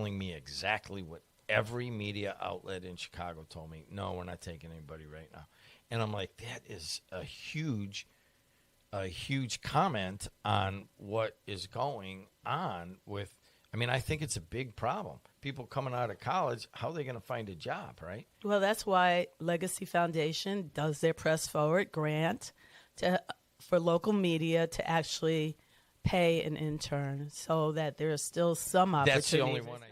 telling me exactly what every media outlet in Chicago told me. No, we're not taking anybody right now. And I'm like, that is a huge comment on what is going on with. I mean, I think it's a big problem. People coming out of college, how are they going to find a job, right? Well, that's why Legacy Foundation does their Press Forward grant for local media to actually pay an intern so that there is still some opportunity. That's the only one I think.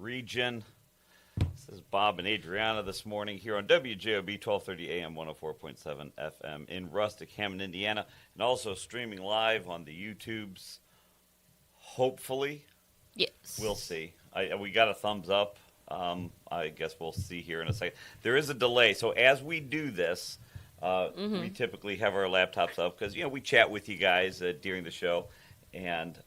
region. This is Bob and Adrianna this morning here on WJOB 1230 AM 104.7 FM in Rustic, Hammond, Indiana, and also streaming live on the YouTubes. Hopefully, Yes. we'll see. We got a thumbs up. I guess we'll see here in a second. There is a delay, so as we do this, we typically have our laptops up because we chat with you guys during the show, and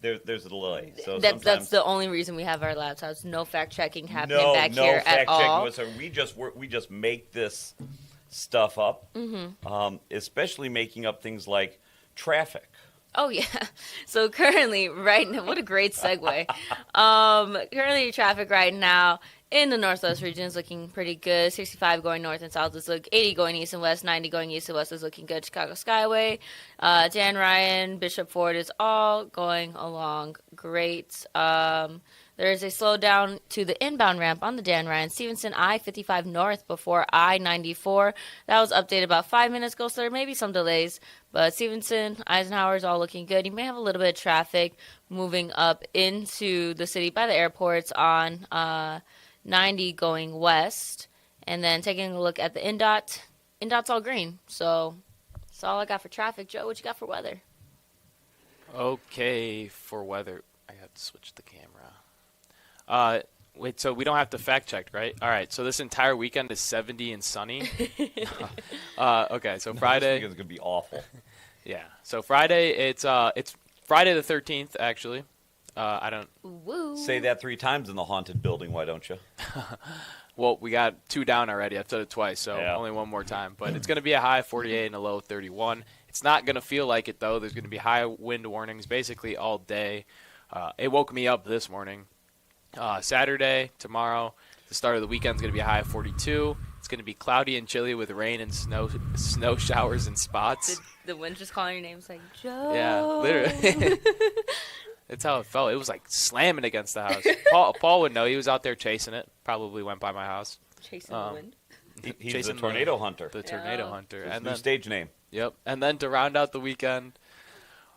there's a delay. So That's the only reason we have our laptops. No fact checking happening no back here at all. whatsoever. We just make this stuff up, especially making up things like traffic. Oh yeah. So currently, right now, what a great segue. Currently, traffic right now in the Northwest region is looking pretty good. 65 going north and south is looking 80 going east and west. 90 going east and west is looking good. Chicago Skyway, Dan Ryan, Bishop Ford is all going along great. There is a slowdown to the inbound ramp on the Dan Ryan Stevenson I-55 north before I-94. That was updated about 5 minutes ago, so there may be some delays. But Stevenson, Eisenhower is all looking good. You may have a little bit of traffic moving up into the city by the airports on 90 going west. And then taking a look at the INDOT. INDOT's all green. So that's all I got for traffic. Joe, what you got for weather? Okay, for weather. I have to switch the camera. Wait, so we don't have to fact check, right? All right, so this entire weekend is 70 and sunny. Okay, so Friday. This weekend's gonna be awful. Yeah, so Friday it's Friday the 13th actually. I don't. Woo. Say that 3 times in the haunted building, why don't you? Well, we got 2 down already. I've said it twice, so Yeah. only one more time. But it's gonna be a high of 48 and a low of 31. It's not gonna feel like it though. There's gonna be high wind warnings basically all day. It woke me up this morning. Saturday, tomorrow, the start of the weekend is going to be a high of 42. It's going to be cloudy and chilly with rain and snow showers and spots. Did the wind just calling your name? It's like, Joe. Yeah, literally. That's how it felt. It was like slamming against the house. Paul would know. He was out there chasing it. Probably went by my house. Chasing the wind. He's Chasing the tornado hunter. The tornado Yeah. hunter. His And new then, stage name. yep. And then to round out the weekend,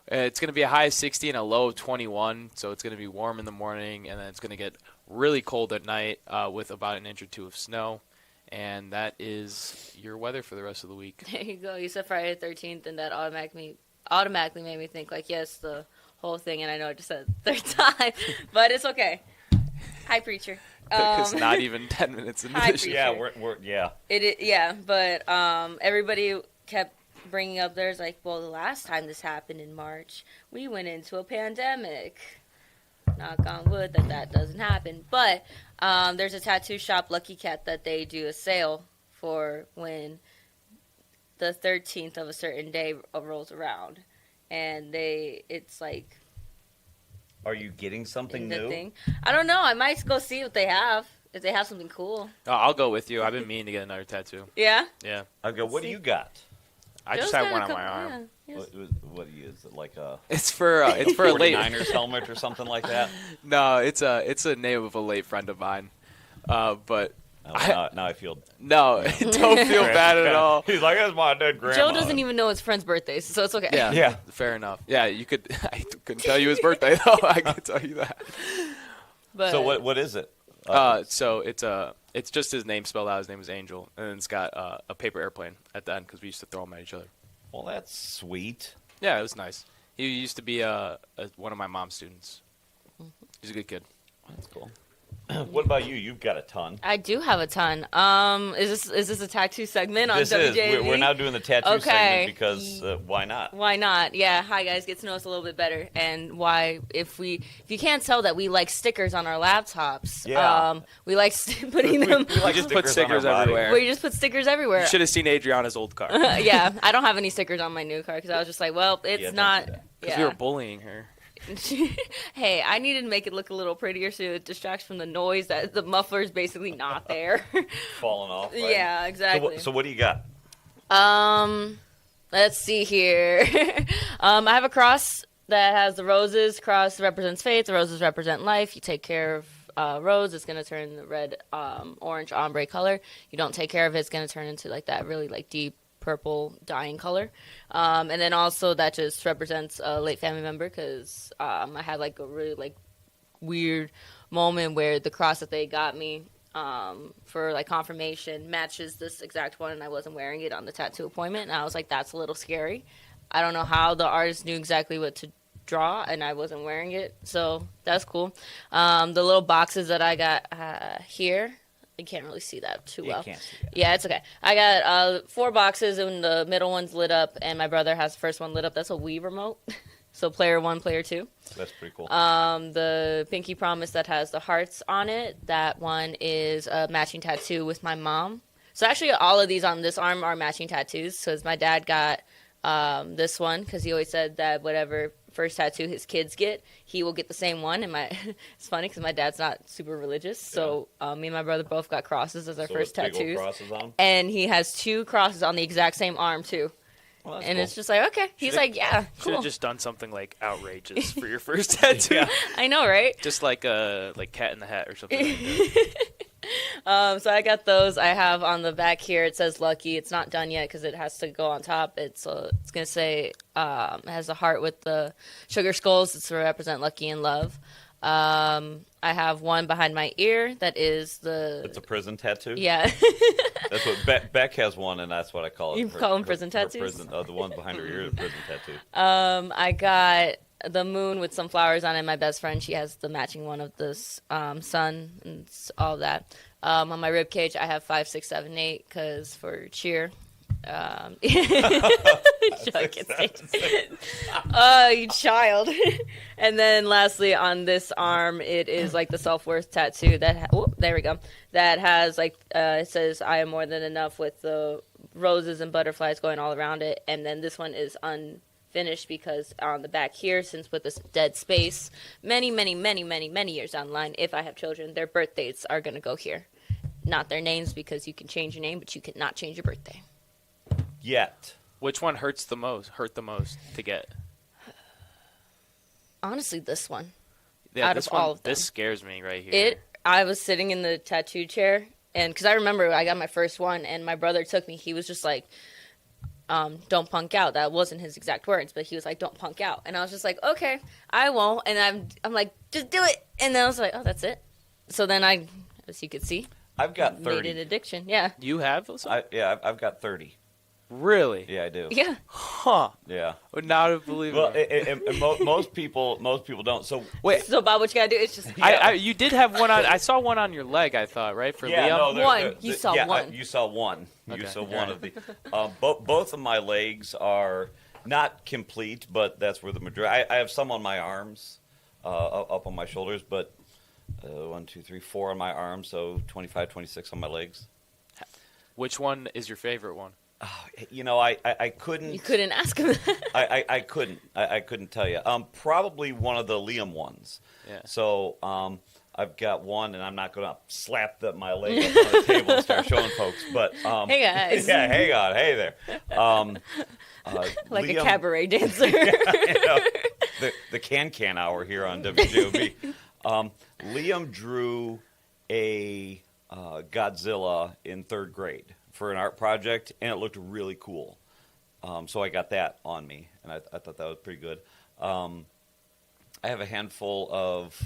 it's going to be a high of 60 and a low of 21. So it's going to be warm in the morning, and then it's going to get really cold at night with about an inch or 2 of snow. And that is your weather for the rest of the week. There you go. You said Friday the 13th, and that automatically made me think, like, yes, the whole thing. And I know I just said it 3rd time, but it's okay. Hi, preacher. Because not even 10 minutes into Hi, the show. preacher. Yeah, we're Yeah, but everybody kept bringing up theirs, like, well, the last time this happened in March, we went into a pandemic. Knock on wood that doesn't happen. But there's a tattoo shop, Lucky Cat, that they do a sale for when the 13th of a certain day rolls around. And it's like Are you getting something the new? thing. I don't know. I might go see what they have, if they have something cool. Oh, I'll go with you. I've been meaning to get another tattoo. Yeah? Yeah. I go, what do you got? I just Joe's have got one a on my couple- arm. yeah, yes. What do you? Is it like a It's for a late. 49ers helmet or something like that? No, it's a name of a late friend of mine. But Oh, now I feel. no, don't feel bad at all. He's like, that's my dead grandma. Joe doesn't even know his friend's birthdays, so it's okay. Yeah, Yeah. fair enough. Yeah, you could. I couldn't tell you his birthday though. I can tell you that. But So what is it? So it's just his name spelled out. His name is Angel, and it's got a paper airplane at the end because we used to throw them at each other. Well, that's sweet. Yeah, it was nice. He used to be one of my mom's students. He's a good kid. That's cool. What about you? You've got a ton. I do have a ton. Is this a tattoo segment on This is. WJV? We're now doing the tattoo Okay. segment because why not? Why not? Yeah. Hi guys, get to know us a little bit better, and why if you can't tell that we like stickers on our laptops. Yeah. We like putting them. We like just put stickers stickers on our body. everywhere. We just put stickers everywhere. You should have seen Adriana's old car. Yeah, I don't have any stickers on my new car because I was just like, well, it's Yeah, don't not. do that. Because Yeah. we were bullying her. Hey, I needed to make it look a little prettier so it distracts from the noise that the muffler is basically not there. Falling off. Right? Yeah, exactly. So what do you got? Let's see here. I have a cross that has the roses. Cross represents faith. The roses represent life. You take care of rose, it's going to turn the red, orange ombre color. You don't take care of it, it's going to turn into like that really like deep purple dying color. And then also that just represents a late family member because I had like a really like weird moment where the cross that they got me for like confirmation matches this exact one, and I wasn't wearing it on the tattoo appointment. And I was like, that's a little scary. I don't know how the artist knew exactly what to draw, and I wasn't wearing it, so that's cool. The little boxes that I got here, you can't really see that too well. Can't see that. Yeah, it's okay. I got 4 boxes, and the middle one's lit up, and my brother has the first one lit up. That's a Wii remote. So player 1, player 2. That's pretty cool. The Pinky Promise that has the hearts on it, that one is a matching tattoo with my mom. So actually all of these on this arm are matching tattoos, because my dad got this one, because he always said that whatever first tattoo his kids get, he will get the same one. And it's funny because my dad's not super religious, so me and my brother both got crosses as our first big old tattoos. crosses on? And he has 2 crosses on the exact same arm too. Well, that's And cool. it's just like, okay. He's like, yeah, Should cool. have just done something like outrageous for your first tattoo. Yeah. I know, right? Just like Cat in the Hat or something like that. So I got those. I have on the back here, it says Lucky. It's not done yet because it has to go on top. It's going to say, it has a heart with the sugar skulls. It's to represent lucky and love. I have one behind my ear that is It's a prison tattoo? yeah. That's what Beck has one, and that's what I call it. You call them prison tattoos? Prison, the one behind her ear, the prison tattoo. I got the moon with some flowers on it. My best friend, she has the matching one of this sun and all that. On my rib cage, I have 5, 6, 7, 8 because for cheer. You child. And then lastly, on this arm, it is like the self-worth tattoo there we go. That has like it says I am more than enough with the roses and butterflies going all around it. And then this one is unfinished because on the back here, since with this dead space, many years down the line, if I have children, their birth dates are going to go here. Not their names, because you can change your name, but you cannot change your birthday. Yet. Which one hurt the most to get? Honestly, this one. Yeah, Out this of one, all of them. this scares me right here. I was sitting in the tattoo chair, and because I remember I got my first one, and my brother took me. He was just like, "Don't punk out." That wasn't his exact words, but he was like, "Don't punk out," and I was just like, "Okay, I won't." And I'm like, "Just do it," and then I was like, "Oh, that's it." So then I, as you could see, I've got made 30. an addiction. Yeah, You have those? I've got 30. Really? Yeah, I do. yeah. Huh. Yeah. Would not have believed Well, it. most people don't. So Wait, So Bob, what you gotta do is just you did have one on. I saw one on your leg. I thought, right, for yeah, Liam. no, One. You saw one. You saw one. You Okay. saw one of the. Both of my legs are not complete, but that's where the majority. I have some on my arms, up on my shoulders, but 1, 2, 3, 4 on my arms, so 25, 26 on my legs. Which one is your favorite one? You know, I couldn't. You couldn't ask him that. I couldn't. I couldn't tell you. Probably one of the Liam ones. Yeah. So I've got one, and I'm not going to slap my leg up on the table and start showing folks. But Hey guys. yeah, hang on, hey there. Like Liam, a cabaret dancer. you know, the can hour here on WJOB. Liam drew a Godzilla in 3rd grade for an art project, and it looked really cool. So I got that on me, and I thought that was pretty good. I have a handful of,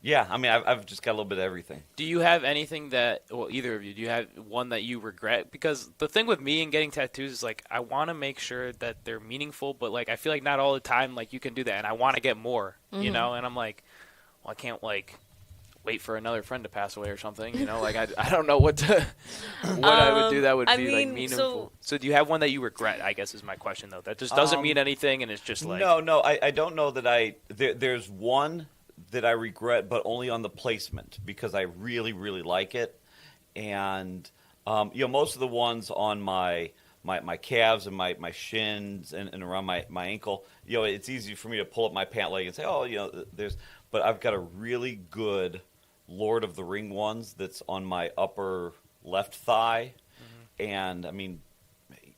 I mean, I've just got a little bit of everything. Do you have anything that, well, either of you, do you have one that you regret? Because the thing with me and getting tattoos is, like, I want to make sure that they're meaningful, but, like, I feel like not all the time, like, you can do that, and I want to get more, you know? And I'm like, well, I can't, like, wait for another friend to pass away or something, you know? Like, I don't know what I would do that would I be, like, mean, meaningful. So do you have one that you regret, I guess is my question, though? That just doesn't mean anything, and it's just like... No, I don't know that there's one that I regret, but only on the placement, because I really, really like it. And, you know, most of the ones on my calves and my shins and around my ankle, you know, it's easy for me to pull up my pant leg and say, oh, you know, but I've got a really good Lord of the Ring ones that's on my upper left thigh. Mm-hmm. And, I mean,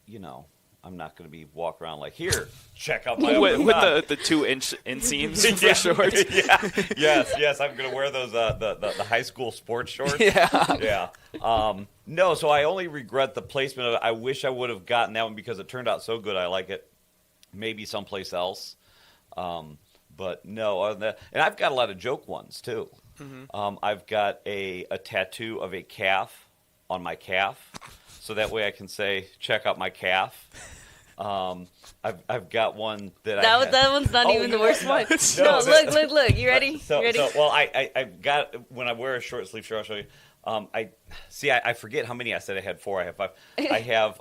you know, I'm not going to be walking around like, here, check out my upper thigh. With the 2-inch inseams for shorts. Yeah. Yes, I'm going to wear those the high school sports shorts. Yeah. No, so I only regret the placement of it. I wish I would have gotten that one because it turned out so good. I like it maybe someplace else. But no, other than that, and I've got a lot of joke ones too. I've got a tattoo of a calf on my calf, so that way I can say, "Check out my calf." I've got one that one's not even the worst one. No, look. You ready? So, you ready? well, I've got when I wear a short sleeve shirt. I'll show you. I forget how many I said I had 4. I have 5. I have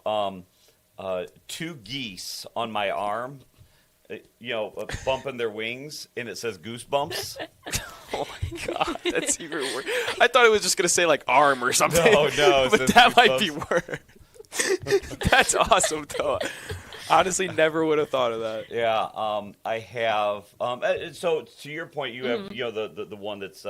2 geese on my arm, bumping their wings, and it says goosebumps. Oh my god, that's even worse. I thought it was just gonna say like arm or something. No, but that might be worse. That's awesome, though. Honestly, never would have thought of that. Yeah, I have. So to your point, you have the one that's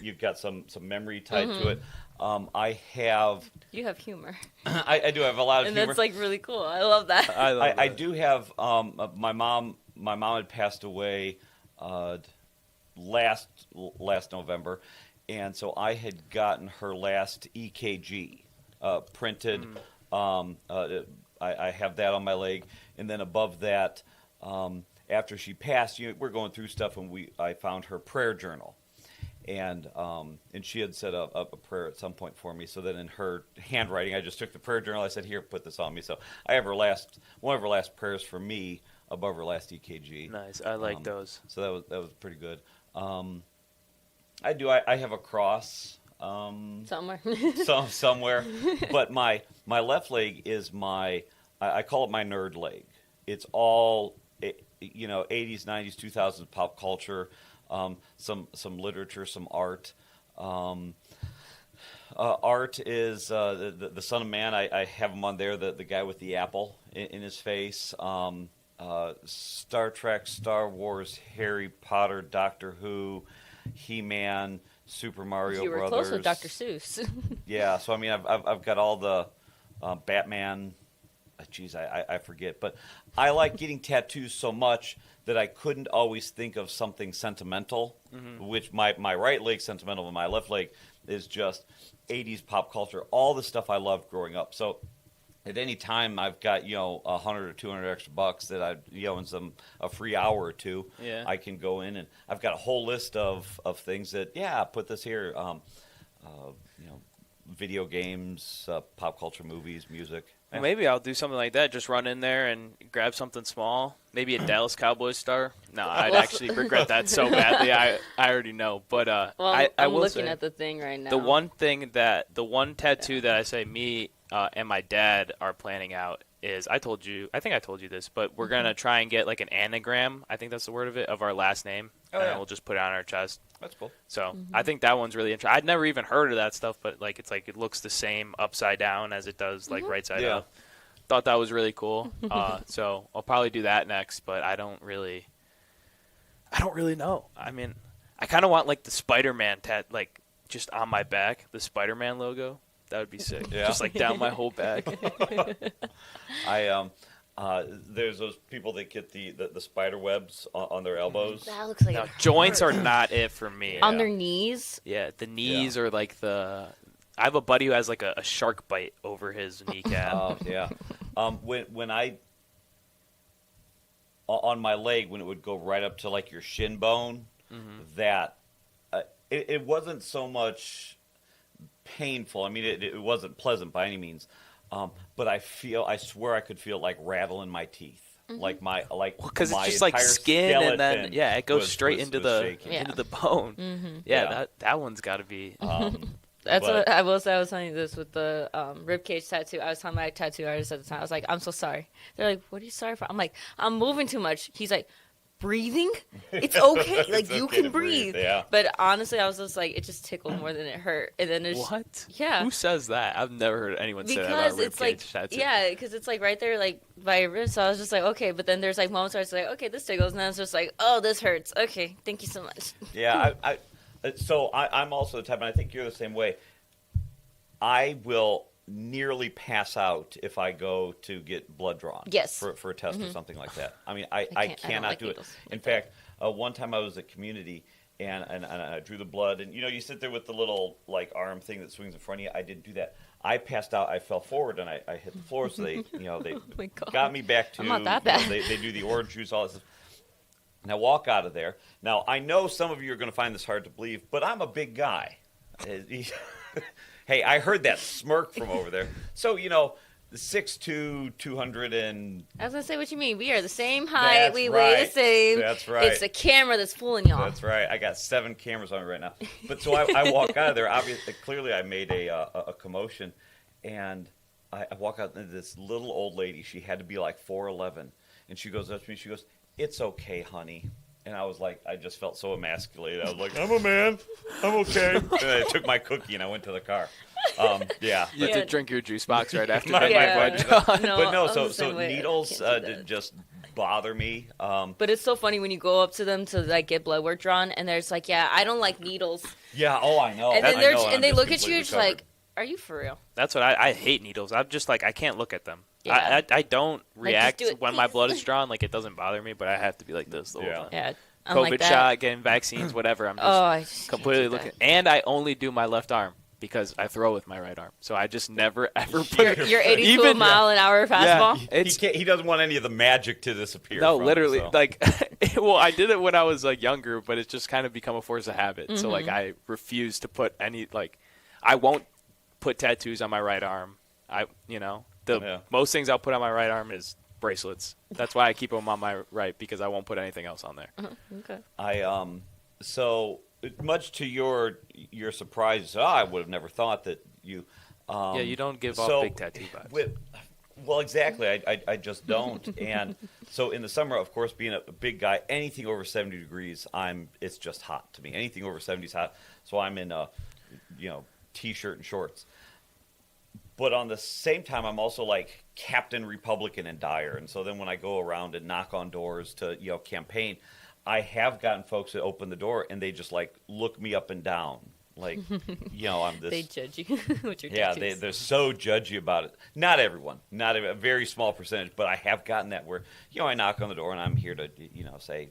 you've got some memory tied to it. I have. You have humor. I do have a lot of and humor. that's like really cool. I love that. I do have. My mom had passed away last November, and so I had gotten her last EKG printed. I have that on my leg, and then above that, after she passed, we're going through stuff, and I found her prayer journal, and she had set up a prayer at some point for me. So then in her handwriting, I just took the prayer journal. I said, "Here, put this on me." So I have one of her last prayers for me above her last EKG. Nice, I like those. So that was pretty good. I have a cross. Somewhere. Somewhere, but my left leg is I call it my nerd leg. It's all 80s, 90s, 2000s pop culture, some literature, some art. Art is the Son of Man. I have him on there, the guy with the apple in his face. Star Trek, Star Wars, Harry Potter, Doctor Who, He-Man, Super Mario You were Brothers. close with Dr. Seuss. Yeah, so I mean, I've got all the Batman. Geez, I forget, but I like getting tattoos so much that I couldn't always think of something sentimental. Which my right leg's sentimental, and my left leg is just 80s pop culture, all the stuff I loved growing up. So at any time I've got 100 or 200 extra bucks that I in a free hour or two, I can go in, and I've got a whole list of things that put this here, video games, pop culture, movies, music. Well, maybe I'll do something like that. Just run in there and grab something small. Maybe a Dallas Cowboys star. No, I'd actually regret that so badly. I already know. But I I'm will looking say, at the thing right now. the one tattoo that I say me and my dad are planning out is I think I told you this, but we're gonna try and get like an anagram. I think that's the word of it, of our last name, and we'll just put it on our chest. That's cool. So I think that one's really interesting. I'd never even heard of that stuff, but like it looks the same upside down as it does like right side up. Thought that was really cool. So I'll probably do that next, but I don't really know. I mean, I kind of want like the Spider-Man like just on my back, the Spider-Man logo. That would be sick. Yeah. Just like down my whole back. There's those people that get the spider webs on their elbows. That looks like No, joints are not it for me. on their knees. Yeah, the knees are like I have a buddy who has like a shark bite over his kneecap. Oh yeah. When I on my leg, when it would go right up to like your shin bone, that it wasn't so much painful. I mean, it wasn't pleasant by any means. But I swear I could feel like rattle in my teeth. Like because it's my just like entire skin, and then skeleton it goes straight was into the shaking. into the bone. That one's got to be. That's what I will say. I was telling you this with the ribcage tattoo. I was telling my tattoo artist at the time. I was like, "I'm so sorry." They're like, "What are you sorry for?" I'm like, "I'm moving too much." He's like, "Breathing? It's okay. Like It's you okay can to breathe, breathe." yeah. But honestly, I was just like, it just tickled more than it hurt. And then What? Yeah. Who says that? I've never heard anyone say that Because about it's like, ribcage tattoo. yeah, because it's like right there, like by your wrist. So I was just like, okay. But then there's like moments where it's like, okay, this tickles, and then it's just like, oh, this hurts. Okay, thank you so much. Yeah, I'm also the type, and I think you're the same way. I will nearly pass out if I go to get blood drawn. Yes. For a test or something like that. I mean, I I don't cannot like do it. needles In like that. fact, one time I was at community and I drew the blood, and you sit there with the little like arm thing that swings in front of you. I didn't do that. I passed out. I fell forward and I hit the floor. So they they my God. got me back to. I'm not that bad. They do the orange juice, all this stuff. And I walk out of there. Now, I know some of you are going to find this hard to believe, but I'm a big guy. Hey, I heard that smirk from over there. So, 6'2", 200 and... I was going to say what you mean. We are the same height. That's We weigh the same. That's right. It's the camera that's fooling y'all. That's right. I got 7 cameras on me right now. But so I walk out of there. Obviously, clearly I made a commotion. And I walk out, and this little old lady, she had to be like 4'11". And she goes up to me, she goes, "It's okay, honey." And I was like, I just felt so emasculated. I was like, I'm a man. I'm okay. And I took my cookie and I went to the car. Yeah. You have to drink your juice box right after My- that. my- No, But no, I'm the so same way. I needles can't do that. just bother me. But it's so funny when you go up to them to like get blood work drawn, and there's like, yeah, I don't like needles, Yeah. Oh, I know. and then I they're know, and they I'm look just at you, completely just covered. like, are you for real? That's what I hate needles. I'm just like, I can't look at them. Yeah. I don't react do it, when my please. blood is drawn. Like, it doesn't bother me, but I have to be like this the whole Yeah. time. Yeah, I'm COVID like that. shot, getting vaccines, whatever. I'm just Oh, I just can't completely do looking. that. And I only do my left arm because I throw with my right arm. So I just never, ever put Your 82 Even- mile an hour fastball. It's He doesn't want any of the magic to disappear. no, from literally, it, so. like, well, I did it when I was like younger, but it's just kind of become a force of habit. So Mm-hmm. like, I refuse to put any I won't put tattoos on my right arm. Yeah. Most things I'll put on my right arm is bracelets. That's why I keep them on my right because I won't put anything else on there. Okay. So much to your surprise, I would have never thought that you. Yeah, you don't give so off big tattoo vibes. Well, exactly. I just don't. And so in the summer, of course, being a big guy, anything over 70 degrees, it's just hot to me. Anything over 70 is hot. So I'm in t-shirt and shorts. But on the same time, I'm also like Captain Republican and Dyer. And so then when I go around and knock on doors to campaign, I have gotten folks that open the door and they just like look me up and down. Like, I'm this. They judge you with your Yeah, tattoos. they're so judgy about it. Not everyone, a very small percentage, but I have gotten that where I knock on the door and I'm here to say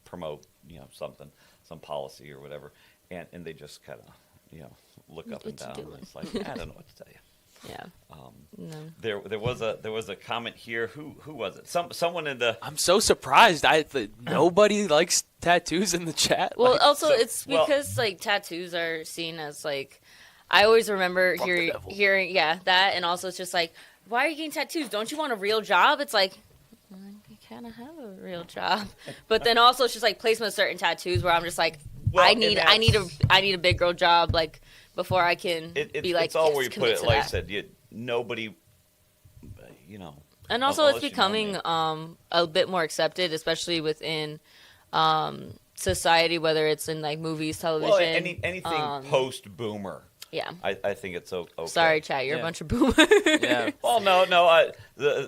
promote something, some policy or whatever, and they just kind of look up and What you down. doing? It's like I don't know what to tell you. Yeah. No. There was a comment here. Who was it? Someone in the. I'm so surprised. Nobody likes tattoos in the chat. Well, Like, also so- it's well- because like tattoos are seen as like, I always remember Fuck the devil. hearing that, and also it's just like, why are you getting tattoos? Don't you want a real job? It's like, well, I kind of have a real job, but then also it's just like placement of certain tattoos where I'm just like, Well, I and need that's- a big girl job like before I can be like, it's all yes, where you put commit it. to Like I that. said, nobody. And also, unless it's you know becoming me. a bit more accepted, especially within society, whether it's in like movies, television. Well, anything post boomer. Yeah. I think it's okay. Sorry, chat. You're Yeah. a bunch of boomers. yeah. Well, no.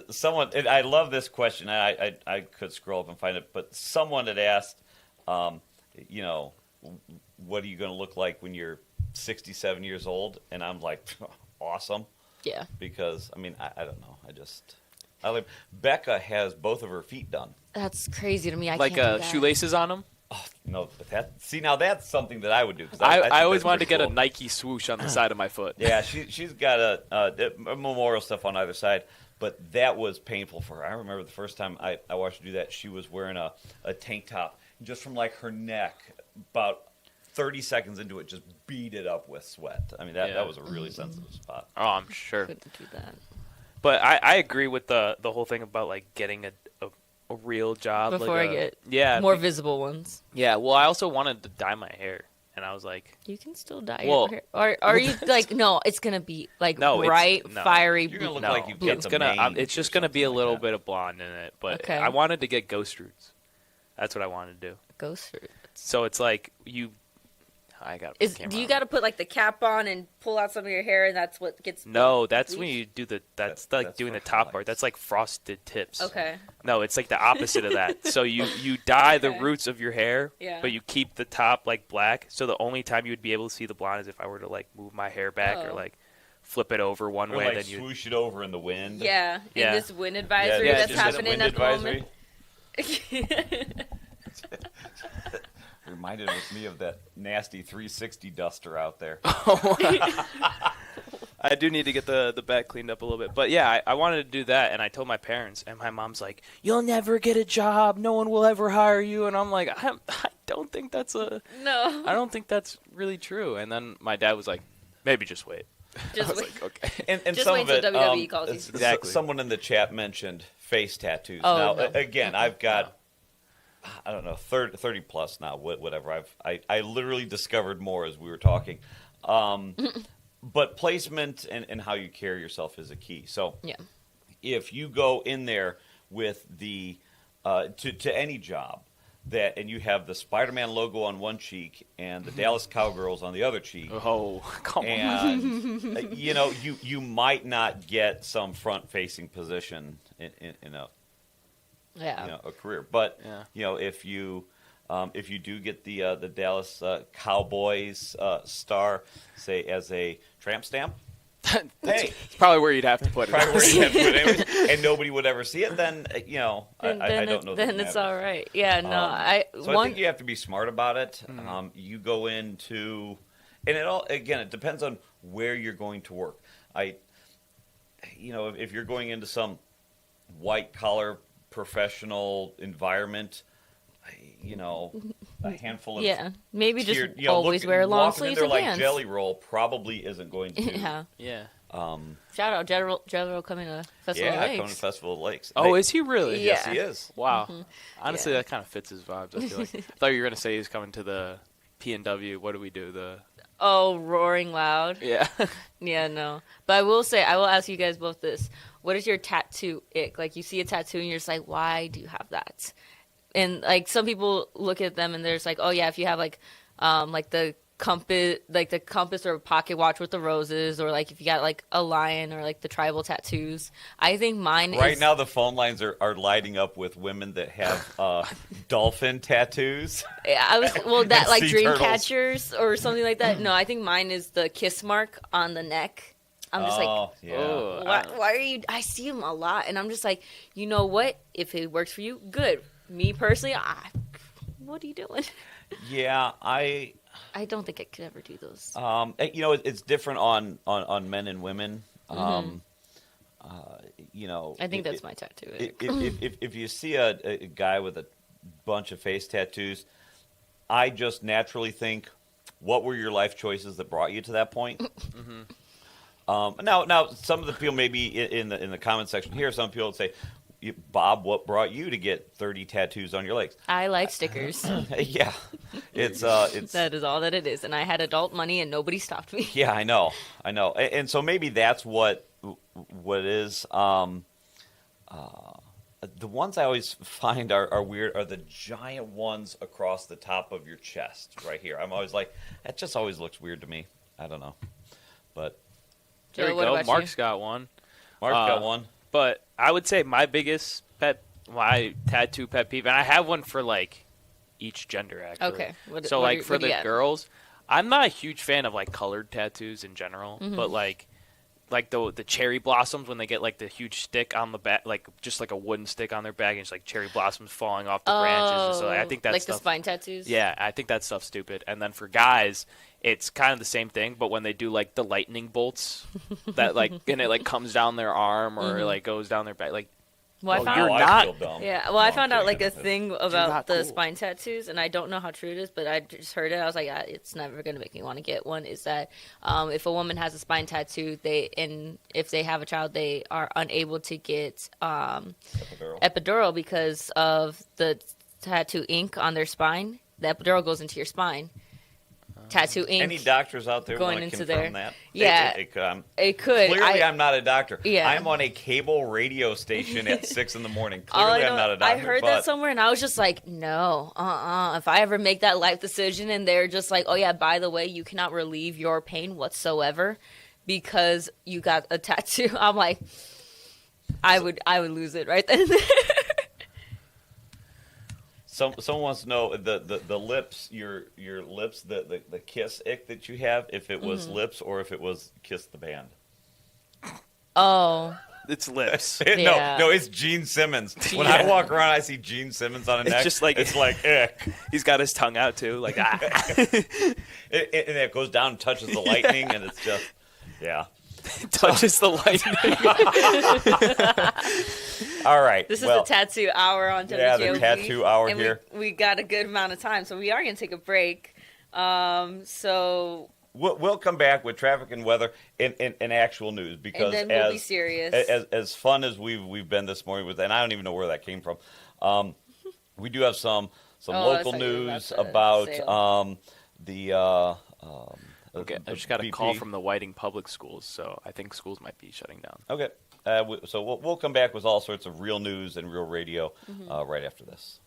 Someone. I love this question. I could scroll up and find it, but someone had asked, what are you going to look like when you're 67 years old? And I'm like, awesome, Yeah. because I mean, I don't know. Becca has both of her feet done. That's crazy to me. I Like can't do that. shoelaces on them. Oh, no, now that's something that I would do. 'Cause I think always that's wanted to pretty get a cool. Nike swoosh on the side of my foot. Yeah, she's got a memorial stuff on either side, but that was painful for her. I remember the first time I watched her do that, she was wearing a tank top, and just from like her neck, about 30 seconds into it, just beat it up with sweat. I mean, Yeah. that was a really sensitive spot. Oh, I'm sure. Couldn't do that. But I agree with the whole thing about like getting a real job Before like I get more more visible ones. yeah. Well, I also wanted to dye my hair, and I was like, You can still dye Well- your hair. Or are you like, no, it's going to be like No, it's- bright, no. fiery You're gonna blue. look no, like you've got it's the gonna mange it's just or gonna be a something little like that. bit of blonde in it. But Okay. I wanted to get ghost roots. That's what I wanted to do. Ghost fruit. So it's like I got. Do you got to put like the cap on and pull out some of your hair, and that's what gets? No, that's when bleach? you do that's That's like doing for the top part. highlights. That's like frosted tips. Okay. No, it's like the opposite of that. So you dye the Okay. roots of your hair, Yeah. but you keep the top like black. So the only time you would be able to see the blonde is if I were to like move my hair back or Oh. like flip it over one Or way. like Then you swoosh it over in the wind. Yeah. Yeah. In this wind advisory yeah, that's just this happening wind at the advisory. moment. Reminded me of that nasty 360 duster out there. I do need to get the back cleaned up a little bit. But yeah, I wanted to do that, and I told my parents, and my mom's like, "You'll never get a job. No one will ever hire you." And I'm like, I don't think that's No. I don't think that's really true. And then my dad was like, "Maybe just wait." Just I was wait. like, okay. And Just some wait of till it, WWE calls you. Exactly. Someone in the chat mentioned face tattoos. Oh, now, no. again, I've got, I don't know, 30 plus now, whatever. I literally discovered more as we were talking. But placement and how you carry yourself is a key. So Yeah. if you go in there with the to any job and you have the Spider-Man logo on one cheek and the Dallas Cowgirls on the other cheek, Oh, come on. and you might not get some front-facing position in a Yeah. a career. But Yeah. if you do get the Dallas Cowboys star, say as a tramp stamp, hey, It's probably where you'd have to put it. probably where you have to put it anyways, and nobody would ever see it, then I don't know. Then that it's matters. all right. Yeah. No. I think you have to be smart about it. You go into, and it depends on where you're going to work. If you're going into some white collar professional environment, a handful of maybe just tiered- always wear long walking in sleeves there and like pants. Jelly Roll probably isn't going to. Yeah. Yeah. Shout out General coming to Festival of Coming to Lakes. Festival of Lakes. Oh, is he really? Yes, Yeah. he is. Wow. Honestly, Yeah. that kind of fits his vibes. I feel like. I thought you were gonna say he's coming to the P&W. What do we do? Oh, roaring loud. Yeah. Yeah, no. But I will ask you guys both this. What is your tattoo ick? Like, you see a tattoo and you're just like, why do you have that? And, like, some people look at them and they're just like, oh, yeah, if you have, like the compass or pocket watch with the roses, or, like, if you got, like, a lion or, like, the tribal tattoos. I think mine Right is... now, the phone lines are lighting up with women that have dolphin tattoos. that, like, sea dream turtles. catchers or something like that. No, I think mine is the kiss mark on the neck. I'm just like... Yeah. Oh, Why are you? I see them a lot, and I'm just like, you know what? If it works for you, good. Me personally, what are you doing? Yeah, I don't think I could ever do those. it's different on men and women. I think that's my tattoo. If you see a guy with a bunch of face tattoos, I just naturally think, what were your life choices that brought you to that point? Now, some of the people maybe in the comment section here, some people would say, Bob, what brought you to get 30 tattoos on your legs? I like stickers. Yeah, it's That is all that it is, and I had adult money, and nobody stopped me. yeah, I know, and so maybe that's what it is. The ones I always find are weird are the giant ones across the top of your chest right here. I'm always like, that just always looks weird to me. I don't know, but There Joe, we what go. about Mark's you? got one. Mark got one. But I would say my biggest my tattoo pet peeve, and I have one for like each gender actually. Okay. So like for what do you the got? girls, I'm not a huge fan of like colored tattoos in general, Mm-hmm. but like the cherry blossoms when they get like the huge stick on the back, like just like a wooden stick on their back, and it's like cherry blossoms falling off the branches. And so I think that's like the spine tattoos. yeah, I think that stuff's stupid. And then for guys, it's kind of the same thing, but when they do like the lightning bolts that like and it like comes down their arm or Mm-hmm. like goes down their back, like Well, I Oh, found you're I not- feel dumb. Yeah, well, I No, found I'm out like kidding. a thing about not the cool. spine tattoos, and I don't know how true it is, but I just heard it. I was like, it's never gonna make me want to get one. Is that if a woman has a spine tattoo, if they have a child, they are unable to get epidural because of the tattoo ink on their spine. The epidural goes into your spine. Tattoo ink. Any doctors out there going want to into confirm there. that? Yeah. It could. Clearly, I'm not a doctor. Yeah. I'm on a cable radio station at 6 in the morning. All I Clearly, I'm know- not a doctor. I heard but that somewhere, and I was just like, no, If I ever make that life decision, and they're just like, oh yeah, by the way, you cannot relieve your pain whatsoever because you got a tattoo. I'm like, I would lose it right then. Someone wants to know the lips, your lips, the kiss ick that you have, if it was Mm-hmm. lips or if it was Kiss the Band. Oh, it's lips. Yeah. No, it's Gene Simmons. When I walk around, I see Gene Simmons on a neck. just like- it's like ick. He's got his tongue out too, like And it goes down and touches the lightning, and it's just, yeah. touches the lightning. All right. This is the tattoo hour on WJOB. Yeah, the tattoo hour and here. We got a good amount of time, so we are going to take a break. So We'll come back with traffic and weather and actual news because and then we'll be serious. As fun as we've been this morning with, and I don't even know where that came from. We do have some local news about the. Okay, I just got a call from the Whiting Public Schools, so I think schools might be shutting down. Okay, so we'll come back with all sorts of real news and real radio right after this.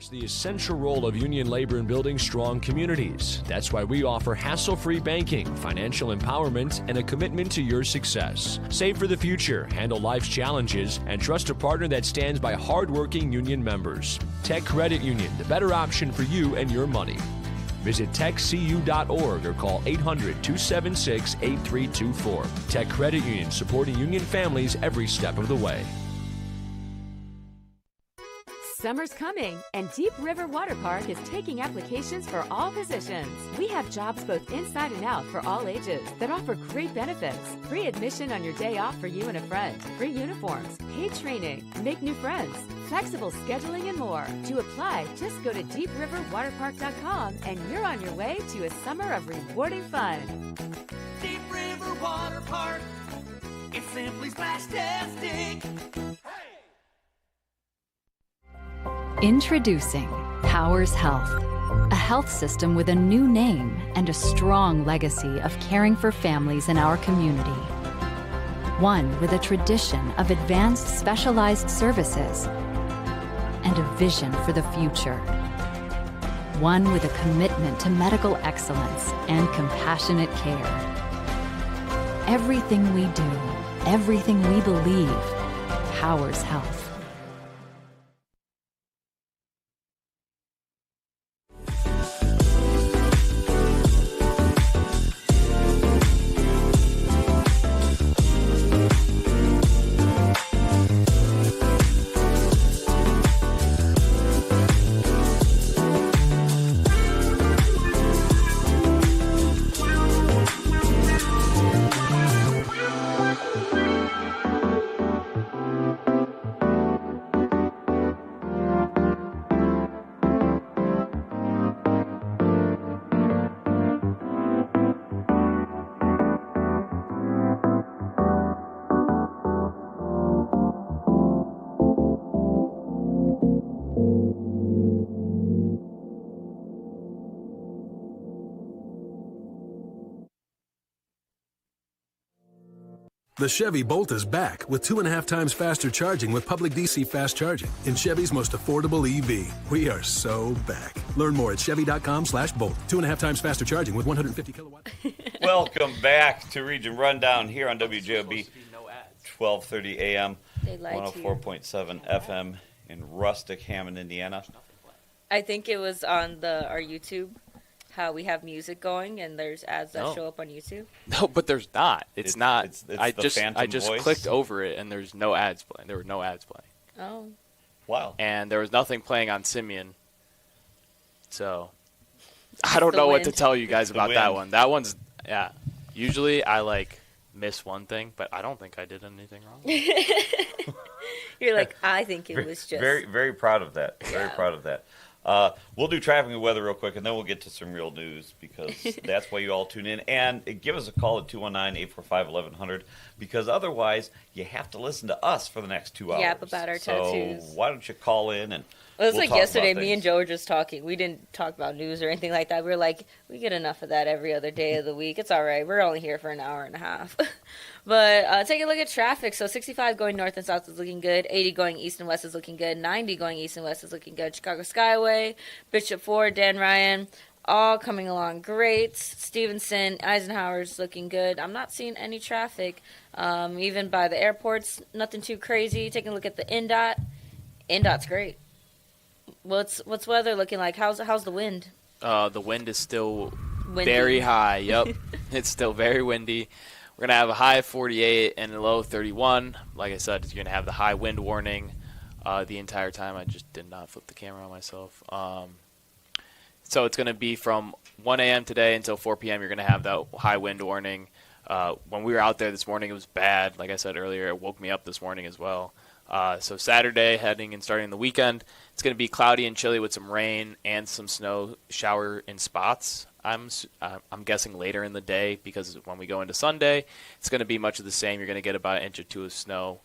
The essential role of union labor in building strong communities. That's why we offer hassle-free banking, financial empowerment, and a commitment to your success. Save for the future, handle life's challenges, and trust a partner that stands by hardworking union members. Tech Credit Union, the better option for you and your money. Visit techcu.org or call 800-276-8324. Tech Credit Union, supporting union families every step of the way. Summer's coming, and Deep River Water Park is taking applications for all positions. We have jobs both inside and out for all ages that offer great benefits. Free admission on your day off for you and a friend. Free uniforms, paid training, make new friends, flexible scheduling, and more. To apply, just go to deepriverwaterpark.com and you're on your way to a summer of rewarding fun. Deep River Water Park. It's simply splash-tastic. Introducing Powers Health, a health system with a new name and a strong legacy of caring for families in our community. One with a tradition of advanced specialized services and a vision for the future. One with a commitment to medical excellence and compassionate care. Everything we do, everything we believe, Powers Health. The Chevy Bolt is back with 2.5 times faster charging with public DC fast charging in Chevy's most affordable EV. We are so back. Learn more at chevy.com/Bolt. 2.5 times faster charging with 150 kilowatts. Welcome back to Region Rundown here on WJOB 1230 AM, They lied to you. 104.7 FM in Rustic, Hammond, Indiana. I think it was on our YouTube, how we have music going and there's ads that show up on YouTube. No, but there's not. It's not. It's I the just phantom voice. clicked over it and there's no ads playing. There were no ads playing. Oh. Wow. And there was nothing playing on Simeon. So I don't the know what to wind. tell you guys the about that wind. one. That one's Usually I miss one thing, but I don't think I did anything wrong. You're like, I think it was just Very, very proud of that. Very proud of that. We'll do traffic and weather real quick, and then we'll get to some real news because that's why you all tune in. And give us a call at 219-845-1100 because otherwise you have to listen to us for the next 2 hours. Yap about our tattoos. So why don't you call in and It was we'll like talk yesterday, about me and things. Joe were just talking. We didn't talk about news or anything like that. We were like, we get enough of that every other day of the week. It's all right. We're only here for an hour and a half. But take a look at traffic. So 65 going north and south is looking good. 80 going east and west is looking good. 90 going east and west is looking good. Chicago Skyway, Bishop Ford, Dan Ryan, all coming along great. Stevenson, Eisenhower's looking good. I'm not seeing any traffic. Even by the airports, nothing too crazy. Taking a look at the NDOT. NDOT's great. What's weather looking like? How's the wind? The wind is still Windy. very high. Yep. It's still very windy. We're going to have a high of 48 and a low of 31. Like I said, you're going to have the high wind warning the entire time. I just did not flip the camera on myself. So it's going to be from 1 a.m. today until 4 p.m. You're going to have that high wind warning. When we were out there this morning, it was bad. Like I said earlier, it woke me up this morning as well. So Saturday, heading and starting the weekend, it's going to be cloudy and chilly with some rain and some snow shower in spots. I'm guessing later in the day, because when we go into Sunday, it's going to be much of the same. You're going to get about 1 inch or 2 of snow,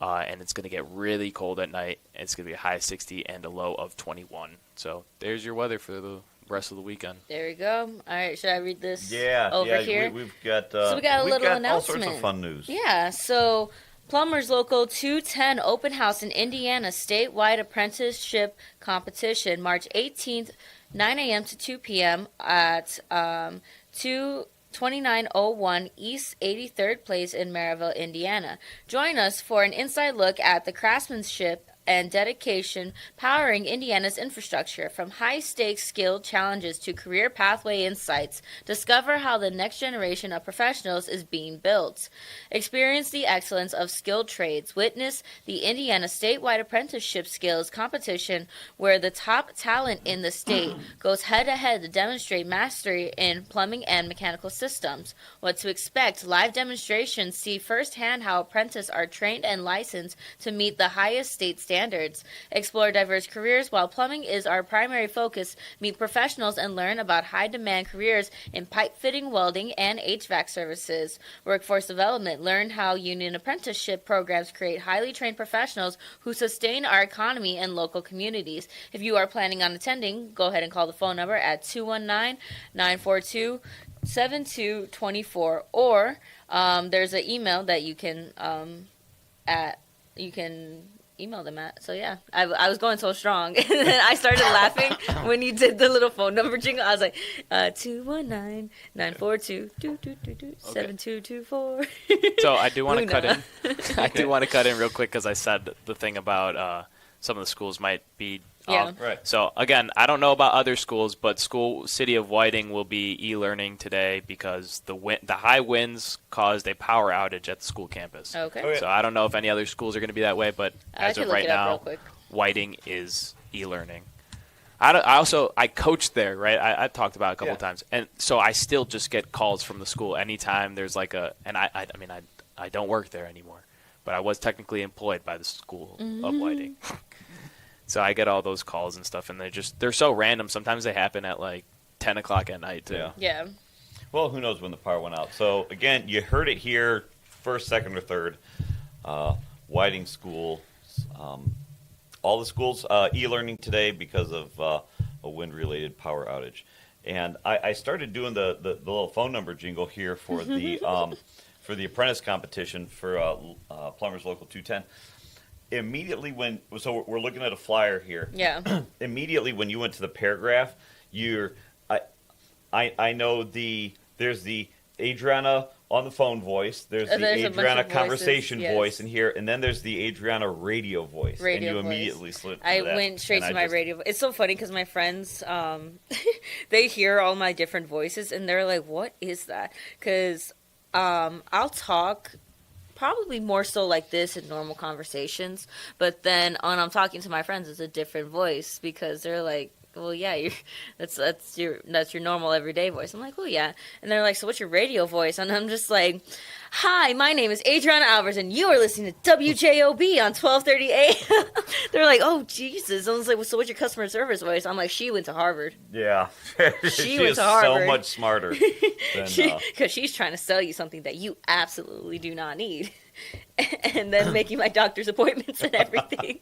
and it's going to get really cold at night. It's going to be a high of 60 and a low of 21. So there's your weather for the rest of the weekend. There we go. All right, should I read this Yeah, over yeah, here? we've got So we got a little announcement. all sorts of fun news. Yeah, so Plumbers Local 210 Open House in Indiana statewide apprenticeship competition, March 18th, 9 a.m. to 2 p.m. at 2901 East 83rd Place in Maryville, Indiana. Join us for an inside look at the craftsmanship and dedication powering Indiana's infrastructure. From high-stakes skill challenges to career pathway insights, discover how the next generation of professionals is being built. Experience the excellence of skilled trades. Witness the Indiana statewide apprenticeship skills competition, where the top talent in the state goes head-to-head to demonstrate mastery in plumbing and mechanical systems. What to expect: live demonstrations see firsthand how apprentices are trained and licensed to meet the highest state standards. Explore diverse careers. While plumbing is our primary focus, meet professionals and learn about high-demand careers in pipe fitting, welding, and HVAC services. Workforce development. Learn how union apprenticeship programs create highly trained professionals who sustain our economy and local communities. If you are planning on attending, go ahead and call the phone number at 219-942-7224, or there's an email that you can email them at. So yeah, I was going so strong, and then I started laughing when you did the little phone number jingle. I was like, 219-942-7224. So I do want to cut Luna. in. I do want to cut in real quick, because I said the thing about some of the schools might be. Yeah. Right. So again, I don't know about other schools, but City of Whiting will be e-learning today because the high winds caused a power outage at the school campus. Okay. So I don't know if any other schools are going to be that way, but I as can of look right it up real now, quick. Whiting is e-learning. I coached there, right? I talked about it a couple of times, and so I still just get calls from the school anytime there's like and I don't work there anymore, but I was technically employed by the school of Whiting. So I get all those calls and stuff, and they're so random. Sometimes they happen at like 10 o'clock at night too. Yeah. Well, who knows when the power went out. So, again, you heard it here, first, second, or third. Whiting School, all the schools e-learning today because of a wind-related power outage. And I started doing the little phone number jingle here for the for the apprentice competition for Plumbers Local 210. Immediately so we're looking at a flyer here. Yeah. Immediately when you went to the paragraph, I know there's the Adrianna on the phone voice, there's the Adrianna conversation voice in here, and then there's the Adrianna radio voice. And you immediately slipped. I went straight to my radio. It's so funny because my friends, they hear all my different voices and they're like, "What is that?" Because I'll talk probably more so like this in normal conversations, but then when I'm talking to my friends, it's a different voice because they're like, well, yeah, that's your normal everyday voice. I'm like, oh yeah, and they're like, so what's your radio voice? And I'm just like, hi, my name is Adrianna Alvarez, and you are listening to WJOB on 1230 AM. They're like, oh Jesus. I was like, well, so what's your customer service voice? I'm like, she went to Harvard. Yeah, she went is to Harvard. So much smarter because she's trying to sell you something that you absolutely do not need. And then making my doctor's appointments and everything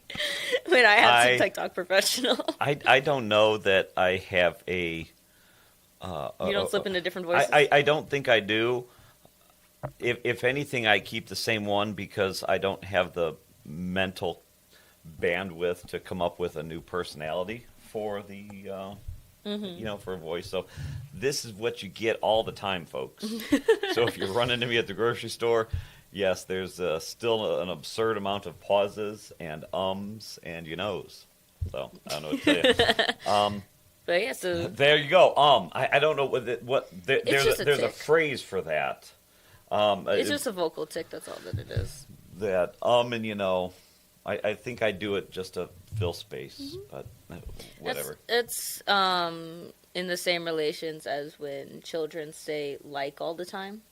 when I have to TikTok professional. I don't know that I have a. You don't slip into different voices? I don't think I do. If anything, I keep the same one because I don't have the mental bandwidth to come up with a new personality for the. For a voice. So this is what you get all the time, folks. So if you're running into me at the grocery store, yes, there's still an absurd amount of pauses and and you knows. So I don't know what to tell you. But yeah, so There you go. I don't know just a there's a tick. phrase for that. it's just a vocal tick. That's all that it is. That and I think I do it just to fill space, but whatever. It's in the same relations as when children say like all the time.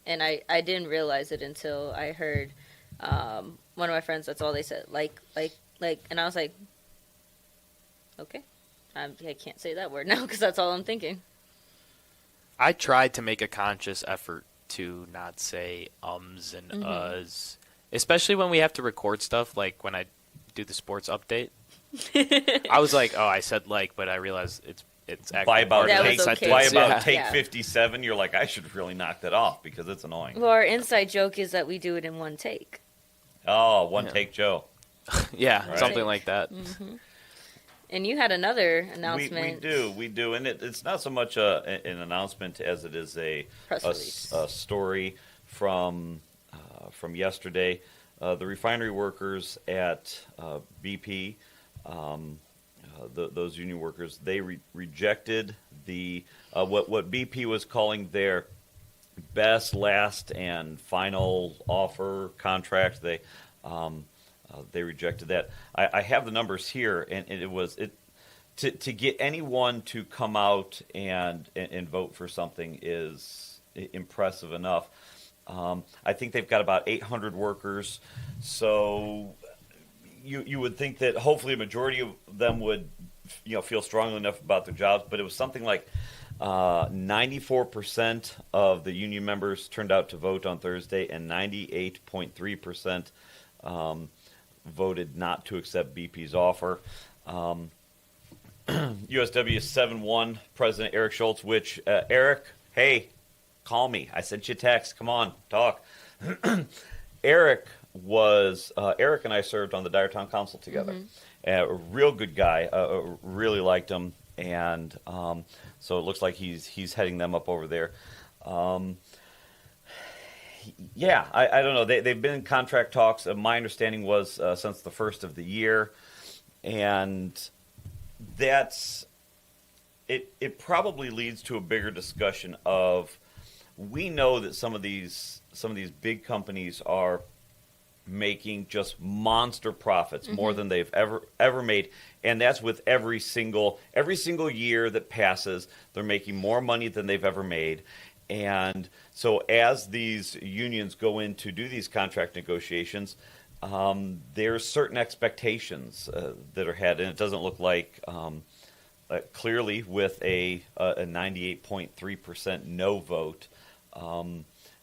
And I didn't realize it until I heard one of my friends, that's all they said, like. And I was like, okay. I can't say that word now because that's all I'm thinking. I tried to make a conscious effort to not say ums and uhs, especially when we have to record stuff, like when I do the sports update. I was like, oh, I said like, but I realized it's actually By about That take, was okay. by about Yeah. take Yeah. 57, you're like, I should really knock that off because it's annoying. Well, our inside joke is that we do it in one take. Oh, one Yeah. take Joe. yeah, Right. something like that. And you had another announcement. We do, and it's not so much an announcement as it is Press a release. story from yesterday. The refinery workers at BP, those union workers, they rejected the what BP was calling their best, last, and final offer contract. They rejected that. I have the numbers here, and it was to get anyone to come out and vote for something is impressive enough. I think they've got about 800 workers, so you would think that hopefully a majority of them would feel strongly enough about their jobs, but it was something like 94% of the union members turned out to vote on Thursday, and 98.3% voted not to accept BP's offer. USW 7-1 President Eric Schultz, which, Eric, hey, call me. I sent you a text. Come on, talk. Eric and I served on the Dyer Town Council together. A real good guy. Really liked him. And so it looks like he's heading them up over there. Yeah, I don't know. They've been in contract talks. My understanding was since the first of the year, and that's it. It probably leads to a bigger discussion of. We know that some of these big companies are making just monster profits, more than they've ever made, and that's with every single year that passes. They're making more money than they've ever made. And so as these unions go in to do these contract negotiations, there's certain expectations that are had, and it doesn't look like clearly with a 98.3% no vote.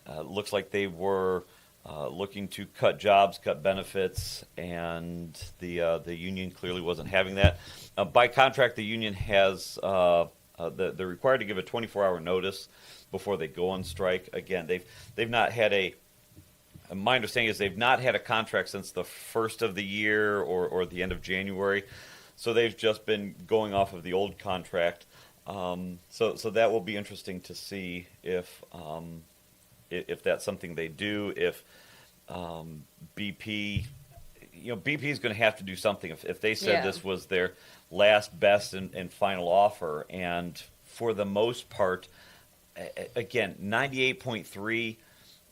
Looks like they were looking to cut jobs, cut benefits, and the union clearly wasn't having that. By contract, the union has they're required to give a 24-hour notice before they go on strike. Again, they've not had my understanding is they've not had a contract since the first of the year or the end of January, so they've just been going off of the old contract. So that will be interesting to see if that's something they do. If BP, BP is going to have to do something. If they said this was their last, best, and final offer, and for the most part. Again, 98.3.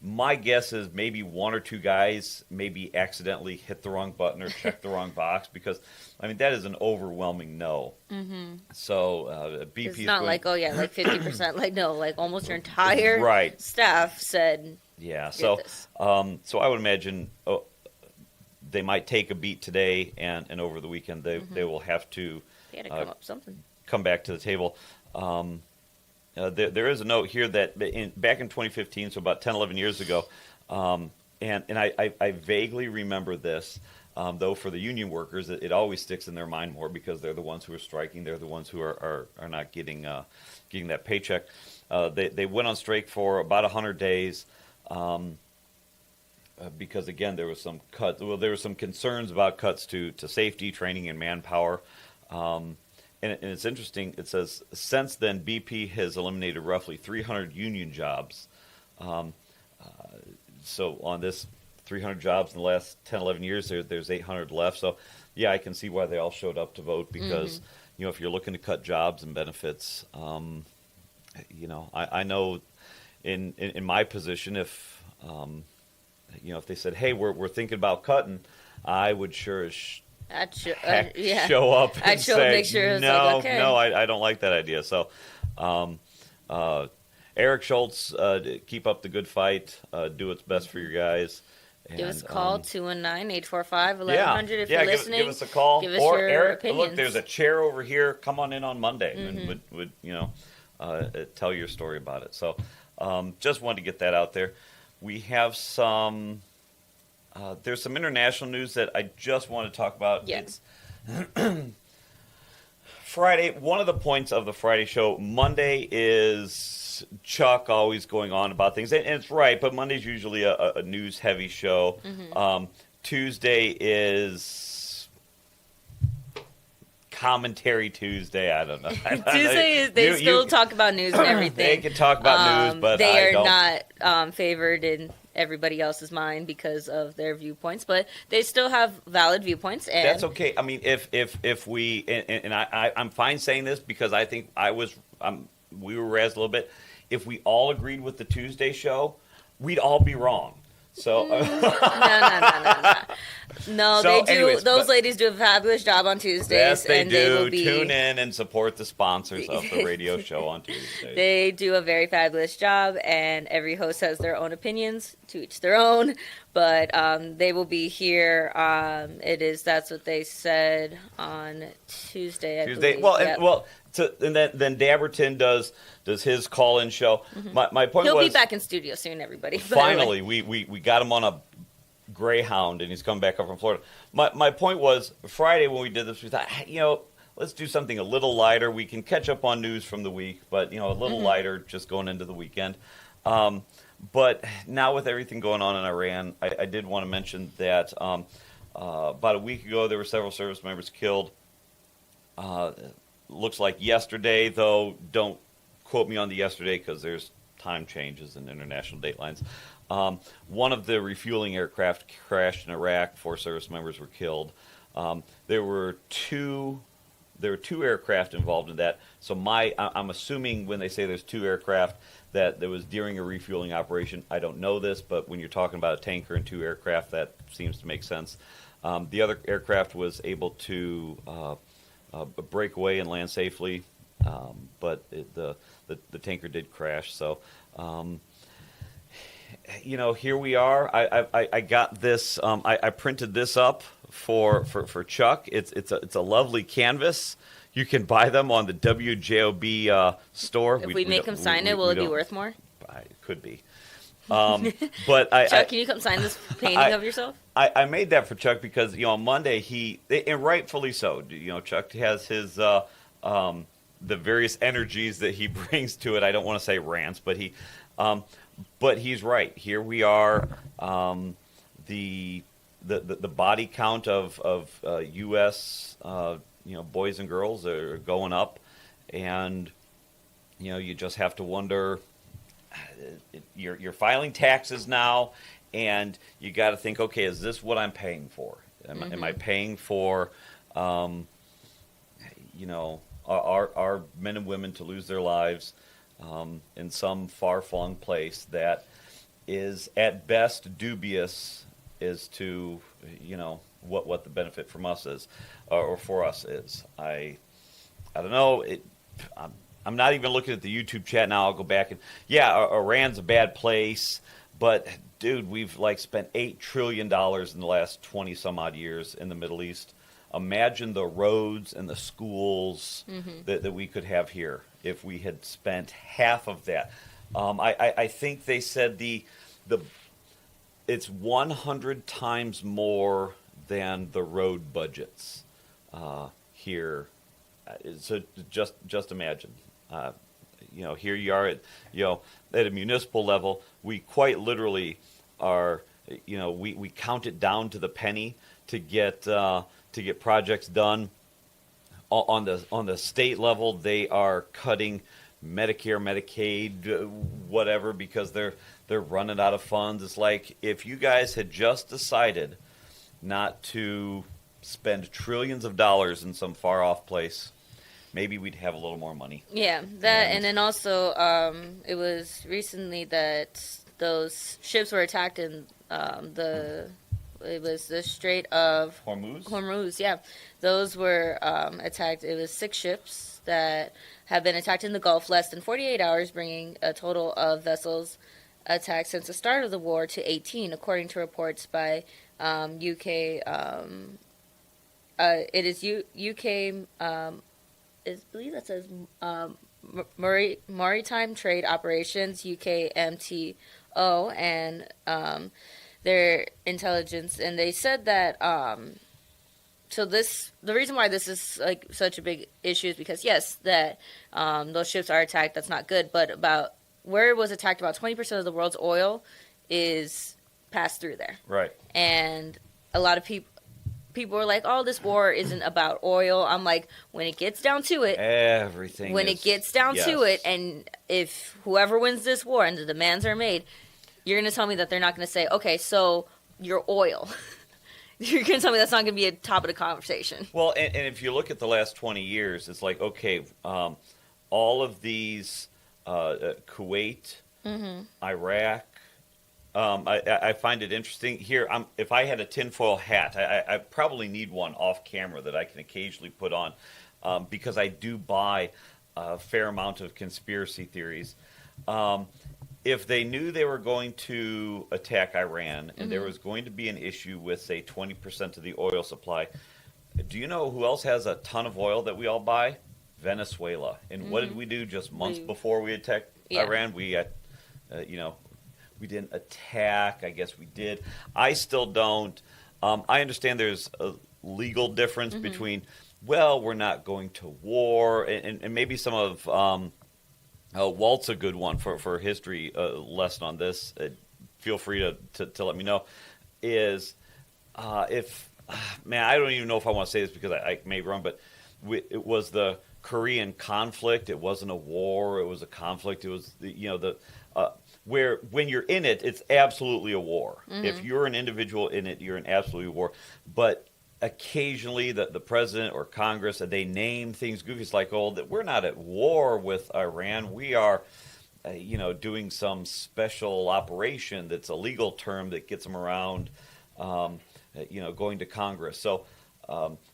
My guess is maybe one or two guys maybe accidentally hit the wrong button or checked the wrong box, because that is an overwhelming no. So BP It's is not going, like 50%. Like no, like almost your entire right. staff said. Yeah. Get So this. so I would imagine they might take a beat today, and over the weekend they will have to They had to come up something. come back to the table. There is a note here that back in 2015, so about 10, 11 years ago, and I vaguely remember this, though for the union workers, it always sticks in their mind more because they're the ones who are striking. They're the ones who are not getting that paycheck. They went on strike for about 100 days because, again, there was some cuts. Well, there were some concerns about cuts to safety, training, and manpower. And it's interesting. It says, since then, BP has eliminated roughly 300 union jobs. So on this 300 jobs in the last 10, 11 years, there's 800 left. So, yeah, I can see why they all showed up to vote because, if you're looking to cut jobs and benefits, I know in my position, if if they said, hey, we're thinking about cutting, I would sure as show up and I'd show say, up, make sure it's no, like, okay. no, I don't like that idea. So, Eric Schultz, keep up the good fight. Do what's best for your guys. Give us a And, call, 219-845-1100 if yeah, you're listening. give us a call. Give us or your Eric, opinions. look, there's a chair over here. Come on in on Monday and would tell your story about it. So just wanted to get that out there. We have some there's some international news that I just want to talk about. Yes. Friday, one of the points of the Friday show, Monday is Chuck always going on about things, and it's right, but Monday's usually a news-heavy show. Tuesday is Commentary Tuesday. I don't know. Tuesday is they still talk about news and everything. They can talk about news, but they I are don't. not favored in everybody else's mind because of their viewpoints, but they still have valid viewpoints. And That's okay. I mean, if we and I'm fine saying this because I think we were razzed a little bit. If we all agreed with the Tuesday show, we'd all be wrong. So No, So they do. anyways, Those but- ladies do a fabulous job on Tuesdays. yes, they and do. They will be, Tune in and support the sponsors of the radio show on Tuesdays. They do a very fabulous job, and every host has their own opinions, to each their own. But they will be here. That's what they said on Tuesday. I believe. Well, and then Dabberton does his call-in show. My point He'll was be back in studio soon, everybody. By the finally way. we got him on a Greyhound, and he's coming back up from Florida. My point was Friday when we did this, we thought, let's do something a little lighter. We can catch up on news from the week, but a little lighter just going into the weekend. But now with everything going on in Iran, I did want to mention that about a week ago there were several service members killed. Looks like yesterday, though. Don't quote me on the yesterday because there's time changes and international datelines. One of the refueling aircraft crashed in Iraq. 4 service members were killed. There were two aircraft involved in that. So I'm assuming when they say there's 2 aircraft that was during a refueling operation. I don't know this, but when you're talking about a tanker and 2 aircraft, that seems to make sense. The other aircraft was able to break away and land safely, but the tanker did crash. So. Here we are. I got this. I printed this up for Chuck. It's a lovely canvas. You can buy them on the WJOB store. If we make him sign it, will it be worth more? It could be. But Chuck, can you come sign this painting of yourself? I made that for Chuck because on Monday and rightfully so. Chuck has his the various energies that he brings to it. I don't want to say rants, but but he's right. Here we are. The body count of U.S. Boys and girls are going up, and you just have to wonder. You're filing taxes now, and you got to think, okay, is this what I'm paying for? Am I paying for, our men and women to lose their lives in some far-flung place that is at best dubious as to, what the benefit from us is, or for us is. I don't know. I'm not even looking at the YouTube chat now. I'll go back and Iran's a bad place, but dude, we've spent $8 trillion in the last 20 some odd years in the Middle East. Imagine the roads and the schools that we could have here if we had spent half of that. I think they said it's 100 times more than the road budgets here. So just imagine. Here you are at a municipal level. We quite literally are. We count it down to the penny to get projects done. On the state level, they are cutting Medicare, Medicaid, whatever, because they're running out of funds. It's like if you guys had just decided not to spend trillions of dollars in some far off place maybe we'd have a little more money. Yeah, that, and then also it was recently that those ships were attacked in it was the Strait of Hormuz, yeah. Those were attacked. It was 6 ships that have been attacked in the Gulf less than 48 hours, bringing a total of vessels attacked since the start of the war to 18, according to reports by UK. It is UK. I believe that says Maritime Trade Operations UKMTO and their intelligence, and they said that the reason why this is like such a big issue is because yes, that those ships are attacked. That's not good, but about where it was attacked, about 20% of the world's oil is passed through there. Right. And a lot of people are like, "Oh, this war isn't about oil." I'm like, when it gets down to it, everything. When it gets down to it, and if whoever wins this war and the demands are made, you're going to tell me that they're not going to say, "Okay, so your oil." You're going to tell me that's not going to be a top of the conversation. Well, and if you look at the last 20 years, it's like, okay, all of these, Kuwait, Iraq, I find it interesting. Here, if I had a tinfoil hat, I probably need one off camera that I can occasionally put on because I do buy a fair amount of conspiracy theories. If they knew they were going to attack Iran and there was going to be an issue with, say, 20% of the oil supply, do you know who else has a ton of oil that we all buy? Venezuela. And what did we do just months before we attacked Iran? We, we didn't attack. I guess we did. I still don't. I understand there's a legal difference between, well, we're not going to war, and maybe some of Walt's a good one for a history lesson on this. Feel free to let me know. Is man, I don't even know if I want to say this because I may be wrong, but it was the Korean conflict. It wasn't a war. It was a conflict. It was where when you're in it, it's absolutely a war. If you're an individual in it, you're in absolutely war. But occasionally the president or Congress, they name things goofy. It's like, oh, that we're not at war with Iran. We are, doing some special operation that's a legal term that gets them around, going to Congress. So,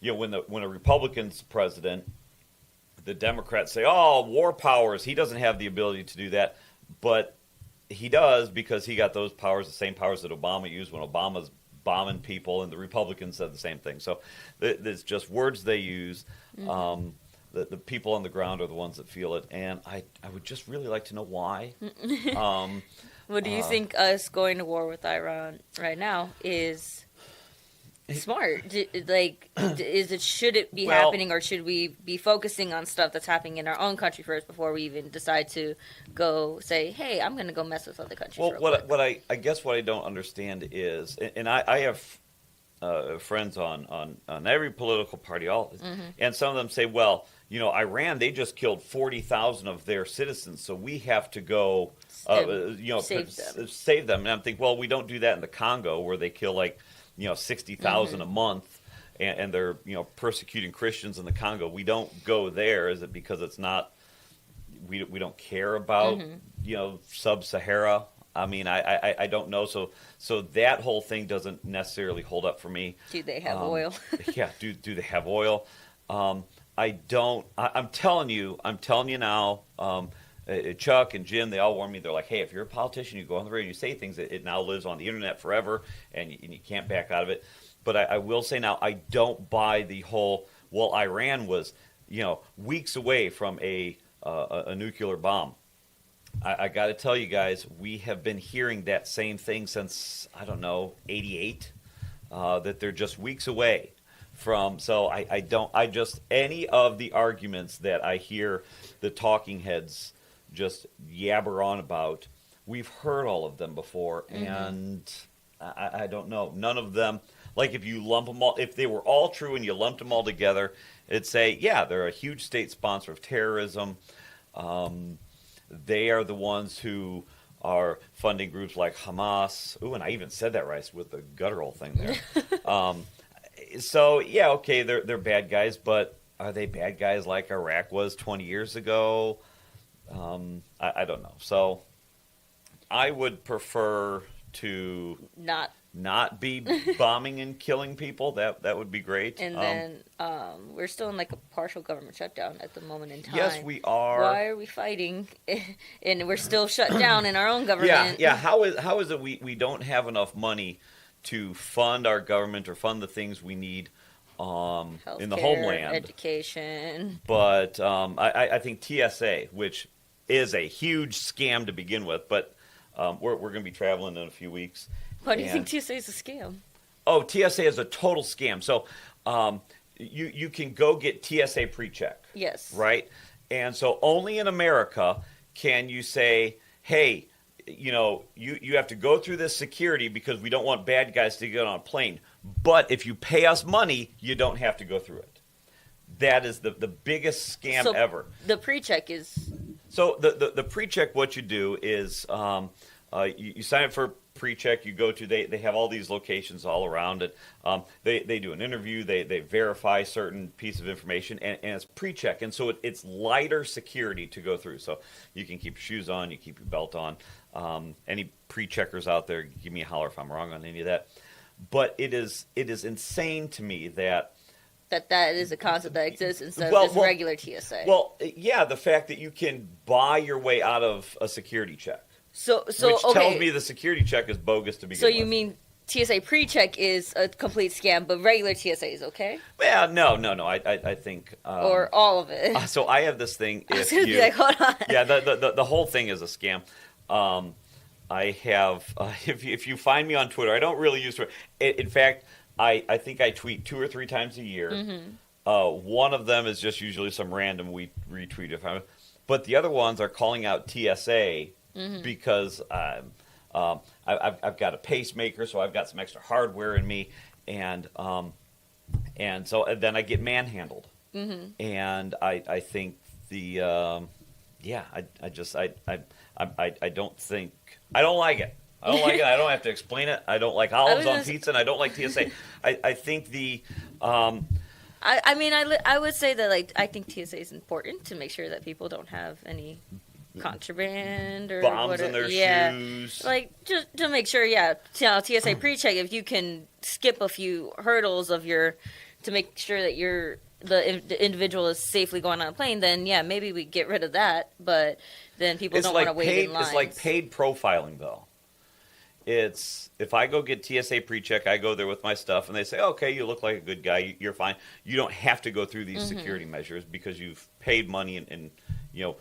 when a Republican's president, the Democrats say, oh, war powers, he doesn't have the ability to do that. But he does because he got those powers, the same powers that Obama used when Obama's bombing people, and the Republicans said the same thing. So it's just words they use. The people on the ground are the ones that feel it, and I would just really like to know why. What do you think us going to war with Iran right now is smart? Should it be happening, or should we be focusing on stuff that's happening in our own country first before we even decide to go say, hey, I'm going to go mess with other countries? Well, what I guess what I don't understand is, and I have friends on every political party, and some of them say, well, Iran, they just killed 40,000 of their citizens, so we have to go, save them. And I'm thinking, well, we don't do that in the Congo where they kill 60,000 a month, and they're persecuting Christians in the Congo. We don't go there. Is it because it's not? We don't care about sub-Sahara? I mean, I don't know. So that whole thing doesn't necessarily hold up for me. Do they have oil? Yeah. Do they have oil? I don't. I'm telling you now. Chuck and Jim, they all warned me. They're like, hey, if you're a politician, you go on the radio and you say things, it now lives on the internet forever, and you can't back out of it. But I will say now, I don't buy the whole, well, Iran was, weeks away from a nuclear bomb. I got to tell you guys, we have been hearing that same thing since, I don't know, 88, that they're just weeks away from. So I just, any of the arguments that I hear the talking heads just yabber on about, we've heard all of them before, and I don't know. None of them, like if you lump them all, if they were all true and you lumped them all together, it'd say, yeah, they're a huge state sponsor of terrorism. They are the ones who are funding groups like Hamas. Ooh, and I even said that right with the guttural thing there. So, yeah, okay, they're bad guys, but are they bad guys like Iraq was 20 years ago? I don't know. So I would prefer to not be bombing and killing people. That would be great. And then we're still in like a partial government shutdown at the moment in time. Yes, we are. Why are we fighting? And we're still shut down in our own government. Yeah. How is it we don't have enough money to fund our government or fund the things we need in the homeland? Education. But I think TSA, which is a huge scam to begin with, but we're going to be traveling in a few weeks. Why do you think TSA is a scam? Oh, TSA is a total scam. So you can go get TSA pre-check. Yes. Right? And so only in America can you say, hey, you have to go through this security because we don't want bad guys to get on a plane. But if you pay us money, you don't have to go through it. That is the biggest scam ever. The pre-check is... So the pre-check, what you do is you sign up for pre-check. You go to they have all these locations all around it. They do an interview. They verify certain piece of information, and it's pre-check. And so it's lighter security to go through. So you can keep your shoes on, you keep your belt on. Any pre-checkers out there, give me a holler if I'm wrong on any of that. But it is insane to me that is a concept that exists instead of just regular TSA. Well, yeah, the fact that you can buy your way out of a security check. Which tells me the security check is bogus to begin with. So you mean TSA pre-check is a complete scam, but regular TSA is okay? Well, no. I think or all of it. So I have this thing. I was gonna be like, hold on. Yeah, the whole thing is a scam. I have if you find me on Twitter, I don't really use Twitter. In fact, I think I tweet 2 or 3 times a year. Mm-hmm. One of them is just usually some random retweet. But the other ones are calling out TSA. Mm-hmm. Because I've got a pacemaker, so I've got some extra hardware in me, and then I get manhandled, mm-hmm. and I think I don't like it. I don't like it. I don't have to explain it. I don't like olives on pizza, and I don't like TSA. I think I would say that I think TSA is important to make sure that people don't have any contraband or bombs in their shoes, just to make sure. TSA pre-check. If you can skip a few hurdles to make sure that the individual is safely going on a plane, then maybe we get rid of that. But then people don't want to wait in lines. It's like paid profiling, though. It's if I go get TSA pre-check, I go there with my stuff, and they say, okay, you look like a good guy, you're fine. You don't have to go through these mm-hmm. security measures because you've paid money and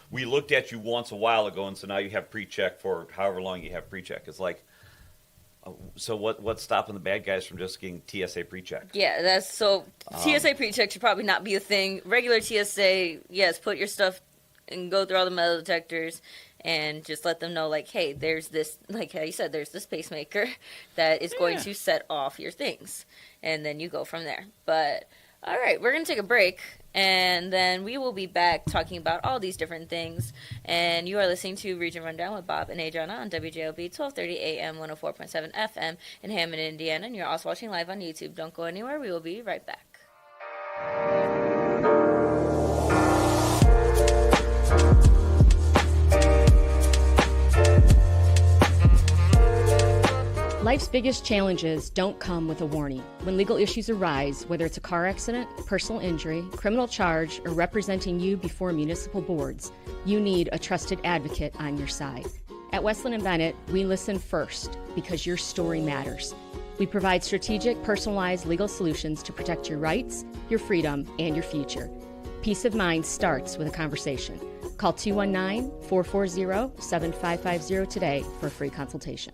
we looked at you once a while ago, and so now you have pre-check for however long you have pre-check. It's like, so what's stopping the bad guys from just getting TSA pre-check? Yeah, TSA pre-check should probably not be a thing. Regular TSA, yes, put your stuff and go through all the metal detectors and just let them know, hey, there's this, like how you said, there's this pacemaker that is going to set off your things. And then you go from there. But, all right, we're going to take a break. And then we will be back talking about all these different things. And you are listening to Region Rundown with Bob and Adrianna on WJOB 1230 AM 104.7 FM in Hammond, Indiana. And you're also watching live on YouTube. Don't go anywhere. We will be right back. Life's biggest challenges don't come with a warning. When legal issues arise, whether it's a car accident, personal injury, criminal charge, or representing you before municipal boards, you need a trusted advocate on your side. At Westland & Bennett, we listen first because your story matters. We provide strategic, personalized legal solutions to protect your rights, your freedom, and your future. Peace of mind starts with a conversation. Call 219-440-7550 today for a free consultation.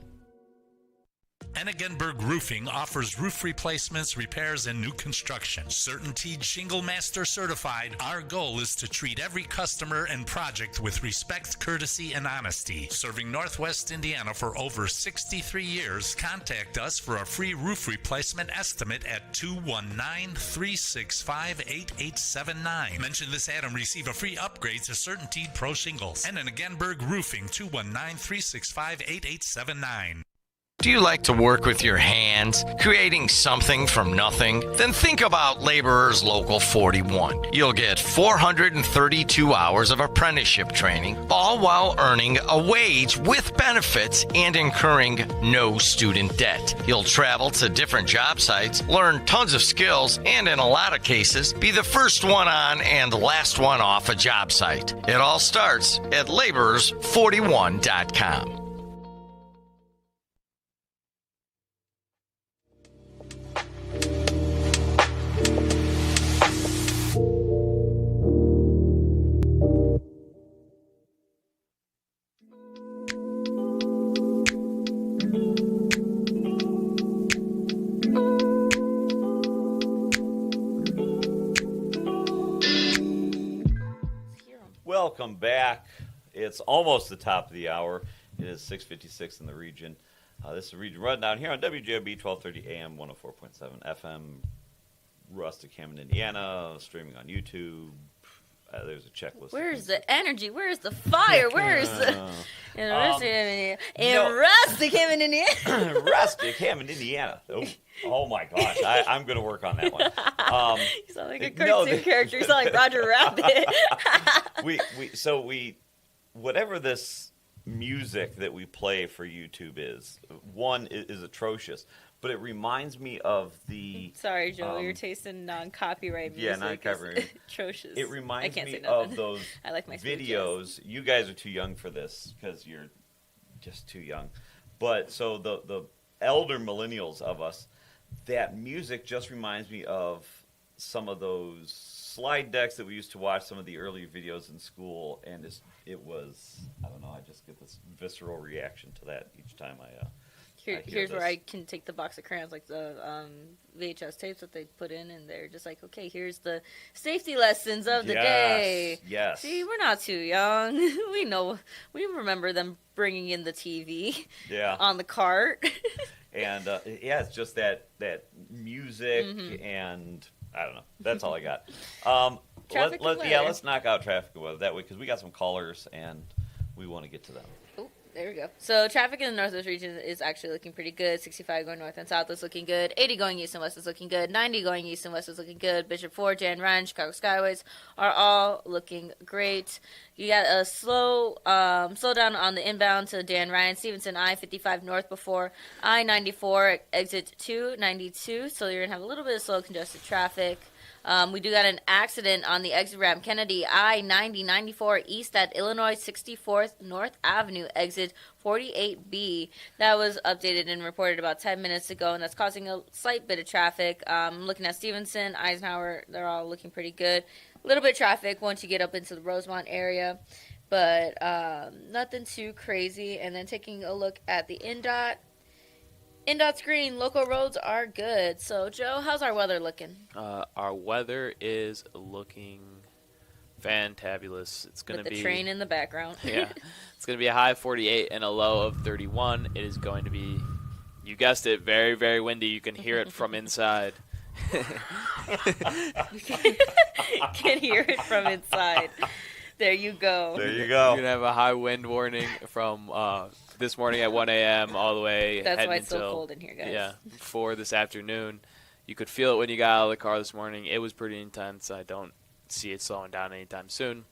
Ennigenberg Roofing offers roof replacements, repairs, and new construction. Certainteed Shingle Master certified, our goal is to treat every customer and project with respect, courtesy, and honesty. Serving Northwest Indiana for over 63 years, contact us for a free roof replacement estimate at 219-365-8879. Mention this ad and receive a free upgrade to Certainteed Pro Shingles. Ennigenberg Roofing, 219-365-8879. Do you like to work with your hands, creating something from nothing? Then think about Laborers Local 41. You'll get 432 hours of apprenticeship training, all while earning a wage with benefits and incurring no student debt. You'll travel to different job sites, learn tons of skills, and in a lot of cases, be the first one on and the last one off a job site. It all starts at laborers41.com. Welcome back. It's almost the top of the hour. It is 6:56 in the region. This is the Region Rundown here on WJOB 1230 AM, 104.7 FM, Rustic, Hammond, Indiana, streaming on YouTube. There's a checklist. Where's the energy? Where's the fire? Where's the... Rustic, Hammond, Indiana. Rustic, Hammond, Indiana. Oh my gosh. I'm going to work on that one. You sound like a cartoon character. You sound like Roger Rabbit. Whatever this music that we play for YouTube is, one is atrocious, but it reminds me of the... Sorry, Joe, your taste in non-copyright music is atrocious. It reminds me of those I like my videos. You guys are too young for this because you're just too young. But so the elder millennials of us, that music just reminds me of some of those slide decks that we used to watch, some of the earlier videos in school, and it was, I don't know, I just get this visceral reaction to that each time I Here's where I can take the box of crayons, like the VHS tapes that they put in, and they're just like, okay, here's the safety lessons of the day. Yes. See, we're not too young. We know. We remember them bringing in the TV on the cart. And, it's just that music, and I don't know. That's all I got. Let's knock out traffic and weather that way, because we got some callers, and we want to get to them. There we go. So traffic in the Northwest region is actually looking pretty good. 65 going north and south is looking good. 80 going east and west is looking good. 90 going east and west is looking good. Bishop Ford, Jan Ryan, Chicago Skyways are all looking great. You got a slow down on the inbound to Dan Ryan, Stevenson I-55 north before I-94 exit 292. So you're going to have a little bit of slow congested traffic. We do got an accident on the exit ramp Kennedy I-90-94 east at Illinois 64th North Avenue exit 48B. That was updated and reported about 10 minutes ago, and that's causing a slight bit of traffic. Looking at Stevenson, Eisenhower, they're all looking pretty good. A little bit of traffic once you get up into the Rosemont area, but nothing too crazy. And then taking a look at the INDOT screen, local roads are good. So, Joe, how's our weather looking? Our weather is looking fantabulous. It's going to be... With the train in the background. Yeah. It's going to be a high of 48 and a low of 31. It is going to be, you guessed it, very, very windy. You can hear it from inside. You can hear it from inside. There you go. There you go. You're going to have a high wind warning from... this morning at 1 a.m. all the way. That's why it's so cold in here, guys. Yeah, 4 this afternoon. You could feel it when you got out of the car this morning. It was pretty intense. I don't see it slowing down anytime soon.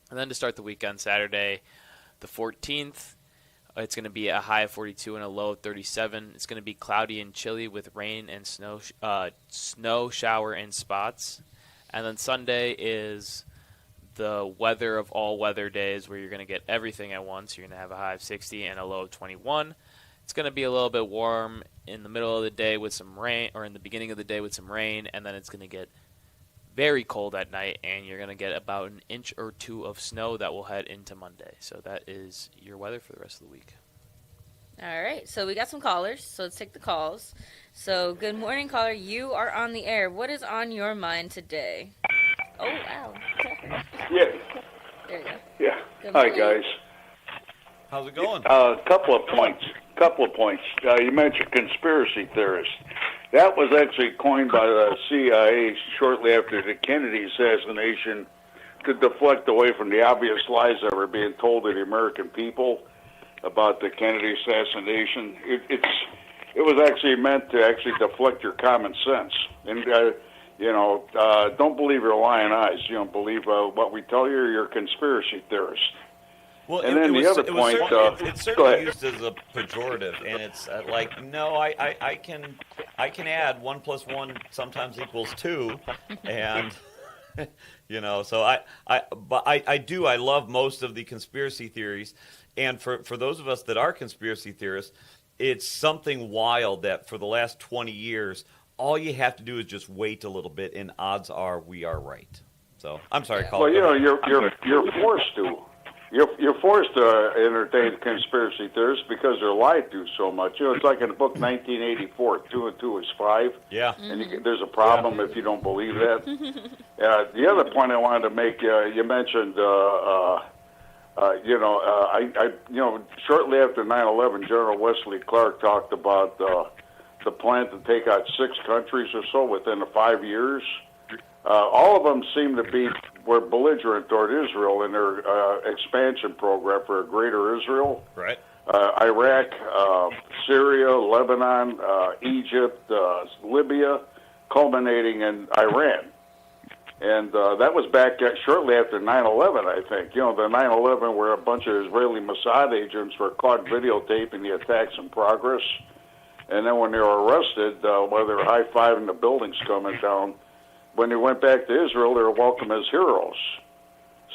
And then to start the weekend, Saturday, the 14th, it's going to be a high of 42 and a low of 37. It's going to be cloudy and chilly with rain and snow shower in spots. And then Sunday is the weather of all weather days, where you're going to get everything at once. You're going to have a high of 60 and a low of 21. It's going to be a little bit warm in the middle of the day with some rain, or in the beginning of the day with some rain, and then it's going to get very cold at night, and you're going to get about an inch or two of snow that will head into Monday. So that is your weather for the rest of the week. All right, so we got some callers, so let's take the calls. So good morning, caller. You are on the air. What is on your mind today? Oh, wow. Yeah. There you go. Yeah. Good Hi, morning. guys. How's it going? Couple of points. You mentioned conspiracy theorists. That was actually coined by the CIA shortly after the Kennedy assassination to deflect away from the obvious lies that were being told to the American people. about the Kennedy assassination. It was actually meant to actually deflect your common sense. And, don't believe your lying eyes. You don't believe what we tell you, you're a conspiracy theorist. Well, and then the other point, it's certainly used as a pejorative, and it's like, no, I can add 1 + 1 sometimes equals 2, and so I love most of the conspiracy theories, and for those of us that are conspiracy theorists, it's something wild that for the last 20 years, all you have to do is just wait a little bit, and odds are we are right. So I'm sorry, Colin. Well, you're forced to. You're forced to entertain conspiracy theorists because they're lied to so much. It's like in the book 1984, 2 and 2 is 5. Yeah. And there's a problem if you don't believe that. The other point I wanted to make, you mentioned, shortly after 9/11, General Wesley Clark talked about the plan to take out 6 countries or so within 5 years. All of them seem to were belligerent toward Israel in their expansion program for a greater Israel. Right. Iraq, Syria, Lebanon, Egypt, Libya, culminating in Iran. And that was back shortly after 9/11, I think. The 9/11 where a bunch of Israeli Mossad agents were caught videotaping the attacks in progress. And then when they were arrested, while they were high-fiving the buildings coming down, when they went back to Israel, they were welcomed as heroes.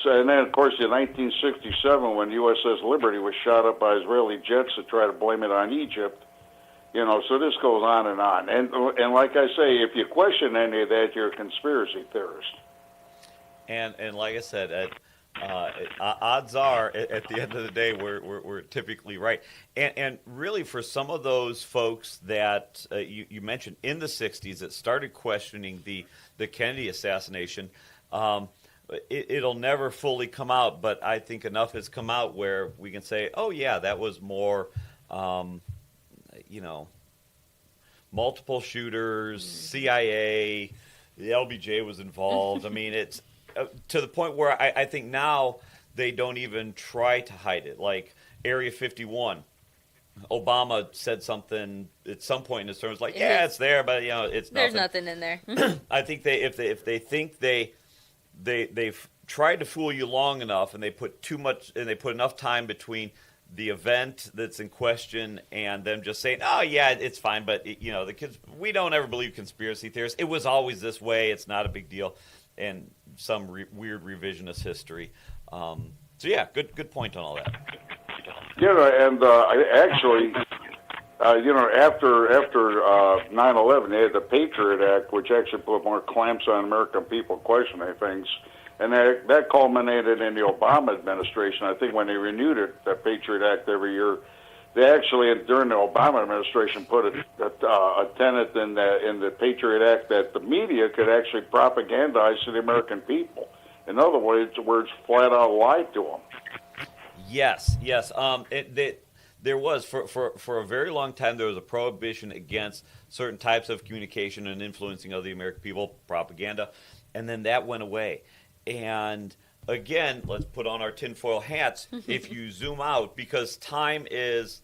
So, and then, of course, in 1967, when USS Liberty was shot up by Israeli jets to try to blame it on Egypt, so this goes on. And like I say, if you question any of that, you're a conspiracy theorist. And like I said, odds are, at the end of the day, we're typically right. And really, for some of those folks that you mentioned in the 60s that started questioning the Kennedy assassination, it'll never fully come out, but I think enough has come out where we can say, oh, yeah, that was more, multiple shooters, CIA, the LBJ was involved. I mean, it's to the point where I think now they don't even try to hide it. Like Area 51, Obama said something at some point in his term, was like, yeah, it's there, but it's nothing. There's nothing in there. I think if they think they've tried to fool you long enough, and they put enough time between the event that's in question and them just saying, oh yeah, it's fine, but the kids, we don't ever believe conspiracy theorists. It was always this way. It's not a big deal, and some weird revisionist history. So yeah, good point on all that. And actually, after 9/11, they had the Patriot Act, which actually put more clamps on American people questioning things. And that culminated in the Obama administration. I think when they renewed it, the Patriot Act every year, they actually, during the Obama administration, put a tenet in the Patriot Act that the media could actually propagandize to the American people. In other words, flat out lied to them. Yes. There was, for a very long time, there was a prohibition against certain types of communication and influencing of the American people, propaganda, and then that went away. And again, let's put on our tinfoil hats. If you zoom out, because time is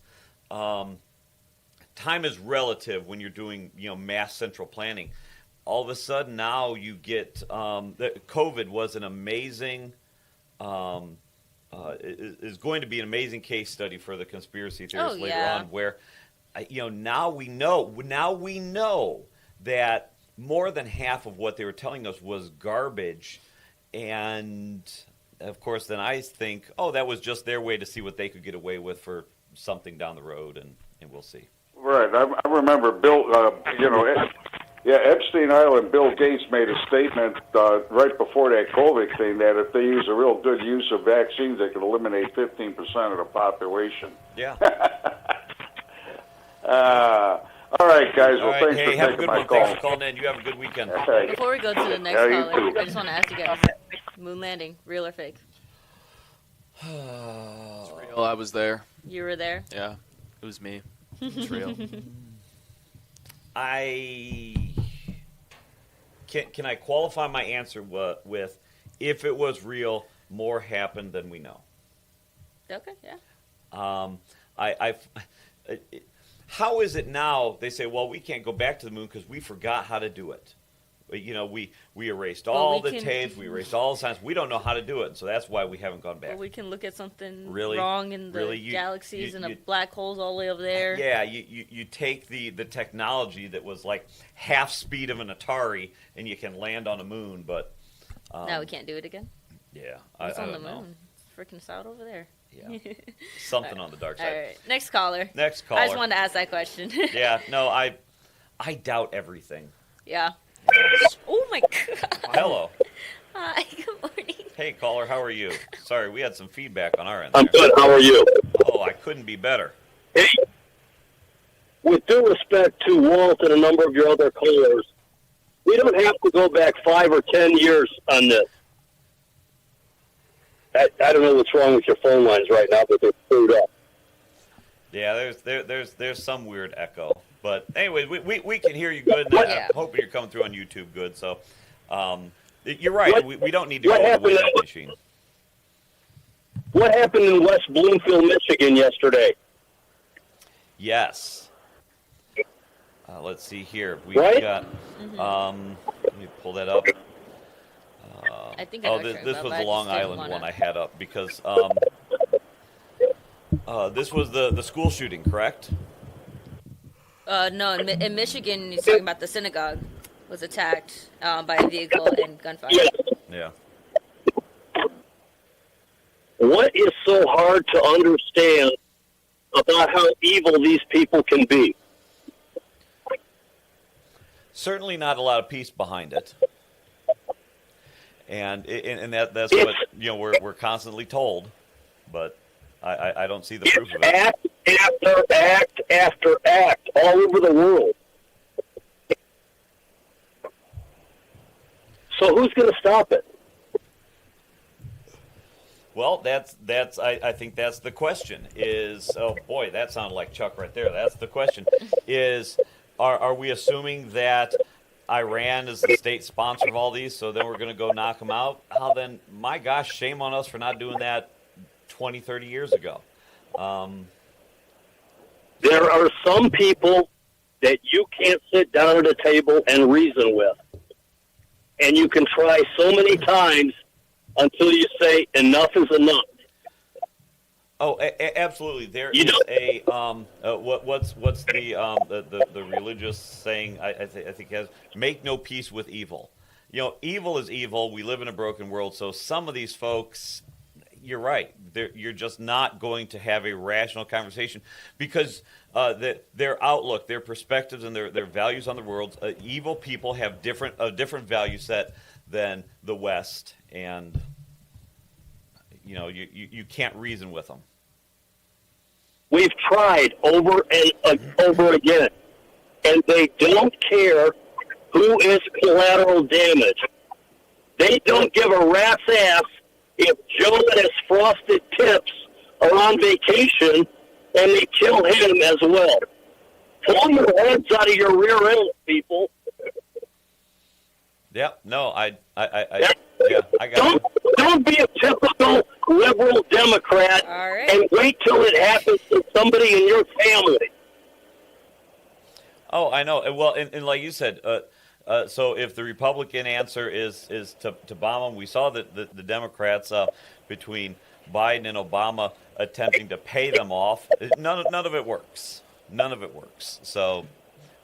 relative when you're doing mass central planning. All of a sudden now you get COVID was an amazing is going to be an amazing case study for the conspiracy theorists later on. Where now we know that more than half of what they were telling us was garbage. And, of course, then I think, that was just their way to see what they could get away with for something down the road, and we'll see. Right. I remember Bill, Epstein Island, Bill Gates made a statement right before that COVID thing that if they use a real good use of vaccines, they could eliminate 15% of the population. Yeah. All right, guys. Well, thanks for taking my call. Thanks for calling in. You have a good weekend. Before we go to the next caller, I just want to ask you guys, moon landing, real or fake? It's real. I was there. You were there? Yeah. It was me. It's real. Can I qualify my answer with, if it was real, more happened than we know? Okay, yeah. How is it now? They say, well, we can't go back to the moon because we forgot how to do it. You know, we erased all the tapes, we erased all the signs. We don't know how to do it, so that's why we haven't gone back. Well, we can look at something Really? wrong in the Really? galaxies and the black holes all the way over there. Yeah, you take the technology that was like half speed of an Atari, and you can land on a moon, but... now we can't do it again? Yeah, What's I on the don't know. moon? It's freaking south over there. Yeah, something on the dark side. All right, next caller. Next caller. I just wanted to ask that question. Yeah, no, I doubt everything. Yeah. Oh, my God. Hello. Hi, good morning. Hey, caller, how are you? Sorry, we had some feedback on our end. I'm good. How are you? Oh, I couldn't be better. Hey, with due respect to Walt and a number of your other callers, we don't have to go back 5 or 10 years on this. I don't know what's wrong with your phone lines right now, but they're screwed up. Yeah, there's some weird echo. But anyway, we can hear you good. And I'm hoping you're coming through on YouTube good. So you're right. We don't need to go to the Wayback Machine. What happened in West Bloomfield, Michigan yesterday? Yes. Let's see here. We've Right? got. Let me pull that up. I think I know what you're this talking was about, the but I Long just didn't Island wanna- one I had up because this was the school shooting, correct? No, in Michigan, he's talking about the synagogue was attacked by a vehicle and gunfire. Yeah. What is so hard to understand about how evil these people can be? Certainly not a lot of peace behind it. And that's what we're constantly told, but I don't see the proof of it. Act after act after act all over the world. So who's going to stop it? Well, I think that's the question. Oh boy, that sounded like Chuck right there. That's the question. Are we assuming that Iran is the state sponsor of all these, so then we're going to go knock them out? How then, my gosh, shame on us for not doing that 20, 30 years ago. There are some people that you can't sit down at a table and reason with. And you can try so many times until you say enough is enough. Oh, absolutely. There is a what's the religious saying? I think has make no peace with evil. You know, evil is evil. We live in a broken world, so some of these folks, you're right. You're just not going to have a rational conversation because their outlook, their perspectives, and their values on the world. Evil people have a different value set than the West, and you can't reason with them. We've tried over and over again, and they don't care who is collateral damage. They don't give a rat's ass if Joe and his frosted tips are on vacation and they kill him as well. Pull your heads out of your rear ends, people. Yeah, no, I got it. Don't be a typical liberal Democrat and wait till it happens to somebody in your family. Oh, I know. Well, and like you said, so if the Republican answer is to bomb them, we saw that the Democrats between Biden and Obama attempting to pay them off. None of it works. None of it works. So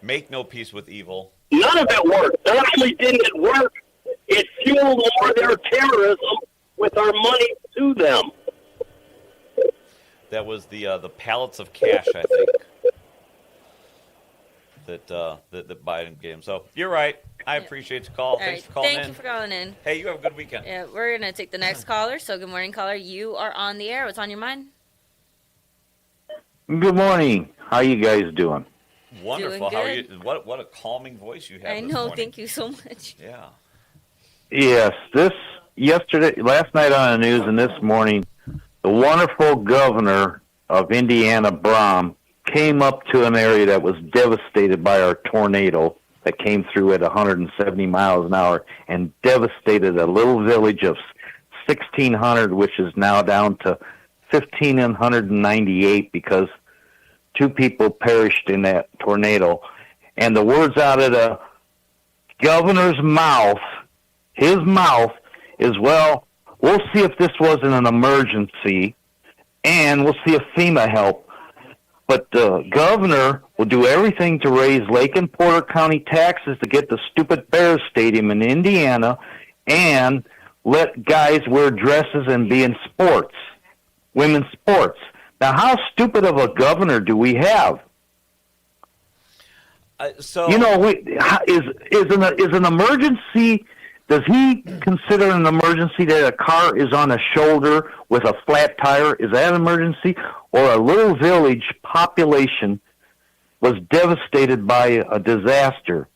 make no peace with evil. None of it worked. Not only didn't it work, it fueled more of their terrorism with our money to them. That was the pallets of cash, I think, that Biden gave him. So you're right. I appreciate the call. Thanks for calling in. Thank you for calling in. Hey, you have a good weekend. Yeah, we're going to take the next caller. So good morning, caller. You are on the air. What's on your mind? Good morning. How you guys doing? Wonderful. Doing How are you? good. What a calming voice you have. I this know. morning. Thank you so much. Yeah. Yes, last night on the news and this morning, the wonderful governor of Indiana, Brom, came up to an area that was devastated by our tornado that came through at 170 miles an hour and devastated a little village of 1,600, which is now down to 1,598 because 2 people perished in that tornado. And the words out of the governor's mouth, his mouth, is, well, we'll see if this wasn't an emergency, and we'll see if FEMA help. But the governor will do everything to raise Lake and Porter County taxes to get the stupid Bears Stadium in Indiana and let guys wear dresses and be in sports, women's sports. Now, how stupid of a governor do we have? So you know, is an emergency? Does he consider an emergency that a car is on a shoulder with a flat tire? Is that an emergency? Or a little village population was devastated by a disaster?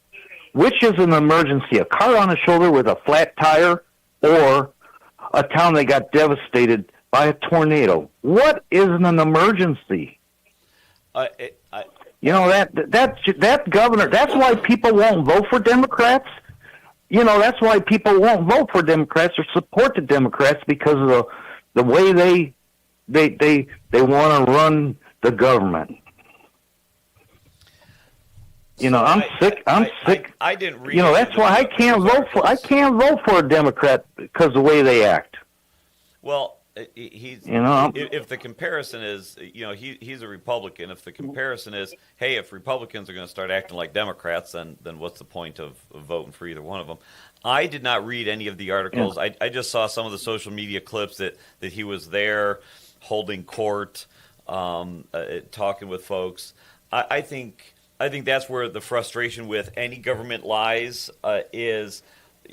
Which is an emergency? A car on a shoulder with a flat tire, or a town that got devastated by a tornado? What is an emergency? You know, that governor, that's why people won't vote for Democrats. You know, that's why people won't vote for Democrats or support the Democrats, because of the way they want to run the government. You know, I'm sick. I didn't read. You know, that's why I can't vote for a Democrat, because of the way they act. Well, he's, you know, if the comparison is, you know, he's a Republican. If the comparison is, hey, if Republicans are going to start acting like Democrats, then what's the point of voting for either one of them? I did not read any of the articles. Yeah. I just saw some of the social media clips that he was there holding court, talking with folks. I think that's where the frustration with any government lies, is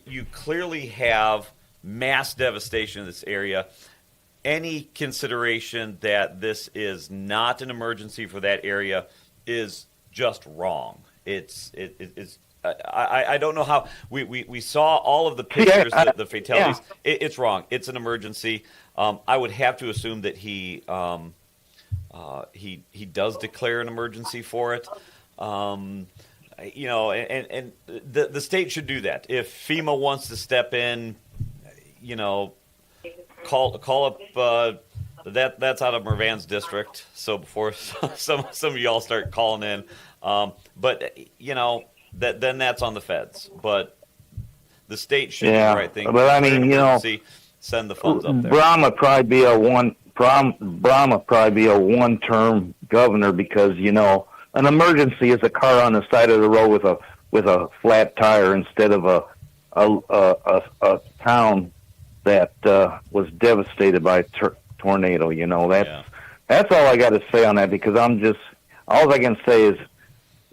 you clearly have mass devastation in this area. Any consideration that this is not an emergency for that area is just wrong. It's I don't know how we saw all of the pictures, the fatalities. Yeah. It's wrong. It's an emergency. I would have to assume that he does declare an emergency for it. You know, and the state should do that. If FEMA wants to step in, you know, call up that's out of Mervan's district. So before some of y'all start calling in, but you know, then that's on the feds. But the state should do the right thing. But I mean, you know, send the funds up there. Brahm would probably be a one-term governor, because, you know, an emergency is a car on the side of the road with a flat tire, instead of a town that was devastated by a tornado. You know, that's all I got to say on that, because all I can say is,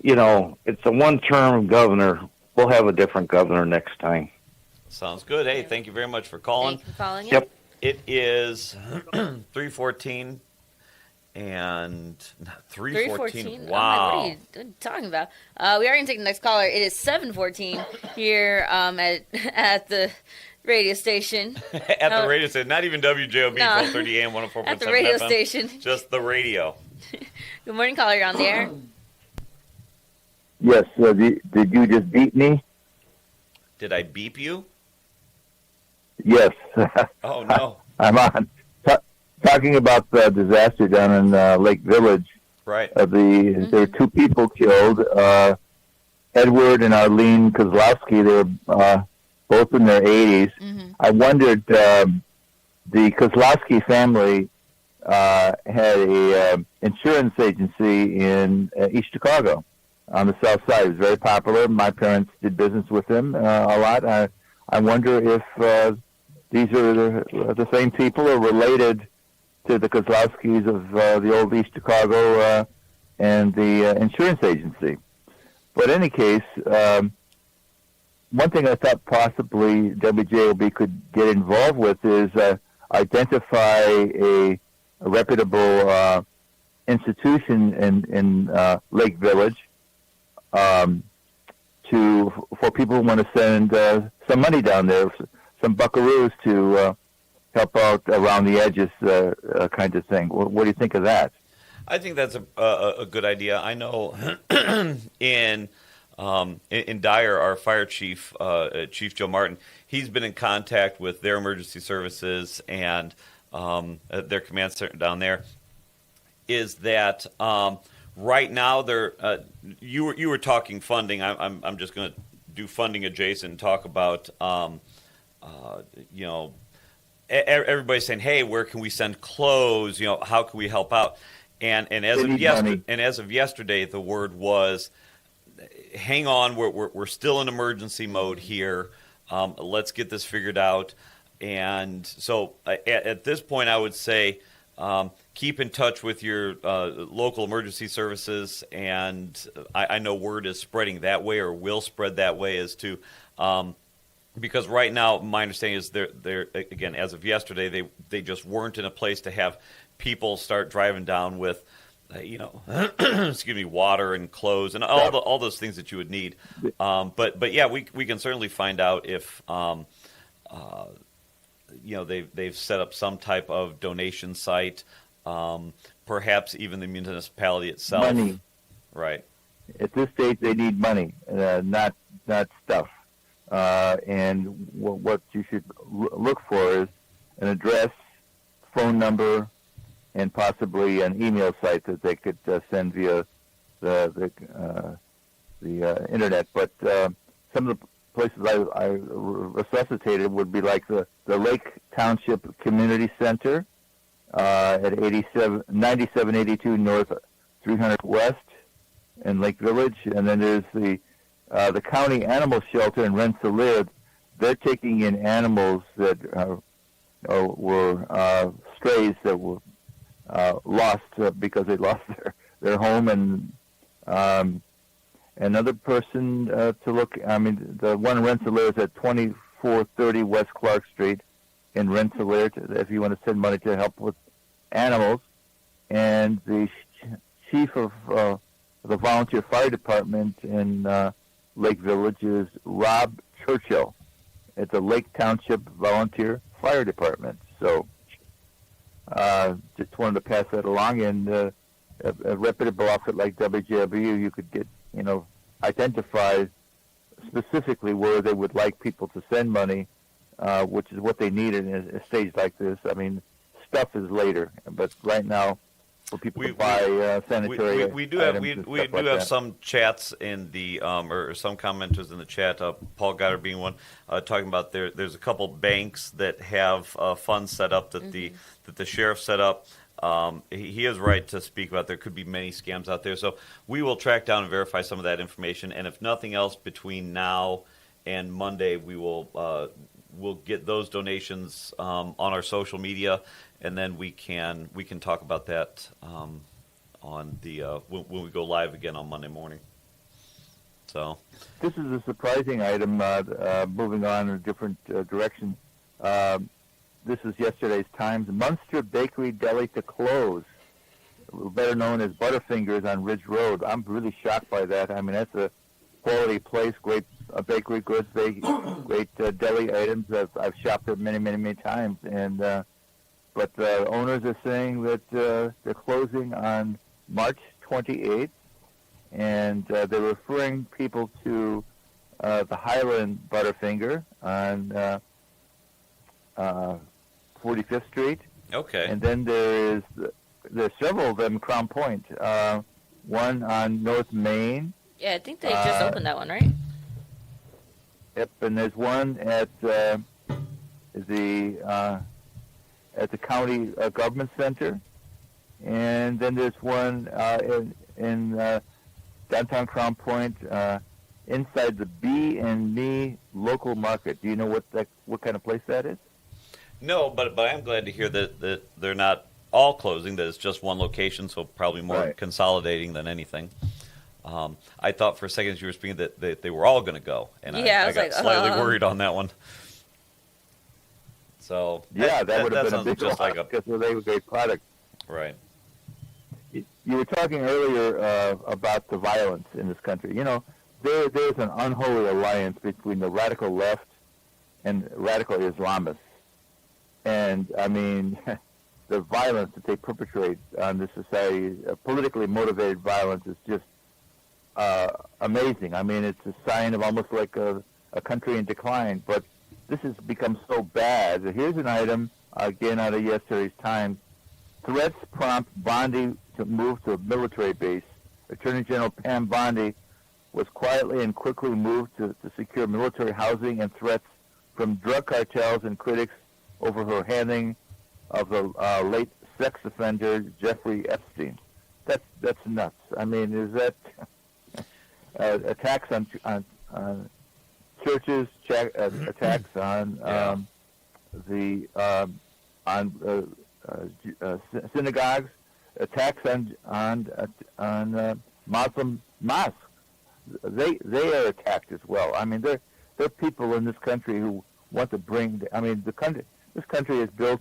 you know, it's a one-term governor. We'll have a different governor next time. Sounds good. Hey, thank you very much for calling. Thank you for calling in. Yep. It is 3:14 and 3:14. Wow. What are you talking about? We are going to take the next caller. It is 7:14 here at the radio station. At the radio station. Not even WJOB 1230 AM 104.7 At the radio FM, station. Just the radio. Good morning, caller. You're on the air. Yes. Did you just beat me? Did I beep you? Yes. Oh, no. I'm on. Talking about the disaster down in Lake Village. Right. There were 2 people killed, Edward and Arlene Kozlowski. They were both in their 80s. Mm-hmm. I wondered, the Kozlowski family had a insurance agency in East Chicago on the south side. It was very popular. My parents did business with them a lot. I wonder if these are the same people, or related to the Kozlowskis of the old East Chicago and the insurance agency. But in any case, one thing I thought possibly WJOB could get involved with is identify a reputable institution in Lake Village for people who want to send some money down there, some buckaroos to help out around the edges, kind of thing. What do you think of that? I think that's a good idea. I know in Dyer, our fire chief, Chief Joe Martin, he's been in contact with their emergency services, and their command center down there, is that right now you were talking funding. I'm just going to do funding adjacent and talk about everybody's saying, hey, where can we send clothes? How can we help out? And as of yesterday, the word was, hang on, we're still in emergency mode here. Let's get this figured out. And so at this point, I would say keep in touch with your local emergency services. And I know word is spreading that way, or will spread that way, as to because right now my understanding is they're again, as of yesterday, they just weren't in a place to have people start driving down with excuse me, water and clothes and all those things that you would need. But yeah, we can certainly find out if they've set up some type of donation site, perhaps even the municipality itself. Money. Right. At this stage, they need money, not stuff. And what you should look for is an address, phone number, and possibly an email site that they could send via the internet. But some of the places I resuscitated would be like the Lake Township Community Center at 9782 North 300 West in Lake Village, and then there's the County Animal Shelter in Rensselaer. They're taking in animals that were strays that were lost because they lost their home. And another person to look, the one in Rensselaer is at 2430 West Clark Street in Rensselaer, if you want to send money to help with animals. And the chief of the volunteer fire department in Lake Village is Rob Churchill at the Lake Township Volunteer Fire Department. So just wanted to pass that along. And a reputable outfit like WJW, you could get, identify specifically where they would like people to send money, which is what they need in a stage like this. Stuff is later, but right now, for people to buy sanitary we do items have some chats in the or some commenters in the chat. Paul Goddard being one, talking about there's a couple banks that have funds set up that the sheriff set up. He is right to speak about there could be many scams out there. So we will track down and verify some of that information. And if nothing else, between now and Monday, we'll get those donations on our social media. And then we can talk about that on the when we go live again on Monday morning. So this is a surprising item. Moving on in a different direction. This is yesterday's Times. Munster Bakery Deli to close, better known as Butterfingers on Ridge Road. I'm really shocked by that. That's a quality place, great bakery goods, great deli items. I've shopped there many, many, many times, and. But the owners are saying that they're closing on March 28th, and they're referring people to the Highland Butterfinger on 45th Street. Okay. And then there's several of them, Crown Point. One on North Main. Yeah, I think they just opened that one, right? Yep, and there's one at the county government center, and then there's one in downtown Crown Point, inside the B&Me local market. Do you know what kind of place that is? No, but I'm glad to hear that they're not all closing. That it's just one location, so probably more consolidating than anything. I thought for a second as you were speaking that they were all going to go, and I got slightly worried on that one. So yeah, that would have been a big just loss because they were a great product. Right. You were talking earlier about the violence in this country. There's an unholy alliance between the radical left and radical Islamists, and the violence that they perpetrate on this society, politically motivated violence, is just amazing. It's a sign of almost like a country in decline, but this has become so bad. Here's an item again out of yesterday's Times. Threats prompt Bondi to move to a military base. Attorney General Pam Bondi was quietly and quickly moved to secure military housing and threats from drug cartels and critics over her handling of the late sex offender Jeffrey Epstein. That's nuts. I mean, is that attacks on churches, attacks on synagogues, attacks on Muslim mosques. They are attacked as well. I mean, there are people in this country who want to bring. I mean, this country is built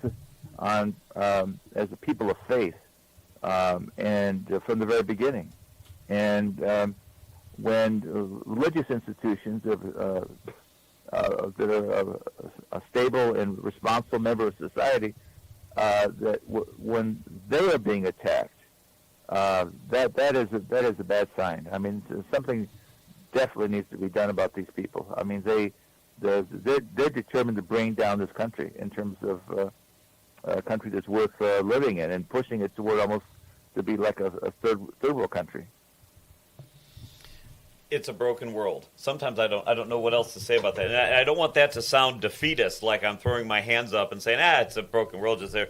on as a people of faith, and from the very beginning. And when religious institutions that are a stable and responsible member of society, when they are being attacked, that is a bad sign. I mean, something definitely needs to be done about these people. I mean, they're determined to bring down this country in terms of a country that's worth living in, and pushing it toward almost to be like a third world country. It's a broken world. Sometimes I don't know what else to say about that. And I don't want that to sound defeatist, like I'm throwing my hands up and saying, it's a broken world just there.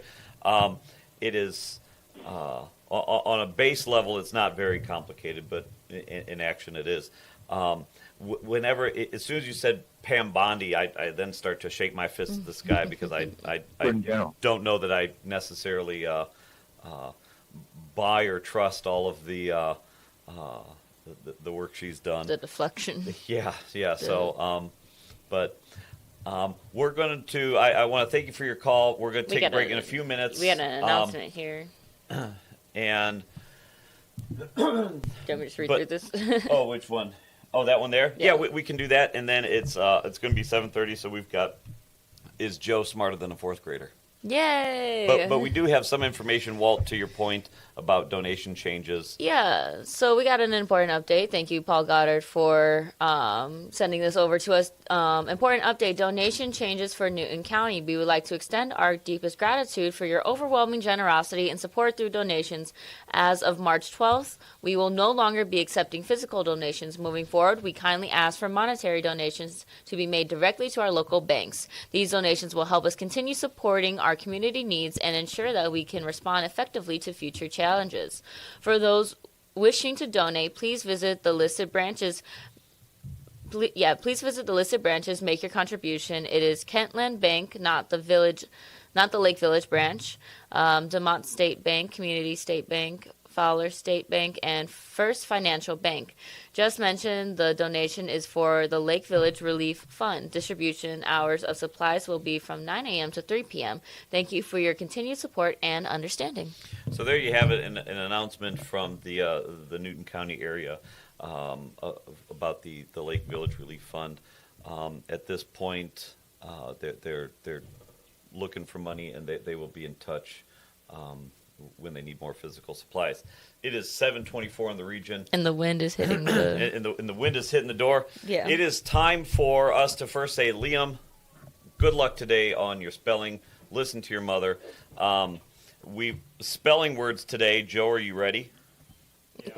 It is, on a base level, it's not very complicated, but in action it is. As soon as you said Pam Bondi, I then start to shake my fist at the sky, because I don't know that I necessarily buy or trust all of the work she's done. The deflection. Yeah. So, we're going to. I want to thank you for your call. We're going to take a break in a few minutes. We got an announcement here. And do you want me to just read through this? Oh, which one? Oh, that one there. Yeah, we can do that. And then it's going to be 7:30. So we've got. Is Joe smarter than a fourth grader? Yay! But we do have some information, Walt, to your point about donation changes. Yeah, so we got an important update. Thank you, Paul Goddard, for sending this over to us. Important update, donation changes for Newton County. We would like to extend our deepest gratitude for your overwhelming generosity and support through donations. As of March 12th, we will no longer be accepting physical donations. Moving forward, we kindly ask for monetary donations to be made directly to our local banks. These donations will help us continue supporting our community needs and ensure that we can respond effectively to future challenges. For those wishing to donate, please visit the listed branches. Please visit the listed branches. Make your contribution. It is Kentland Bank, not the Lake Village branch, DeMont State Bank, Community State Bank, Fowler State Bank, and First Financial Bank. Just mentioned the donation is for the Lake Village Relief Fund. Distribution hours of supplies will be from 9 a.m. to 3 p.m. Thank you for your continued support and understanding. So there you have it, an announcement from the Newton County area about the Lake Village Relief Fund. At this point, they're looking for money, and they will be in touch when they need more physical supplies. It is 7:24 in the region, and the wind is hitting the and the wind is hitting the door. Yeah. It is time for us to first say, Liam, good luck today on your spelling. Listen to your mother. We spelling words today. Joe, are you ready? Yeah,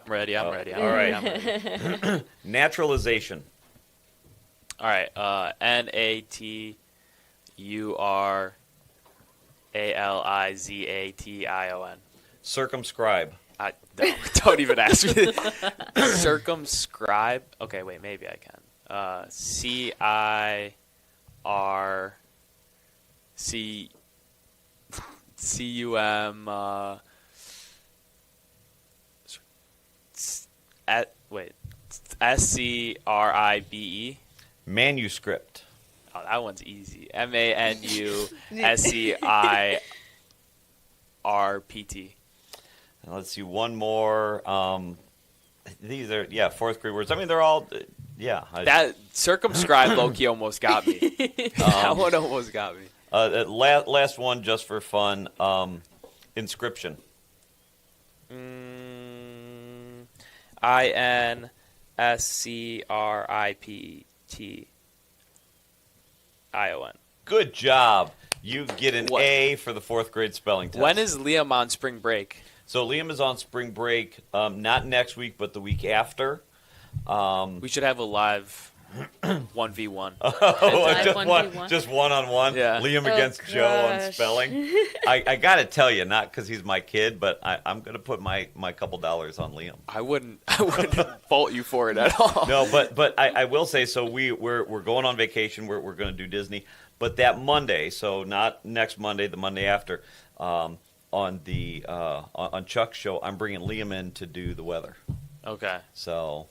I'm ready. I'm ready. All right. Naturalization. All right. Naturization. Circumscribe. Don't even ask me. Circumscribe. Okay, wait. Maybe I can. SCRIBE. Manuscript. Oh, that one's easy. MANUSCIRPT. Let's see, one more. These are, fourth grade words. I mean, they're all, that circumscribe low-key almost got me. That one almost got me. Last one, just for fun. Inscription. INSCRIPTION. Good job. You get an A for the 4th grade spelling test. When is Liam on spring break? So Liam is on spring break, not next week, but the week after. We should have a live 1v1. Just one-on-one. Yeah. Liam against Joe on spelling. I got to tell you, not because he's my kid, but I'm going to put my couple dollars on Liam. I wouldn't fault you for it at all. No, but I will say, so we're going on vacation. We're going to do Disney, but that Monday, so not next Monday, the Monday after, on Chuck's show, I'm bringing Liam in to do the weather. Okay. So.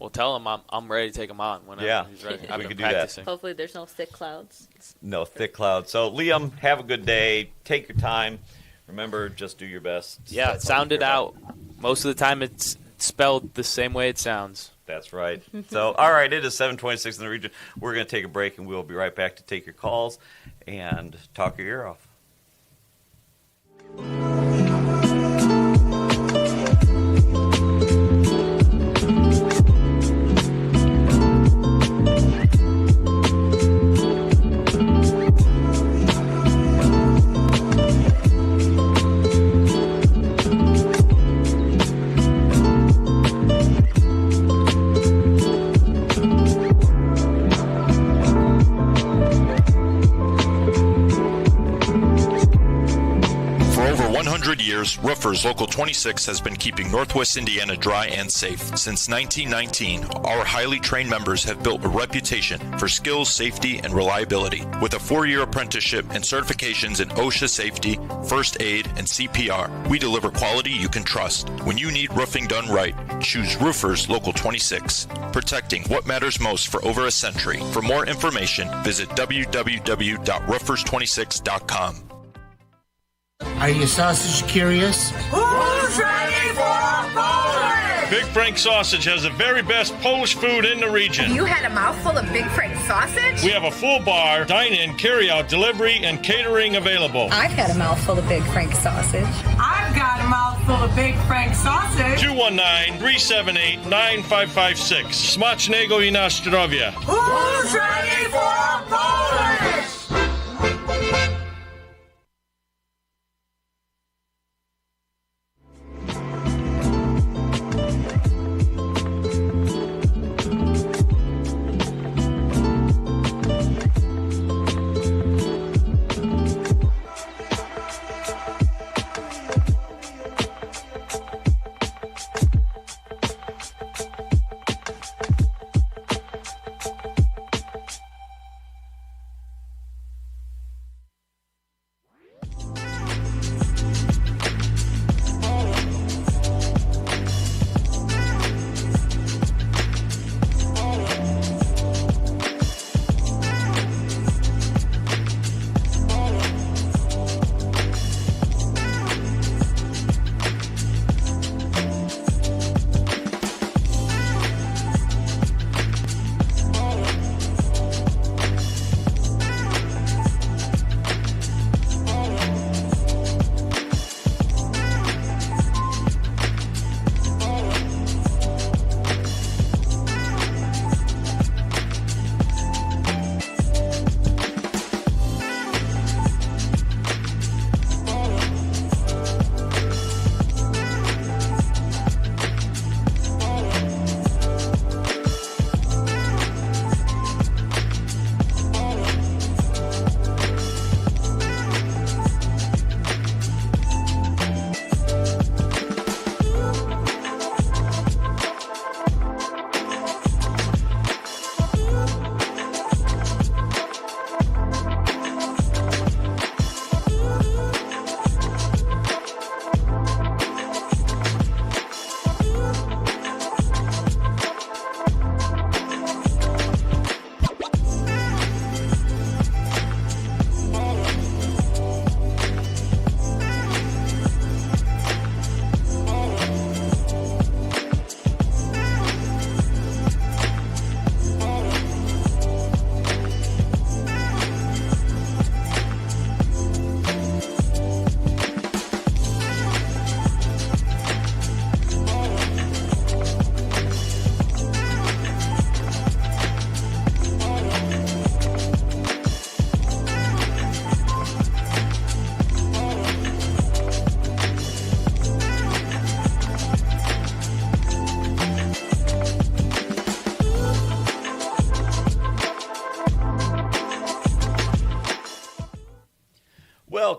Well, tell him I'm ready to take him on whenever he's ready. I've we been could do practicing. that. Hopefully there's no thick clouds. No thick clouds. So, Liam, have a good day. Take your time. Remember, just do your best. Yeah, sound it out. Most of the time it's spelled the same way it sounds. That's right. So, all right, it is 7:26 in the region. We're going to take a break, and we'll be right back to take your calls and talk your ear off. Years, Roofers Local 26 has been keeping Northwest Indiana dry and safe. Since 1919, our highly trained members have built a reputation for skills, safety, and reliability. With a 4-year apprenticeship and certifications in OSHA safety, first aid, and CPR, we deliver quality you can trust. When you need roofing done right, choose Roofers Local 26, protecting what matters most for over a century. For more information, visit www.roofers26.com. Are you sausage curious? Who's ready for Polish? Big Frank Sausage has the very best Polish food in the region. You had a mouthful of Big Frank sausage? We have a full bar, dine-in, carry-out, delivery, and catering available. I've had a mouthful of Big Frank sausage. I've got a mouthful of Big Frank sausage. 219-378-9556. Smacznego i na zdrowie. Who's ready for Polish?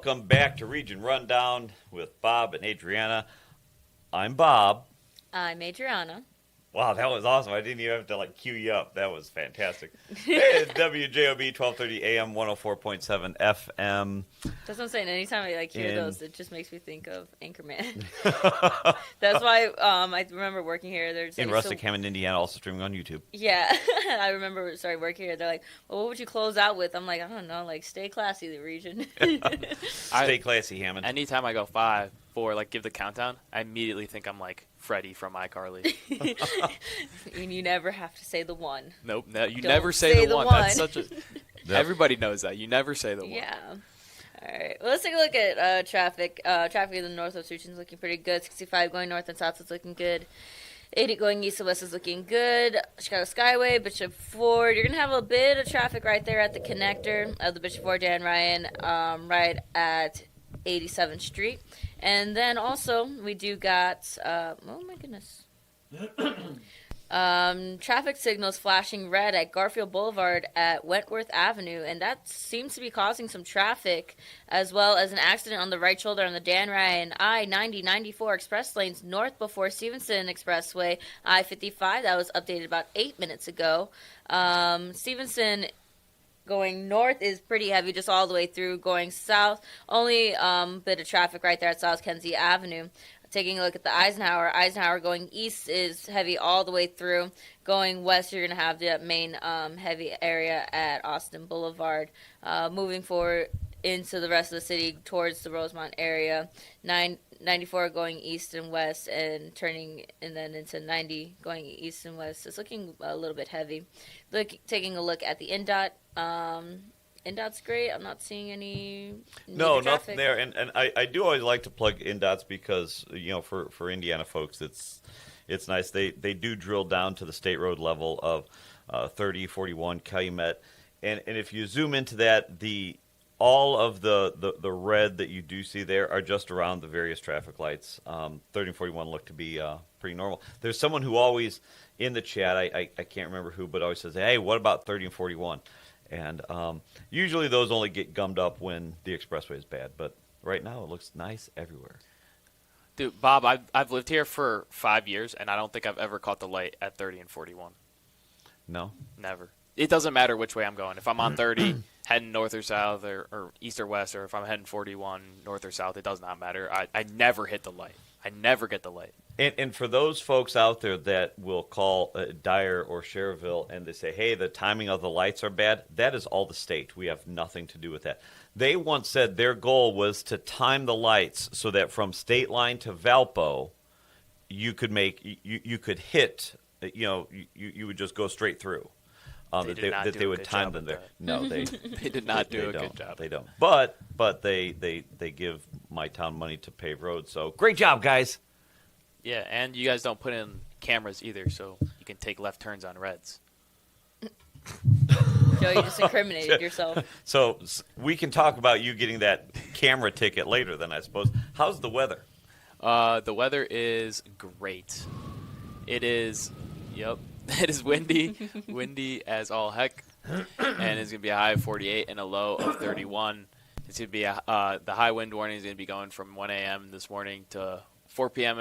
Welcome back to Region Rundown with Bob and Adrianna. I'm Bob. I'm Adrianna. Wow, that was awesome. I didn't even have to cue you up. That was fantastic. Hey, it's WJOB 1230 AM 104.7 FM. That's what I'm saying. Anytime I hear those, it just makes me think of Anchorman. That's why I remember working here. There's in Rustic, Hammond, Indiana, also streaming on YouTube. Yeah, I remember working here. They're like, well, what would you close out with? I'm like, I don't know, stay classy, the region. Stay classy, Hammond. Anytime I go 5, 4, give the countdown, I immediately think I'm Freddie from iCarly. And you never have to say the one. Nope, no, you Don't never say the one. That's such a. Yep. Everybody knows that. You never say the one. Yeah. All right. Well, let's take a look at traffic. Traffic in the northwest region is looking pretty good. 65 going north and south is looking good. 80 going east and west is looking good. Chicago Skyway, Bishop Ford. You're going to have a bit of traffic right there at the connector of the Bishop Ford, Dan Ryan, right at 87th Street. And then also, we do got, oh my goodness. Traffic signals flashing red at Garfield Boulevard at Wentworth Avenue, and that seems to be causing some traffic, as well as an accident on the right shoulder on the Dan Ryan I-90-94 express lanes north before Stevenson Expressway, I-55. That was updated about 8 minutes ago. Stevenson going north is pretty heavy just all the way through. Going south, only bit of traffic right there at South Kenzie Avenue. Taking a look at the Eisenhower going east is heavy all the way through. Going west, you're going to have the main heavy area at Austin Boulevard. Moving forward into the rest of the city towards the Rosemont area, 94 going east and west, and turning and then into 90 going east and west. It's looking a little bit heavy. Taking a look at the INDOT. INDOT's great. I'm not seeing any nothing there. And I do always like to plug INDOT's because, for Indiana folks, it's nice. They do drill down to the state road level of 30, 41, Calumet. And if you zoom into that, all of the red that you do see there are just around the various traffic lights. 30 and 41 look to be pretty normal. There's someone who always, in the chat, I can't remember who, but always says, hey, what about 30 and 41? And usually those only get gummed up when the expressway is bad. But right now it looks nice everywhere. Dude, Bob, I've lived here for 5 years, and I don't think I've ever caught the light at 30 and 41. No? Never. It doesn't matter which way I'm going. If I'm on 30 heading north or south or east or west, or if I'm heading 41 north or south, it does not matter. I never hit the light. I never get the light. And for those folks out there that will call Dyer or Cherville and they say, hey, the timing of the lights are bad, that is all the state. We have nothing to do with that. They once said their goal was to time the lights so that from State Line to Valpo, you could hit, you would just go straight through. They would time them there. No, they they did not do a good job. They don't. But they give my town money to pave roads. So great job, guys. Yeah, and you guys don't put in cameras either, so you can take left turns on reds. Joe, you just incriminated yourself. So we can talk about you getting that camera ticket later then, I suppose. How's the weather? The weather is great. It is, it is windy as all heck, and it's going to be a high of 48 and a low of 31. It's going to be the high wind warning is going to be going from 1 a.m. this morning to 4 p.m.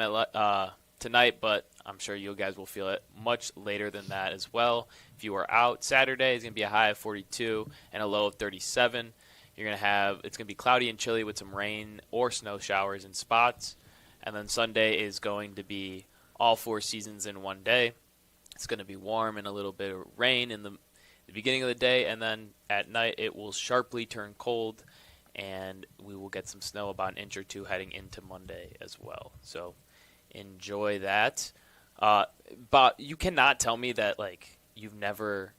Tonight, but I'm sure you guys will feel it much later than that as well. If you are out, Saturday is going to be a high of 42 and a low of 37. It's going to be cloudy and chilly with some rain or snow showers in spots. And then Sunday is going to be all 4 seasons in one day. It's going to be warm and a little bit of rain in the beginning of the day, and then at night it will sharply turn cold, and we will get some snow, about an inch or two, heading into Monday as well. So enjoy that. But you cannot tell me that you've never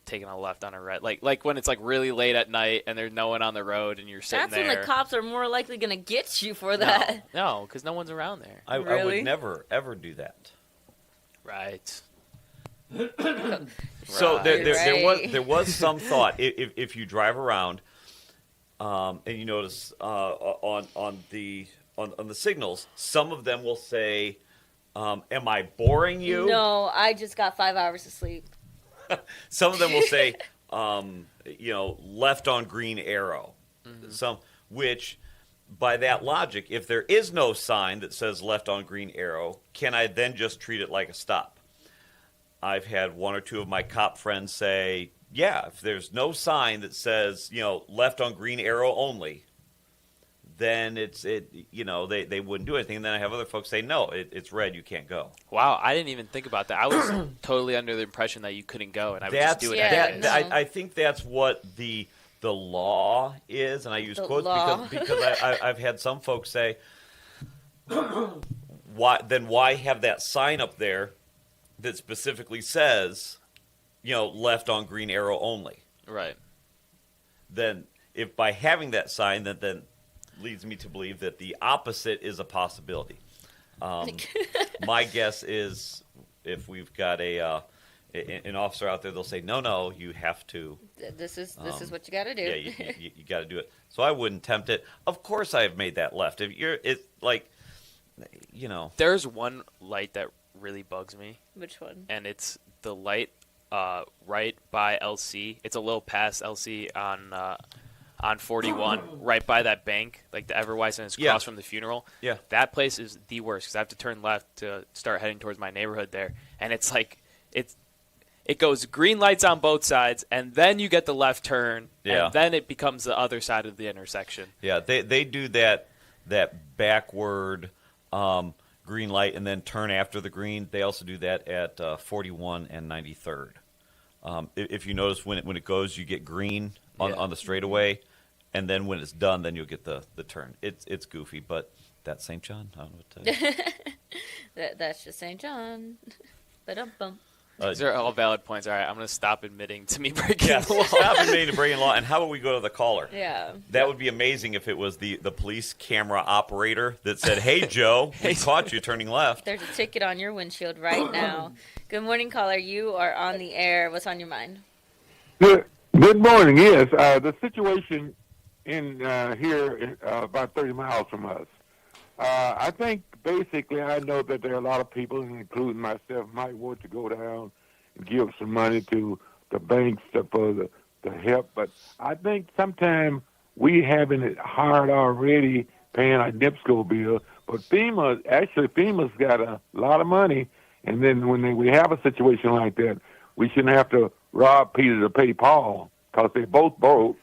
taken a left on a red, like when it's really late at night and there's no one on the road and you're sitting there. That's when the cops are more likely going to get you for that. No, because no one's around there. I would never ever do that. Right. So there was some thought if you drive around and you notice on the signals, some of them will say, "Am I boring you?" No, I just got 5 hours of sleep. Some of them will say, left on green arrow. Mm-hmm. Some which by that logic, if there is no sign that says left on green arrow, can I then just treat it like a stop? I've had one or two of my cop friends say, yeah, if there's no sign that says, left on green arrow only, then they wouldn't do anything. And then I have other folks say, no, it's red, you can't go. Wow, I didn't even think about that. I was totally under the impression that you couldn't go, and I would just do it anyways. I think that's what the law is, and I use quotes because I've had some folks say, why have that sign up there that specifically says, left on green arrow only? Right. Then if by having that sign, then leads me to believe that the opposite is a possibility. My guess is if we've got an officer out there, they'll say, no, you have to. This is what you got to do. Yeah, you got to do it. So I wouldn't tempt it. Of course, I have made that left. There's one light that really bugs me. Which one? And it's the light right by LC. It's a little past LC on 41, right by that bank, like the Everwise, and it's across from the funeral. Yeah. That place is the worst because I have to turn left to start heading towards my neighborhood there. And it's like, it goes green lights on both sides, and then you get the left turn, and then it becomes the other side of the intersection. Yeah, they do that backward green light and then turn after the green. They also do that at 41 and 93rd. If you notice when it goes, you get green on the straightaway, and then when it's done, then you'll get the turn. It's goofy, but that's St. John. I don't know what to tell you. That's just St. John. Ba-dum-bum. These are all valid points. All right, I'm going to stop admitting to me breaking the law. Stop admitting to breaking the law. And how about we go to the caller? Yeah. That would be amazing if it was the police camera operator that said, hey, Joe, we caught you turning left. There's a ticket on your windshield right now. Good morning, caller. You are on the air. What's on your mind? Good morning. Yes, the situation in here about 30 miles from us. I think basically I know that there are a lot of people, including myself, might want to go down and give some money to the banks for the help. But I think sometimes we having it hard already paying our NIPSCO bill. But FEMA's got a lot of money. And then when we have a situation like that, we shouldn't have to rob Peter to pay Paul because they both broke.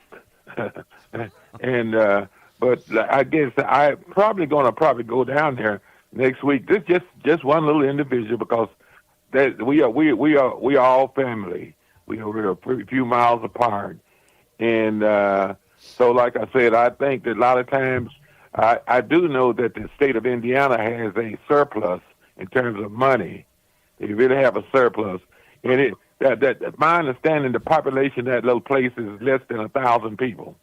But I guess I'm probably going to go down there next week. This just one little individual because we are all family. We're a few miles apart, and so like I said, I think that a lot of times I do know that the state of Indiana has a surplus in terms of money. They really have a surplus, and that my understanding, the population of that little place is less than 1,000 people,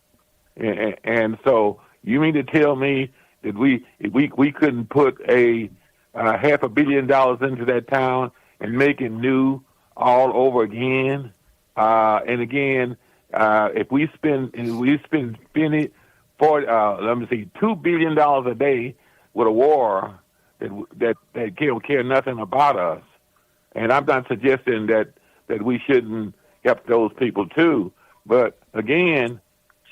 and so. You mean to tell me that we couldn't put a $500 million into that town and make it new all over again? And again, if we spend it for $2 billion a day with a war that don't care nothing about us, and I'm not suggesting that we shouldn't help those people too, but again.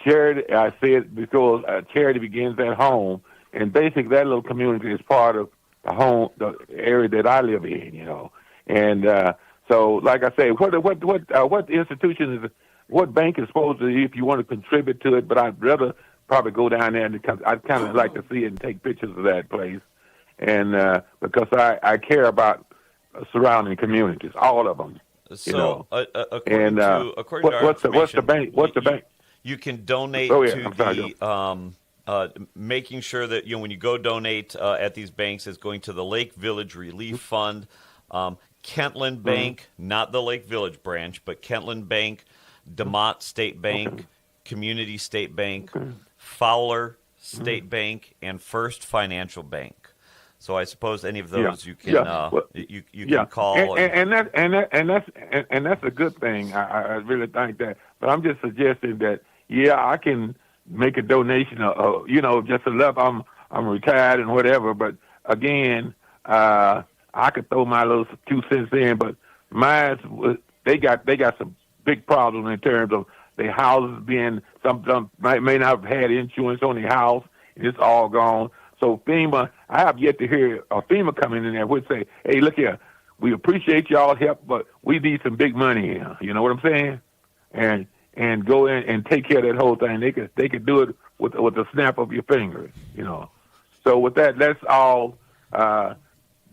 Charity, I said because charity begins at home, and basically that little community is part of the area that I live in, And so, like I say, what institution what bank is supposed to, if you want to contribute to it? But I'd rather probably go down there and I'd kind of like to see it and take pictures of that place, and because I care about surrounding communities, all of them. So, according to what's the bank? What's the bank? You can donate to the making sure that when you go donate at these banks is going to the Lake Village Relief Fund, Kentland Bank, not the Lake Village branch, but Kentland Bank, DeMott State Bank, Community State Bank, Fowler State Bank, and First Financial Bank. So I suppose any of those you can you can call. And that's a good thing. I really think that. But I'm just suggesting that. Yeah, I can make a donation, just a level. I'm retired and whatever, but again, I could throw my little 2 cents in. But they got some big problems in terms of their houses being some may not have had insurance on their house, and it's all gone. So FEMA, I have yet to hear a FEMA coming in there would say, "Hey, look here, we appreciate y'all help, but we need some big money here." You know what I'm saying? And go in and take care of that whole thing. They could do it with the snap of your fingers. You know. So with that, let's all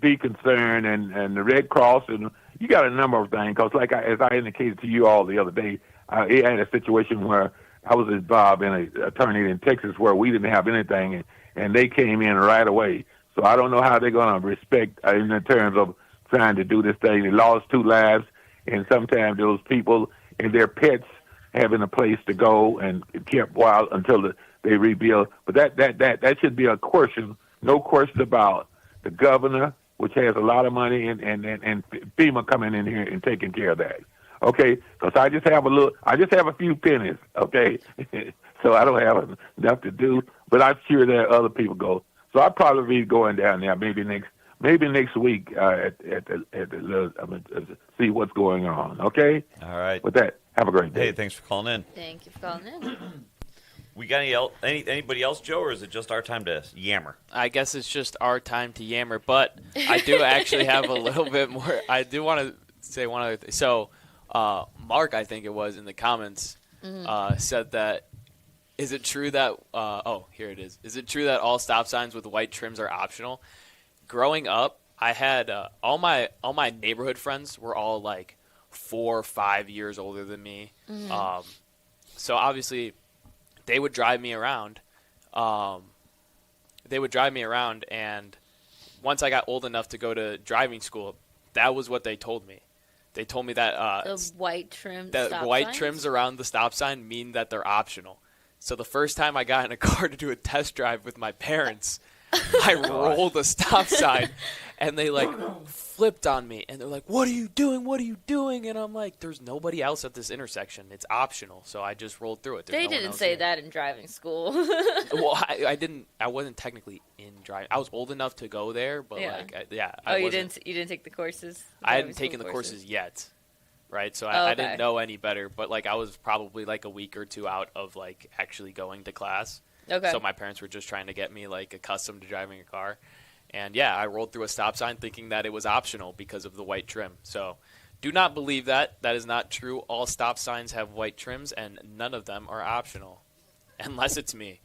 be concerned, and the Red Cross, and you got a number of things. Because as I indicated to you all the other day, I had a situation where I was with Bob and an attorney in Texas where we didn't have anything, and they came in right away. So I don't know how they're going to respect in terms of trying to do this thing. They lost 2 lives, and sometimes those people and their pets having a place to go and kept wild until they rebuild. But that should be a question, no question about the governor, which has a lot of money, and FEMA coming in here and taking care of that. Okay, because I just have a few pennies. Okay, so I don't have enough to do, but I'm sure there are other people go. So I'll probably be going down there maybe next week see what's going on. Okay. All right. With that, have a great day. Hey, thanks for calling in. Thank you for calling in. We got anybody else, Joe, or is it just our time to yammer? I guess it's just our time to yammer, but I do actually have a little bit more. I do want to say one other thing. So, Mark, I think it was, in the comments, said that, is it true that, here it is. Is it true that all stop signs with white trims are optional? Growing up, I had all my neighborhood friends were all like 4 or 5 years older than me. So obviously they would drive me around. And once I got old enough to go to driving school, that was what they told me. They told me that the white trims around the stop sign mean that they're optional. So the first time I got in a car to do a test drive with my parents, I rolled a stop sign, and they flipped on me, and they're like, "What are you doing? What are you doing?" And I'm like, "There's nobody else at this intersection. It's optional." So I just rolled through it. They didn't say that in driving school. Well, I didn't. I wasn't technically in driving. I was old enough to go there, but you didn't take the courses? I hadn't taken the courses yet. Right, so I didn't know any better, but I was probably a week or 2 out of actually going to class. Okay. So my parents were just trying to get me accustomed to driving a car, and I rolled through a stop sign thinking that it was optional because of the white trim. So do not believe that. That is not true. All stop signs have white trims, and none of them are optional, unless it's me.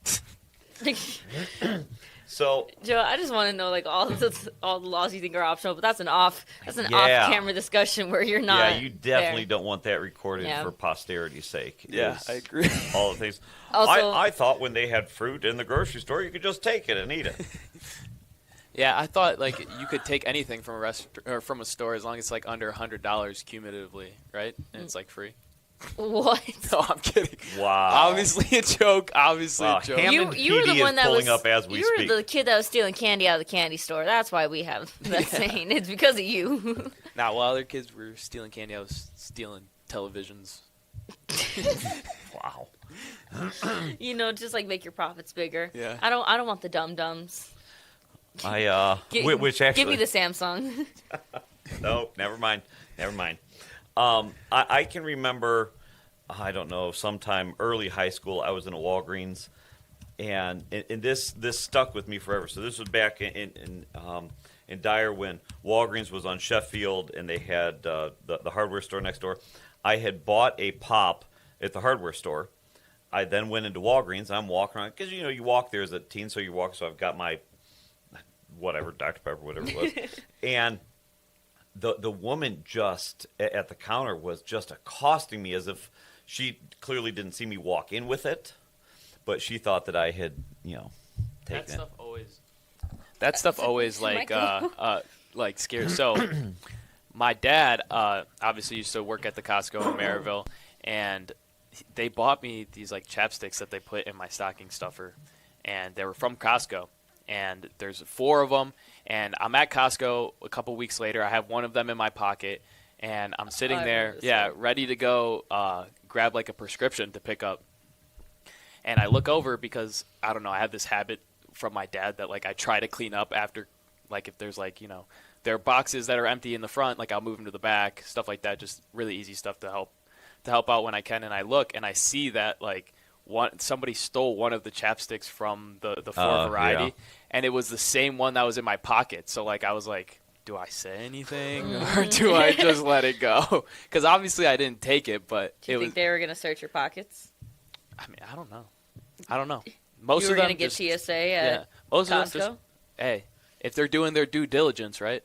So, Joe, I just want to know all the laws you think are optional, but that's an off-camera discussion where you're not. Yeah, you definitely there. don't want that recorded for posterity's sake. Yeah, I agree. All the things. Also, I thought when they had fruit in the grocery store, you could just take it and eat it. Yeah, I thought you could take anything from a store as long as it's under $100 cumulatively, right? And it's free. What? No, I'm kidding. Wow. Obviously a joke. Obviously a joke. You were the one that was up as we speak. You were the kid that was stealing candy out of the candy store. That's why we have that saying. It's because of you. Now, while other kids were stealing candy, I was stealing televisions. Wow. Just make your profits bigger. Yeah. I don't want the dum-dums. Which actually give me the Samsung. No, never mind. I can remember, I don't know, sometime early high school, I was in a Walgreens, and this stuck with me forever. So this was back in Dyer when Walgreens was on Sheffield, and they had the hardware store next door. I had bought a pop at the hardware store. I then went into Walgreens. I'm walking around, because, you walk there as a teen, so you walk. So I've got my, whatever, Dr. Pepper, whatever it was. And the woman just at the counter was just accosting me as if she clearly didn't see me walk in with it, but she thought that I had, taken it. That stuff always scares. So my dad obviously used to work at the Costco in Maryville, and they bought me these chapsticks that they put in my stocking stuffer, and they were from Costco. And there's 4 of them, and I'm at Costco a couple weeks later. I have one of them in my pocket, and I'm sitting there, ready to go grab a prescription to pick up. And I look over because, I don't know, I have this habit from my dad that I try to clean up after, if there's there are boxes that are empty in the front, I'll move them to the back, stuff like that, just really easy stuff to help to help out when I can, and I look and I see that like somebody stole one of the chapsticks from the Ford variety, yeah. and it was the same one that was in my pocket. So like I was like, do I say anything or do I just let it go? Because obviously I didn't take it, but Do you think they were going to search your pockets? I mean, I don't know. Most you were of them going to get just, TSA at most Costco? of them just, hey, if they're doing their due diligence, right?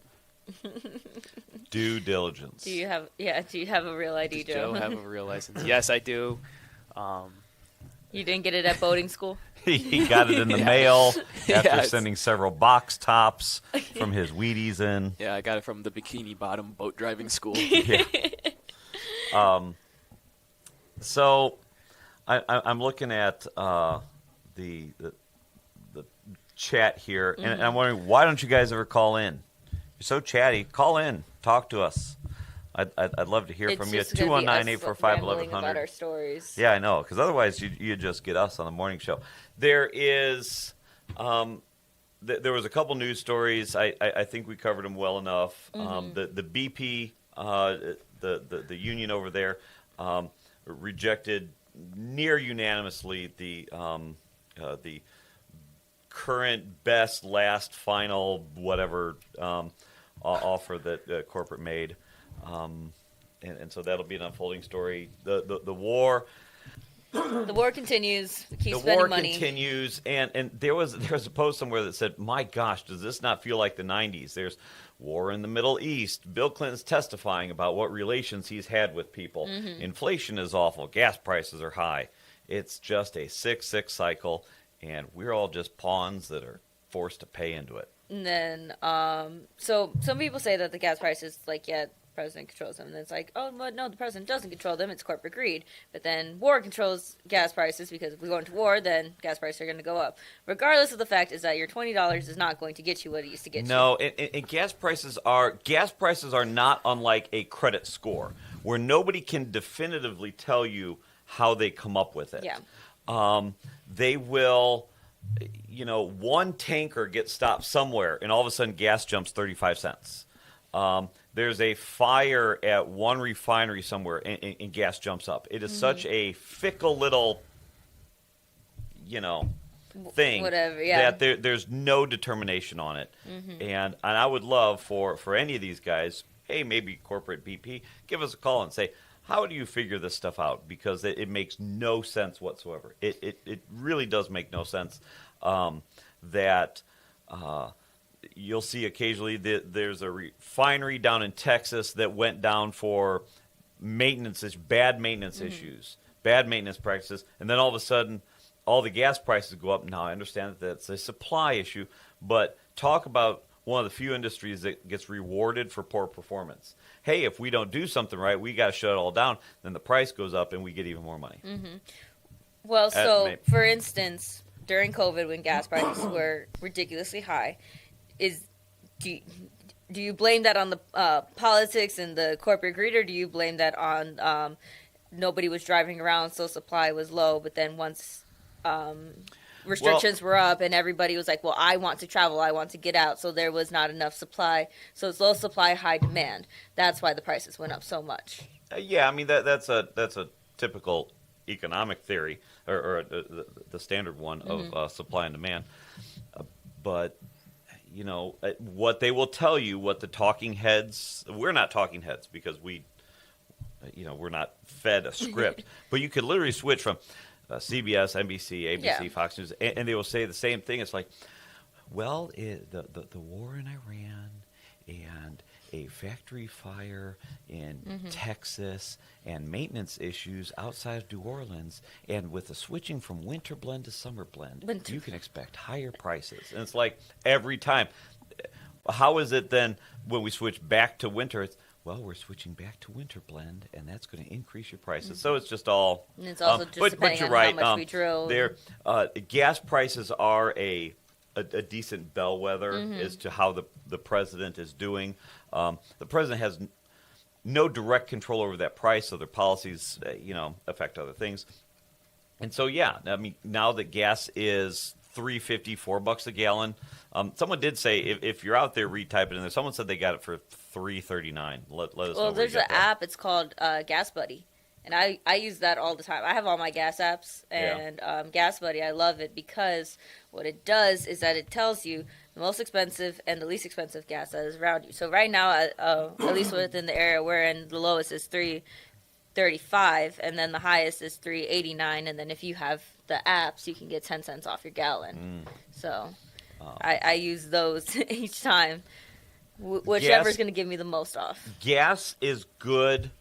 Due diligence. Do you have a real ID, Does Joe? Joe have a real license? Yes, I do. You didn't get it at boating school? He got it in the mail after Yeah, sending several box tops from his Wheaties in. Yeah, I got it from the Bikini Bottom boat driving school. Yeah. So I'm looking at the chat here, and I'm wondering, why don't you guys ever call in? You're so chatty. Call in. Talk to us. I'd love to hear from you. 219-845-1100. About our stories. Yeah, I know, because otherwise you just get us on the morning show. There is, there was a couple news stories. I think we covered them well enough. The BP, the union over there, rejected near unanimously the current best, last, final, whatever offer that corporate made. And so that'll be an unfolding story. The war. The war continues. It keeps The spending war money. continues, and there was a post somewhere that said, "My gosh, does this not feel like the '90s?" There's war in the Middle East. Bill Clinton's testifying about what relations he's had with people. Inflation is awful. Gas prices are high. It's just a sick cycle, and we're all just pawns that are forced to pay into it. And then, so some people say that the gas prices, like, the president controls them. And it's like, oh, but no, the president doesn't control them. It's corporate greed. But then war controls gas prices, because if we go into war, then gas prices are going to go up. Regardless of the fact is that your $20 is not going to get you what it used to get you. No, and gas prices are not unlike a credit score, where nobody can definitively tell you how they come up with it. Yeah. They will, one tanker gets stopped somewhere, and all of a sudden gas jumps 35 cents. There's a fire at one refinery somewhere, and gas jumps up. It is such a fickle little, thing that there's no determination on it. And I would love for any of these guys, hey, maybe corporate BP, give us a call and say, how do you figure this stuff out? Because it makes no sense whatsoever. It really does make no sense that you'll see occasionally that there's a refinery down in Texas that went down for bad maintenance issues, bad maintenance practices, and then all of a sudden all the gas prices go up. Now, I understand that that's a supply issue, but talk about one of the few industries that gets rewarded for poor performance. Hey, if we don't do something right, we got to shut it all down. Then the price goes up and we get even more money. Well, so, for instance, during COVID when gas prices were ridiculously high, do you blame that on the politics and the corporate greed, or do you blame that on nobody was driving around, so supply was low, but then once restrictions were up and everybody was like, well, I want to travel, I want to get out, so there was not enough supply. So it's low supply, high demand. That's why the prices went up so much. Yeah, I mean, that's a typical economic theory, or the standard one of supply and demand. But what they will tell you, what the talking heads, we're not talking heads because we're not fed a script, but you could literally switch from CBS, NBC, ABC, Fox News, and they will say the same thing. It's like, well, the war in Iran and a factory fire in Texas and maintenance issues outside of New Orleans, and with the switching from winter blend to summer blend, you can expect higher prices. And it's like every time. How is it then when we switch back to winter? It's, well, we're switching back to winter blend, and that's going to increase your prices. So it's just all. And it's also just depending on how much we drill. Gas prices are a decent bellwether as to how the president is doing. The president has no direct control over that price, so their policies, affect other things. And so, I mean, now that gas is $3.50, $4 a gallon. Someone did say if you're out there, retype it in there. Someone said they got it for $3.39. Let us know. Well, there's an app. It's called Gas Buddy, And I use that all the time. I have all my gas apps, and Gas Buddy, I love it because what it does is that it tells you the most expensive and the least expensive gas that is around you. So right now, at least within the area we're in, the lowest is $3.35, and then the highest is $3.89. And then if you have the apps, you can get 10 cents off your gallon. So I use those each time, whichever is going to give me the most off. Gas is good.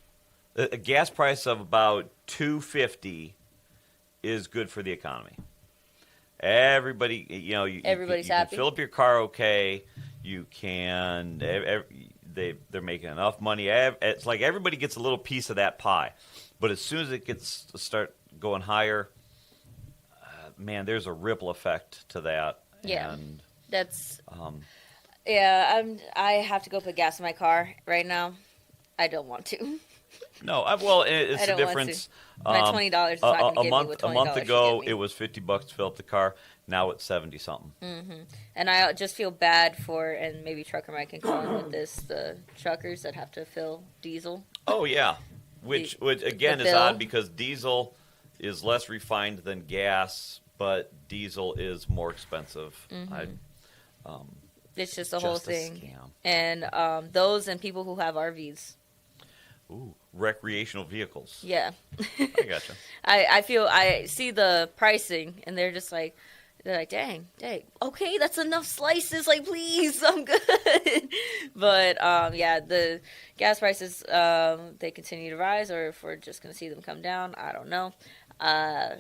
A gas price of about $2.50 is good for the economy. Everybody, Everybody's you happy. can fill up your car okay. You can. They're making enough money. It's like everybody gets a little piece of that pie. But as soon as it gets to start going higher, man, there's a ripple effect to that. Yeah, and, that's. I have to go put gas in my car right now. I don't want to. No, it's the difference. My $20 is not going to give me what $20 A month should ago, give me. it was $50 to fill up the car. Now it's 70 something. Mm-hmm. And I just feel bad for, and maybe Trucker Mike can call in with this, the truckers that have to fill diesel. Oh yeah, which again is odd because diesel is less refined than gas, but diesel is more expensive. Mm-hmm. It's just the whole thing. Scam. And those and people who have RVs. Ooh, recreational vehicles. Yeah. I gotcha. I see the pricing, and they're like, dang, okay, that's enough slices, like, please, I'm good. But, the gas prices, they continue to rise, or if we're just going to see them come down, I don't know.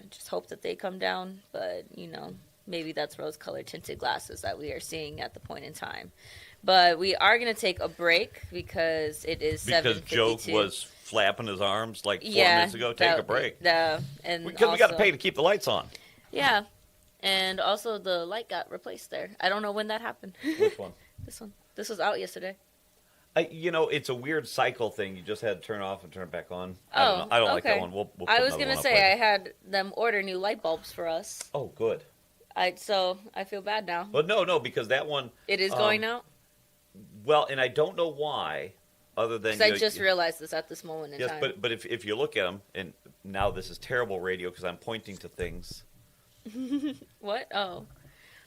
Just hope that they come down, but, maybe that's rose-colored tinted glasses that we are seeing at the point in time. But we are going to take a break because it is 7:52. Because Joe was flapping his arms like 4 minutes ago. Take a break. Because we got to pay to keep the lights on. Yeah. And also the light got replaced there. I don't know when that happened. Which one? This one. This was out yesterday. It's a weird cycle thing. You just had to turn it off and turn it back on. Oh, I don't like that one. We'll I was going to say I had them order new light bulbs for us. Oh, good. So I feel bad now. Well, no, because that one... It is going out? Well, and I don't know why, other than... Because I just realized this at this moment in time. Yes, but if you look at them, and now this is terrible radio because I'm pointing to things. What? Oh.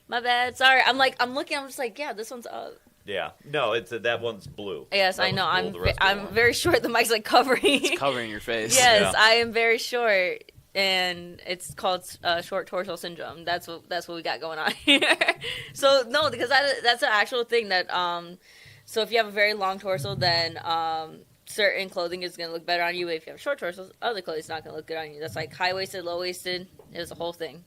My bad. Sorry. I'm looking, I'm just like, yeah, this one's up. Yeah. No, that one's blue. Yes, I know. I'm very short. The mic's like covering. It's covering your face. Yes, yeah. I am very short. And it's called short torso syndrome. That's what we got going on here. So no, because that's an actual thing that. So if you have a very long torso, then certain clothing is gonna look better on you. But if you have a short torso, other clothing is not gonna look good on you. That's like high waisted, low waisted. It's a whole thing.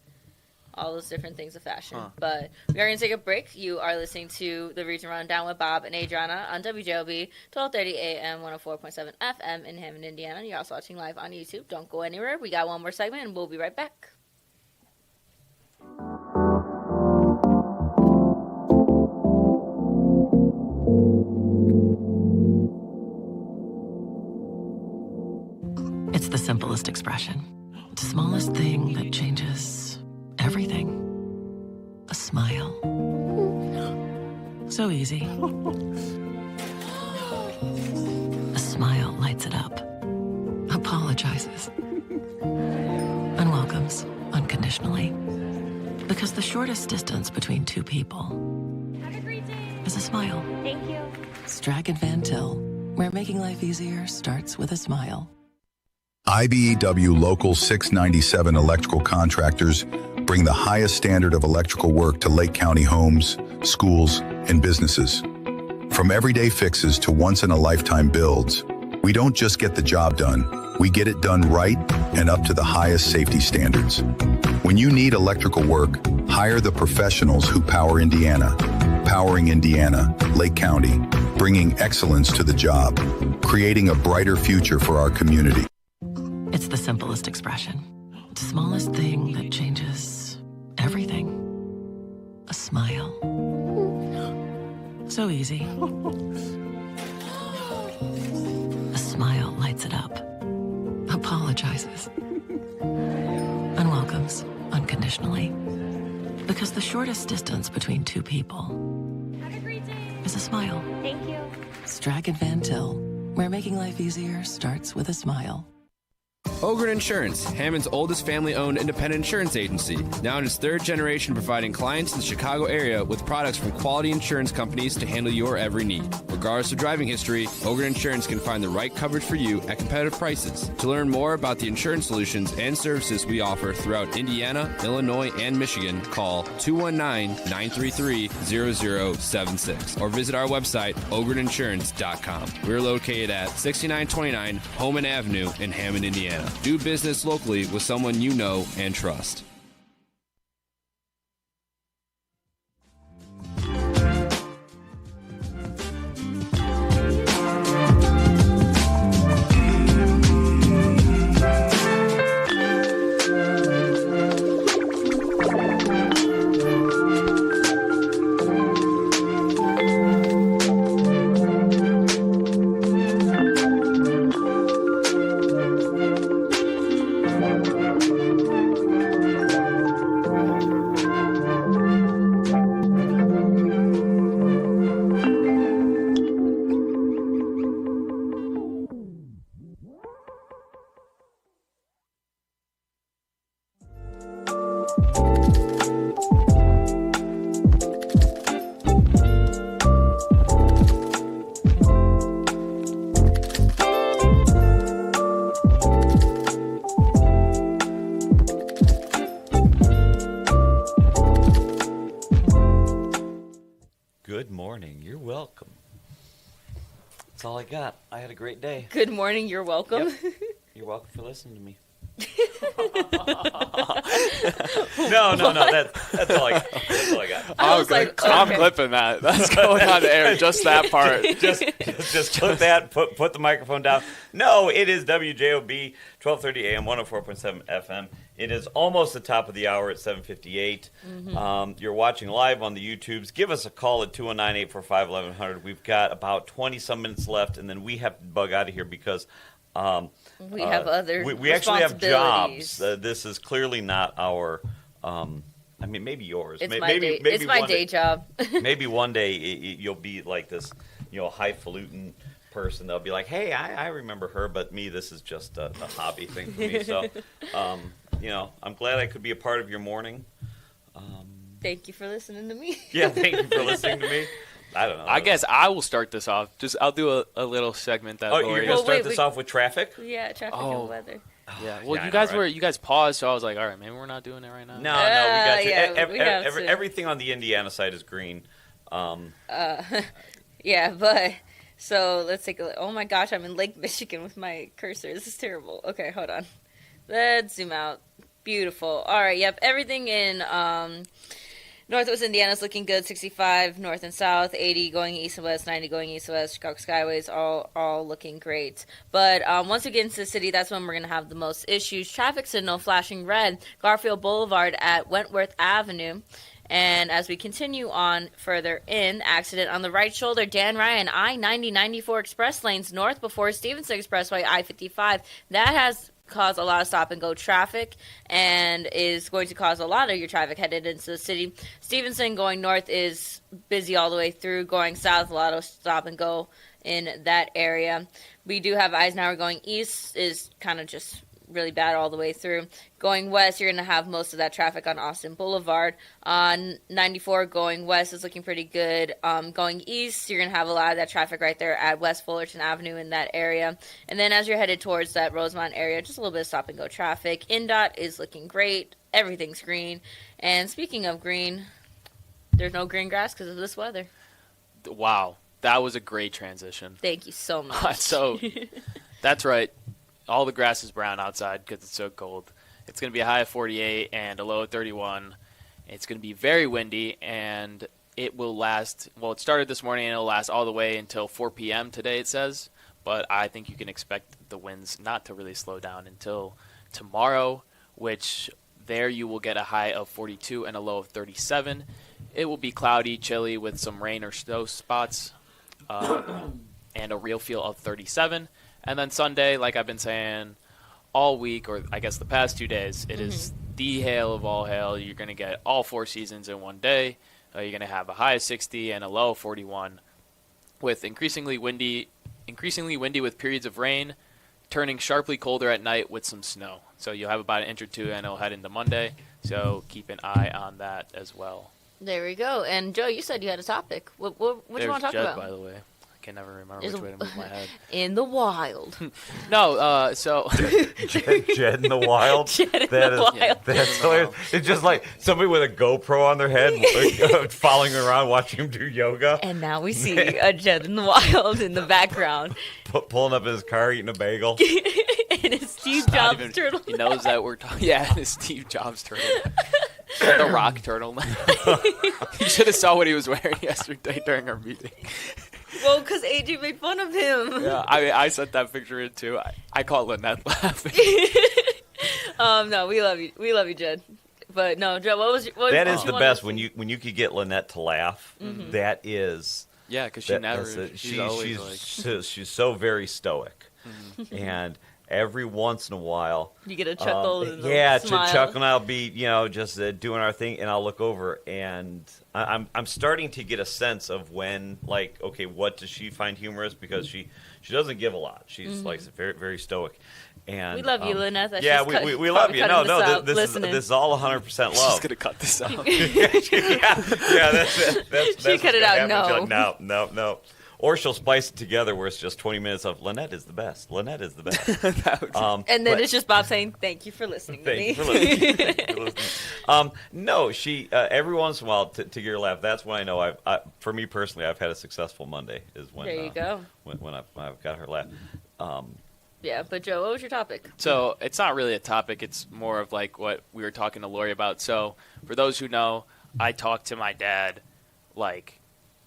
All those different things of fashion. Huh. But we are going to take a break. You are listening to the Region Rundown with Bob and Adrianna on WJLB, 1230 AM, 104.7 FM in Hammond, Indiana. You're also watching live on YouTube. Don't go anywhere. We got one more segment, and we'll be right back. It's the simplest expression. The smallest thing that changes everything. A smile. So easy. A smile lights it up. Apologizes. And welcomes unconditionally. Because the shortest distance between two people is a smile. Thank you. Strachan Van Til, where making life easier starts with a smile. IBEW Local 697 electrical contractors bring the highest standard of electrical work to Lake County homes, schools, and businesses. From everyday fixes to once-in-a-lifetime builds, we don't just get the job done, we get it done right and up to the highest safety standards. When you need electrical work, hire the professionals who power Indiana. Powering Indiana, Lake County, bringing excellence to the job, creating a brighter future for our community. It's the simplest expression. The smallest thing that changes everything. A smile. So easy. A smile lights it up. Apologizes. And welcomes unconditionally. Because the shortest distance between two people is a smile. Thank you. Strachan Van Til, where making life easier starts with a smile. Ogren Insurance, Hammond's oldest family-owned independent insurance agency, now in its third generation providing clients in the Chicago area with products from quality insurance companies to handle your every need. Regardless of driving history, Ogren Insurance can find the right coverage for you at competitive prices. To learn more about the insurance solutions and services we offer throughout Indiana, Illinois, and Michigan, call 219-933-0076 or visit our website, ogreninsurance.com. We're located at 6929 Homan Avenue in Hammond, Indiana. Do business locally with someone you know and trust. Good morning. You're welcome. That's all I got. I had a great day. Good morning. You're welcome. Yep. You're welcome for listening to me. No. That's all I got. That's all I got. I'm clipping that. That's going on the air. Just that part. just clip that. Put the microphone down. No, it is WJOB 1230 AM 104.7 FM. It is almost the top of the hour at 7:58. Mm-hmm. You're watching live on the YouTubes. Give us a call at 219-845-1100. We've got about 20-some minutes left, and then we have to bug out of here because we have other we actually have jobs. This is clearly not our maybe yours. It's maybe it's my day job. Maybe one day you'll be like this, highfalutin person. They'll be like, hey, I remember her, but me, this is just a hobby thing for me. So I'm glad I could be a part of your morning. Thank you for listening to me. Yeah, thank you for listening to me. I don't know. I guess I will start this off. I'll do a little segment that. Oh, you're gonna start this off with traffic? Yeah, traffic and weather. Yeah. Well, you guys paused, so I was like, all right, maybe we're not doing it right now. No, we got you. Everything on the Indiana side is green. Yeah, but so let's take a look. Oh my gosh, I'm in Lake Michigan with my cursor. This is terrible. Okay, hold on. Let's zoom out. Beautiful. All right, yep. Everything in Northwest Indiana is looking good. 65 north and south, 80 going east and west, 90 going east and west. Chicago Skyways all looking great. But once we get into the city, that's when we're going to have the most issues. Traffic signal flashing red, Garfield Boulevard at Wentworth Avenue. And as we continue on further in, accident on the right shoulder, Dan Ryan, I-90-94 express lanes north before Stevenson Expressway, I-55. That has caused a lot of stop-and-go traffic and is going to cause a lot of your traffic headed into the city. Stevenson going north is busy all the way through. Going south, a lot of stop-and-go in that area. We do have Eisenhower going east is kind of just really bad all the way through. Going west, you're going to have most of that traffic on Austin Boulevard. On 94 going west is looking pretty good. Going east, you're going to have a lot of that traffic right there at West Fullerton Avenue in that area. And then as you're headed towards that Rosemont area, just a little bit of stop-and-go traffic. INDOT is looking great. Everything's green. And speaking of green, there's no green grass because of this weather. Wow. That was a great transition. Thank you so much. So, that's right. All the grass is brown outside because it's so cold. It's going to be a high of 48 and a low of 31. It's going to be very windy, and it will last. Well, it started this morning, and it'll last all the way until 4 p.m. today, it says. But I think you can expect the winds not to really slow down until tomorrow, which there you will get a high of 42 and a low of 37. It will be cloudy, chilly with some rain or snow spots, and a real feel of 37. And then Sunday, like I've been saying all week, or I guess the past 2 days, it is the hail of all hail. You're going to get all four seasons in one day. You're going to have a high of 60 and a low of 41 with increasingly windy with periods of rain turning sharply colder at night with some snow. So you'll have about an inch or two, and it'll head into Monday. So keep an eye on that as well. There we go. And Joe, you said you had a topic. What do you want to talk Jed, about? by the way. I can never remember which way to move my head. In the wild. No, so Jed in the wild. Jed in the wild. That's hilarious. It's just like somebody with a GoPro on their head, following around, watching him do yoga. And now we see a Jed in the wild in the background. Pulling up in his car, eating a bagel. And his Steve Jobs turtle. He knows that we're talking. Yeah, his Steve Jobs turtle. The Rock turtle. You should have saw what he was wearing yesterday during our meeting. Well, because AJ made fun of him. Yeah, I sent that picture in too. I caught Lynette laughing. No, we love you. We love you, Jed. But no, Joe, what was your... That is the best when you could get Lynette to laugh. Mhm. That is... Yeah, because she never... She's so very stoic. Mhm. And every once in a while... You get a chuckle and a yeah, smile. to chuckle, and I'll be, just doing our thing, and I'll look over, and I'm starting to get a sense of when, like, okay, what does she find humorous? Because she doesn't give a lot. She's, like, very, very stoic. And, we love you, Lynette. That's yeah, just we love you. No, this listening. is all 100% love. She's going to cut this out. yeah, that's she cut it out, like, no. Or she'll splice it together where it's just 20 minutes of Lynette is the best. Lynette is the best. And then it's just Bob saying, thank you for listening to me. Thank you for listening. No, she, every once in a while, to get her laugh, that's when I know for me personally, I've had a successful Monday is when, there you go. When I've got her laugh. Yeah, but Joe, what was your topic? So it's not really a topic. It's more of like what we were talking to Lori about. So for those who know, I talk to my dad like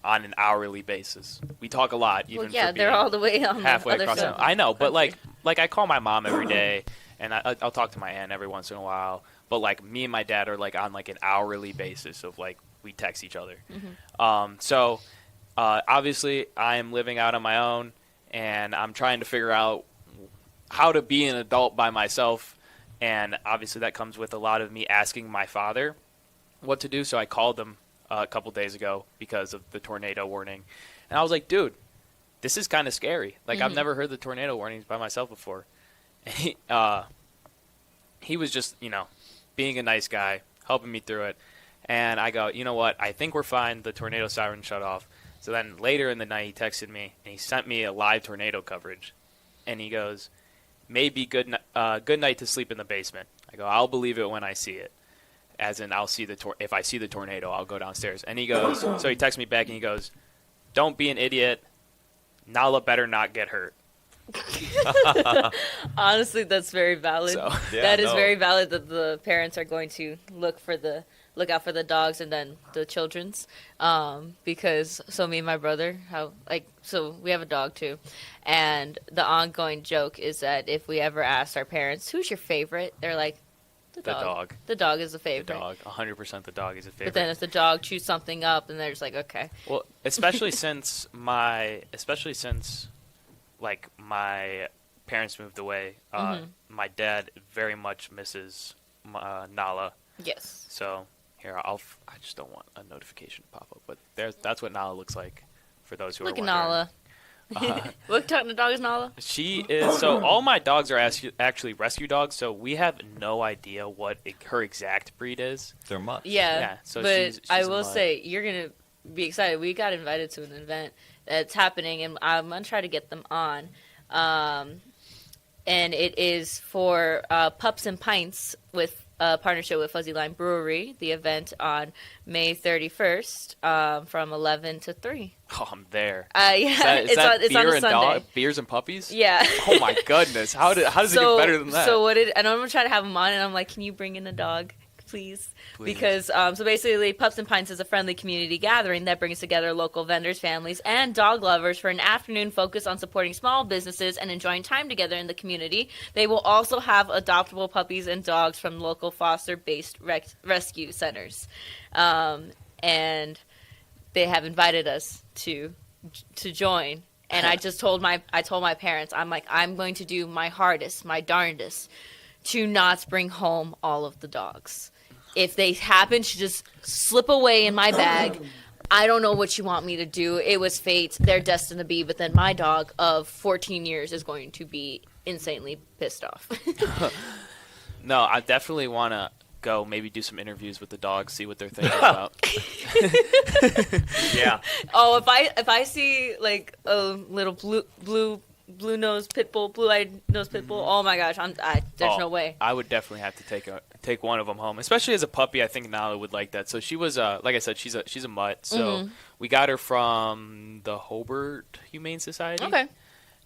on an hourly basis. We talk a lot. Even Well, yeah, for being they're all the way on halfway the other across. side. I know, but like I call my mom every day, and I'll talk to my aunt every once in a while. But like me and my dad are like on like an hourly basis of like we text each other. So obviously I am living out on my own, and I'm trying to figure out how to be an adult by myself, and obviously that comes with a lot of me asking my father what to do. So I called him a couple days ago because of the tornado warning, and I was like, dude, this is kind of scary. Like, I've never heard the tornado warnings by myself before. And he was just, being a nice guy, helping me through it, and I go, you know what, I think we're fine. The tornado siren shut off. So then later in the night he texted me, and he sent me a live tornado coverage, and he goes, maybe good night to sleep in the basement. I go, I'll believe it when I see it. As in, I'll see if I see the tornado, I'll go downstairs. And he goes, so he texts me back and he goes, don't be an idiot. Nala better not get hurt. Honestly, that's very valid. So, that is very valid that the parents are going to look out for the dogs and then the children's. Because me and my brother, we have a dog too. And the ongoing joke is that if we ever asked our parents, who's your favorite? They're like, the dog. The dog is the favorite. The dog. 100% the dog is a favorite. But then if the dog chews something up, and they're just like, okay. Well, especially since my parents moved away, my dad very much misses Nala. Yes. So here, I just don't want a notification to pop up. But that's what Nala looks like for those who are wondering. Look at Nala. What kind of dog is Nala? She is. So all my dogs are actually rescue dogs. So we have no idea what her exact breed is. They're mutts. Yeah. So but she's I a will mutt. say you're gonna be excited. We got invited to an event that's happening, and I'm gonna try to get them on. And it is for Pups and Pints with a partnership with Fuzzy Lime Brewery. The event on May 31st from 11 to 3. Oh, I'm there. Yeah, is that it's beer on a and Sunday. Beers and puppies? Yeah. Oh my goodness! How does it get better than that? So and I'm gonna try to have them on, and I'm like, can you bring in a dog, please? Because so basically, Pups and Pints is a friendly community gathering that brings together local vendors, families, and dog lovers for an afternoon focused on supporting small businesses and enjoying time together in the community. They will also have adoptable puppies and dogs from local foster-based rescue centers, and they have invited us to join. And I just told my parents, I'm like, I'm going to do my hardest, my darndest, to not bring home all of the dogs. If they happen to just slip away in my bag, I don't know what you want me to do. It was fate. They're destined to be. But then my dog of 14 years is going to be insanely pissed off. No, I definitely want to go maybe do some interviews with the dogs, see what they're thinking about. Yeah. Oh, if I see like a little blue nose pit bull, blue-eyed nose pit bull, oh my gosh, there's no way. I would definitely have to take one of them home, especially as a puppy. I think Nala would like that. So she was, like I said, she's a mutt. So we got her from the Hobart Humane Society. Okay.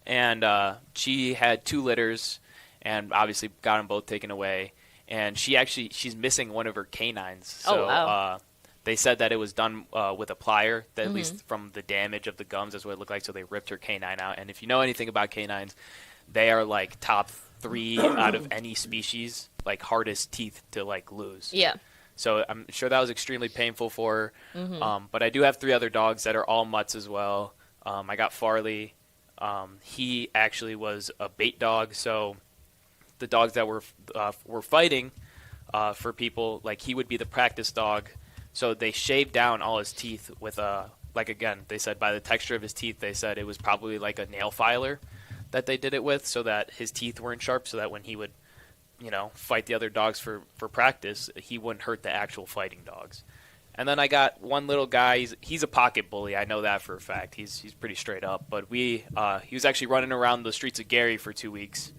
And she had 2 litters, and obviously got them both taken away. And she's missing one of her canines. So, wow. They said that it was done with a plier, that at least from the damage of the gums, that's what it looked like. So they ripped her canine out. And if you know anything about canines, they are like top 3 out of any species, like hardest teeth to like lose. Yeah. So I'm sure that was extremely painful for her. But I do have 3 other dogs that are all mutts as well. I got Farley. He actually was a bait dog. So the dogs that were fighting for people, like he would be the practice dog. So they shaved down all his teeth with like again, they said by the texture of his teeth, they said it was probably like a nail filer that they did it with, so that his teeth weren't sharp, so that when he would, fight the other dogs for practice, he wouldn't hurt the actual fighting dogs. And then I got one little guy. He's a pocket bully. I know that for a fact. He's pretty straight up. But he was actually running around the streets of Gary for 2 weeks,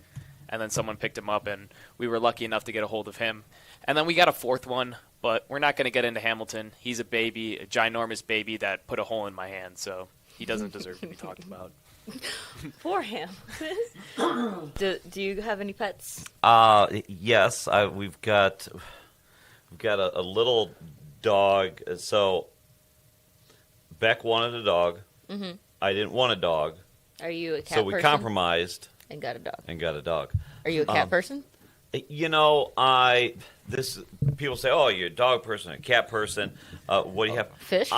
and then someone picked him up, and we were lucky enough to get a hold of him. And then we got a 4th one, but we're not going to get into Hamilton. He's a baby, a ginormous baby that put a hole in my hand, so he doesn't deserve to be talked about. Poor him. Do you have any pets? Yes, we've got a little dog. So Beck wanted a dog. I didn't want a dog. Are you a cat person? So we compromised and got a dog. Are you a cat person? People say, "Oh, you're a dog person, a cat person." What do you have? Fish?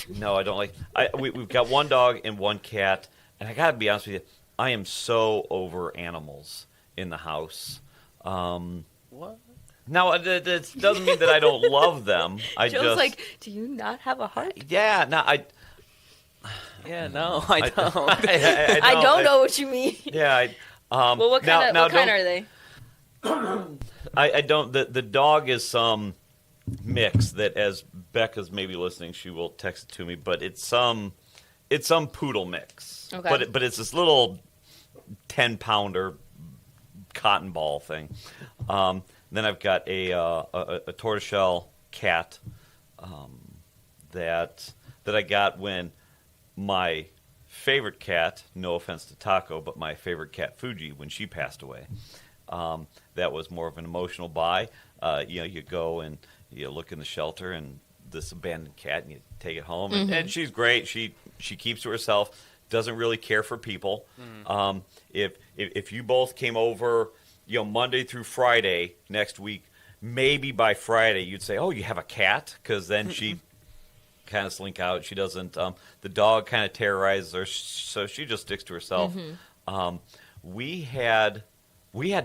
No, I don't like. We've got one dog and one cat, and I gotta be honest with you, I am so over animals in the house. What? No, it doesn't mean that I don't love them. Joe's like, do you not have a heart? Yeah, no, Yeah, no, I don't. I don't know what you mean. Yeah. Well, what kind are they? I don't. The dog is some mix that, as Becca's maybe listening, she will text it to me. But it's some poodle mix. Okay. But it's this little 10-pounder cotton ball thing. Then I've got a tortoiseshell cat that I got when my favorite cat, no offense to Taco, but my favorite cat Fuji, when she passed away. That was more of an emotional buy. You go and you look in the shelter and this abandoned cat, and you take it home, and she's great. She keeps to herself, doesn't really care for people. If you both came over, Monday through Friday next week, maybe by Friday you'd say, "Oh, you have a cat?" Because then she kind of slink out. She doesn't. The dog kind of terrorizes her, so she just sticks to herself. We had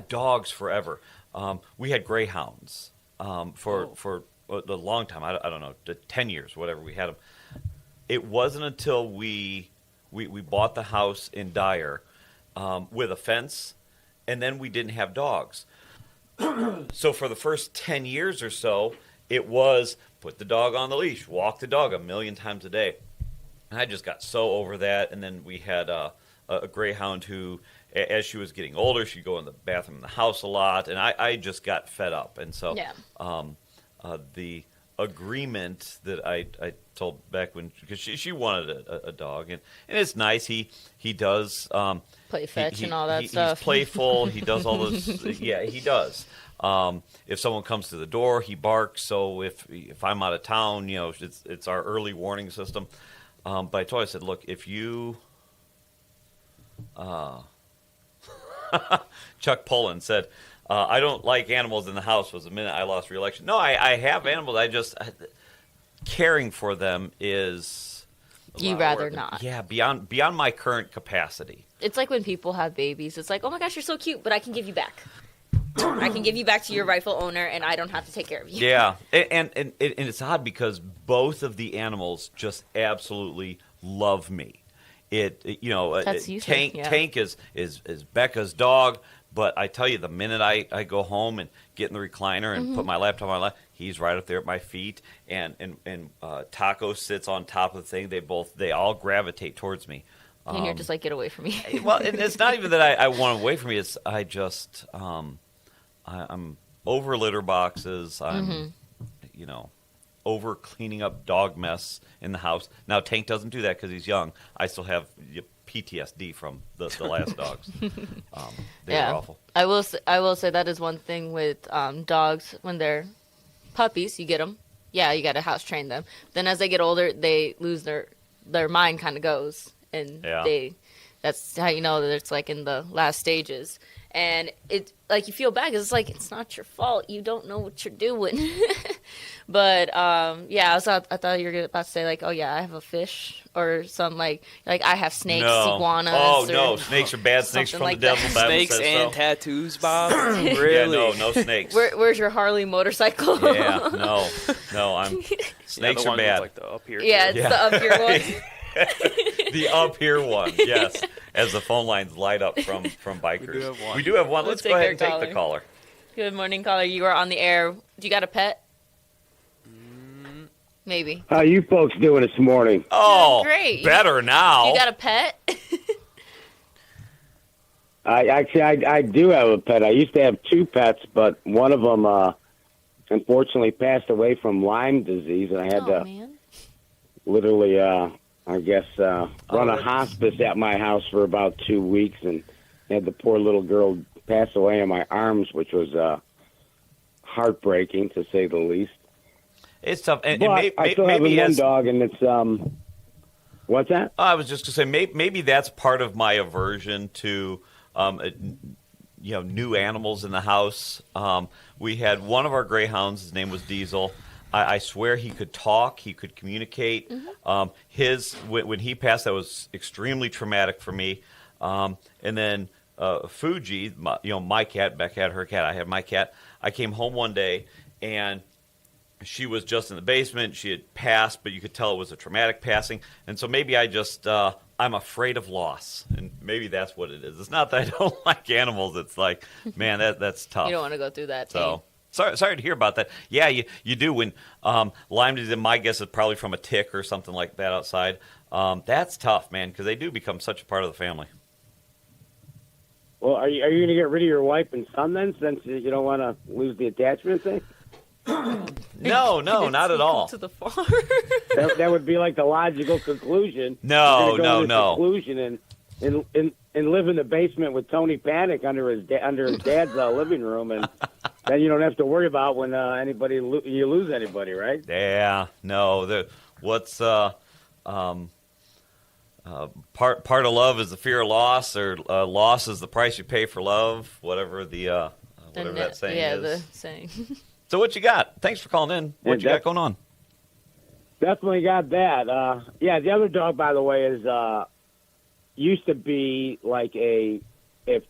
dogs forever. We had greyhounds for a long time. I don't know, 10 years, whatever. We had them. It wasn't until we bought the house in Dyer with a fence, and then we didn't have dogs. So for the first 10 years or so, it was put the dog on the leash, walk the dog 1,000,000 times a day. And I just got so over that. And then we had a greyhound who, as she was getting older, she'd go in the bathroom in the house a lot, and I just got fed up. And so the agreement that I told Beck, because she wanted a dog, and it's nice. He does play fetch and all that stuff. He's playful. He does all those. Yeah, he does. If someone comes to the door, he barks. So if I'm out of town, it's our early warning system. But I told her, I said, look, if you Chuck Pullen said, I don't like animals in the house was the minute I lost re-election. No, I have animals. Caring for them is... You rather not. Yeah, beyond my current capacity. It's like when people have babies. It's like, oh my gosh, you're so cute, but I can give you back. I can give you back to your rightful owner, and I don't have to take care of you. Yeah, and it's odd because both of the animals just absolutely love me. That's usually, Tank is Becca's dog, but I tell you, the minute I go home and get in the recliner and put my laptop on my lap, he's right up there at my feet, and Taco sits on top of the thing. They all gravitate towards me. And you're just like, get away from me. Well, and it's not even that I want away from me. It's I just I'm over litter boxes. I'm over cleaning up dog mess in the house. Now Tank doesn't do that because he's young. I still have PTSD from the last dogs. They were awful. I will say that is one thing with dogs when they're puppies. You get them. Yeah, you got to house train them. Then as they get older, they lose their mind kind of goes. And that's how you know that it's like in the last stages. And it like you feel bad because it's like it's not your fault. You don't know what you're doing. But I thought you were about to say like, oh yeah, I have a fish or something like I have snakes, iguanas. Oh no, snakes are bad. Snakes are from the devil. Snakes and tattoos, Bob. Really? Yeah, no snakes. Where's your Harley motorcycle? Yeah, no. Snakes are bad. Like the up here. Yeah, it's the up here one. The up here one, yes. As the phone lines light up from bikers. We do have one. Let's go ahead and take the caller. Good morning, caller. You are on the air. Do you got a pet? Maybe. How you folks doing this morning? Oh, great. Better now. You got a pet? I do have a pet. I used to have 2 pets, but one of them unfortunately passed away from Lyme disease, and I had to literally, run a hospice at my house for about 2 weeks, and had the poor little girl pass away in my arms, which was heartbreaking, to say the least. It's tough. And I still have one dog, and it's what's that? I was just going to say maybe that's part of my aversion to new animals in the house. We had one of our greyhounds. His name was Diesel. I swear he could talk. He could communicate. When he passed, that was extremely traumatic for me. And then Fuji, my cat. Becca had her cat. I had my cat. I came home one day and she was just in the basement. She had passed, but you could tell it was a traumatic passing. And so maybe I just, I'm afraid of loss. And maybe that's what it is. It's not that I don't like animals. It's like, man, that's tough. You don't want to go through that. So sorry to hear about that. Yeah, you do. When Lyme disease, my guess is probably from a tick or something like that outside. That's tough, man, because they do become such a part of the family. Well, are you going to get rid of your wife and son then, since you don't want to lose the attachment thing? No, not at all. To the farm. that would be like the logical conclusion. No. Conclusion and live in the basement with Tony Panic under his dad's living room, and then you don't have to worry about when you lose anybody, right? Yeah, no. What's part of love is the fear of loss, or loss is the price you pay for love. Whatever that saying is. Yeah, the saying. So what you got? Thanks for calling in. What you got going on? Definitely got that. The other dog, by the way, is used to be like I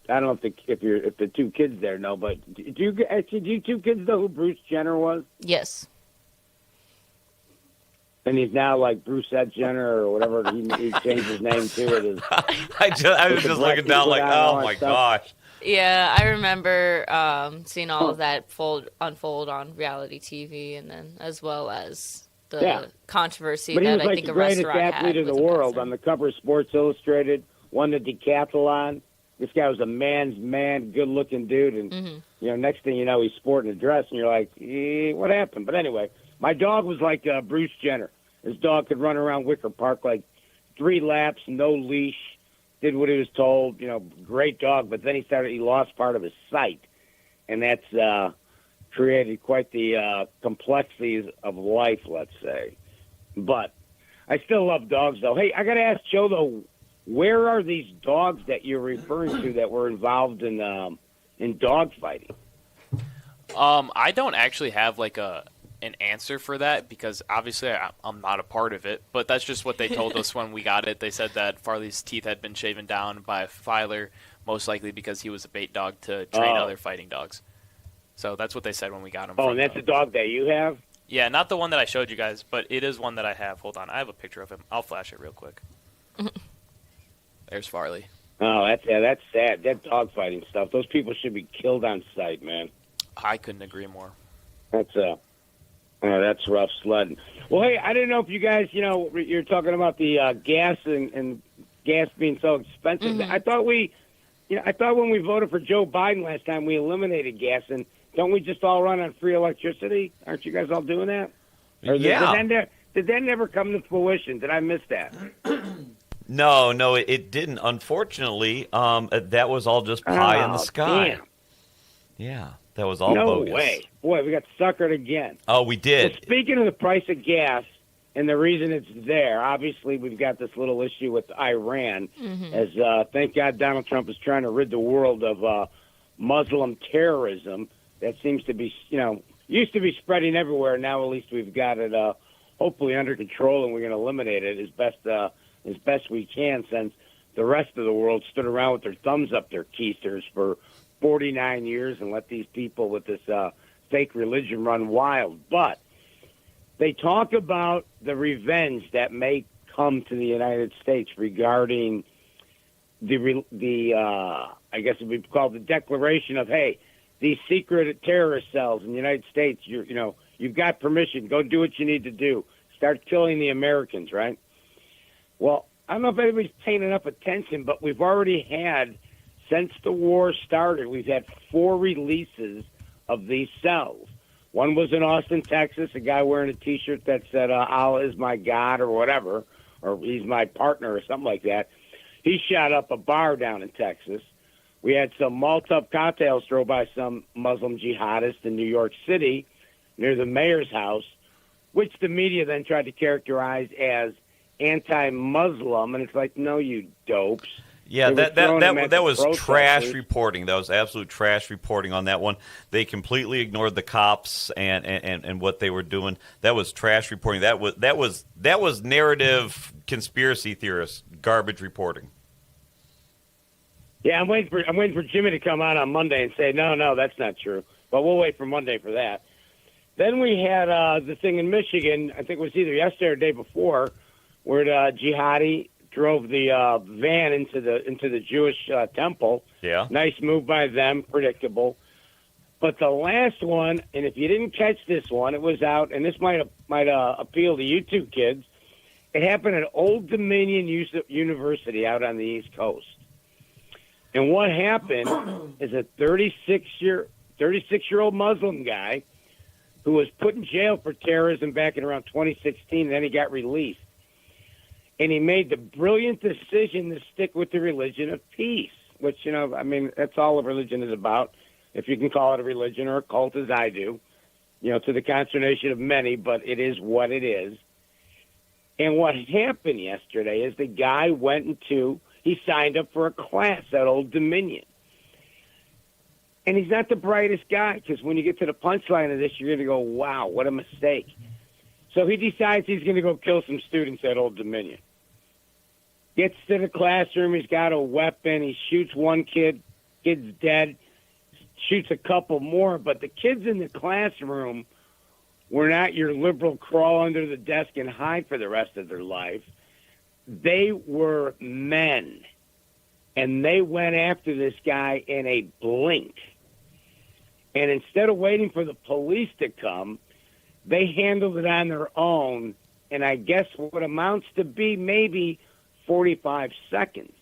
don't know if the 2 kids there know, but do you 2 kids know who Bruce Jenner was? Yes. And he's now like Bruce Ed Jenner or whatever he changed his name to. I was just looking down like, oh my gosh. Yeah, I remember seeing all of that unfold on reality TV, and then as well as the controversy but that he was I think the a greatest restaurant athlete had in the world on the cover of Sports Illustrated. Won the decathlon. This guy was a man's man, good-looking dude, and next thing you know, he's sporting a dress, and you're like, what happened? But anyway, my dog was like Bruce Jenner. His dog could run around Wicker Park like 3 laps, no leash. Did what he was told, great dog, but then he lost part of his sight, and that's created quite the complexities of life, let's say. But I still love dogs, though. Hey, I got to ask Joe, though, where are these dogs that you're referring to that were involved in dog fighting? I don't actually have like an answer for that, because obviously I'm not a part of it, but that's just what they told us when we got it. They said that Farley's teeth had been shaven down by a filer, most likely because he was a bait dog to train other fighting dogs. So that's what they said when we got him. Oh, and that's a dog that you have? Yeah, not the one that I showed you guys, but it is one that I have. Hold on, I have a picture of him. I'll flash it real quick. There's Farley. Oh, that's sad. That dog fighting stuff. Those people should be killed on sight, man. I couldn't agree more. That's rough sledding. Well, hey, I didn't know if you guys, you're talking about the gas and gas being so expensive. Mm-hmm. I thought when we voted for Joe Biden last time, we eliminated gas, and don't we just all run on free electricity? Aren't you guys all doing that? Or Yeah. Did that never come to fruition? Did I miss that? No, it didn't. Unfortunately, that was all just pie in the sky. Damn. Yeah, that was all no bogus. way. Boy, we got suckered again. Oh, we did. Well, speaking of the price of gas and the reason it's there, obviously we've got this little issue with Iran, as thank God Donald Trump is trying to rid the world of Muslim terrorism that seems to be, used to be spreading everywhere. Now at least we've got it hopefully under control, and we're going to eliminate it as best we can, since the rest of the world stood around with their thumbs up their keisters for 49 years and let these people with this fake religion run wild. But they talk about the revenge that may come to the United States regarding the I guess it would be called the declaration of, hey, these secret terrorist cells in the United States, you've got permission. Go do what you need to do. Start killing the Americans, right? Well, I don't know if anybody's paying enough attention, but we've already had, since the war started, we've had 4 releases of these cells. One was in Austin, Texas, a guy wearing a T-shirt that said, Allah is my God or whatever, or he's my partner or something like that. He shot up a bar down in Texas. We had some Molotov cocktails thrown by some Muslim jihadists in New York City near the mayor's house, which the media then tried to characterize as anti-Muslim, and it's like, no, you dopes. Yeah, that was trash protesters. reporting. That was absolute trash reporting on that one. They completely ignored the cops and what they were doing. That was trash reporting. That was narrative conspiracy theorists garbage reporting. Yeah, I'm waiting for Jimmy to come on Monday and say, no, that's not true. But we'll wait for Monday for that. Then we had the thing in Michigan, I think it was either yesterday or the day before, where the jihadi drove the van into the Jewish temple. Yeah. Nice move by them, predictable. But the last one, and if you didn't catch this one, it was out, and this might appeal to you two kids. It happened at Old Dominion University out on the East Coast. And what happened is a 36-year-old Muslim guy who was put in jail for terrorism back in around 2016, and then he got released. And he made the brilliant decision to stick with the religion of peace, which, that's all a religion is about, if you can call it a religion or a cult as I do, to the consternation of many, but it is what it is. And what happened yesterday is the guy he signed up for a class at Old Dominion. And he's not the brightest guy, because when you get to the punchline of this, you're going to go, wow, what a mistake. So he decides he's going to go kill some students at Old Dominion. Gets to the classroom, he's got a weapon, he shoots one kid's dead, shoots a couple more, but the kids in the classroom were not your liberal crawl under the desk and hide for the rest of their life. They were men, and they went after this guy in a blink. And instead of waiting for the police to come, they handled it on their own, and I guess what amounts to be maybe 45 seconds.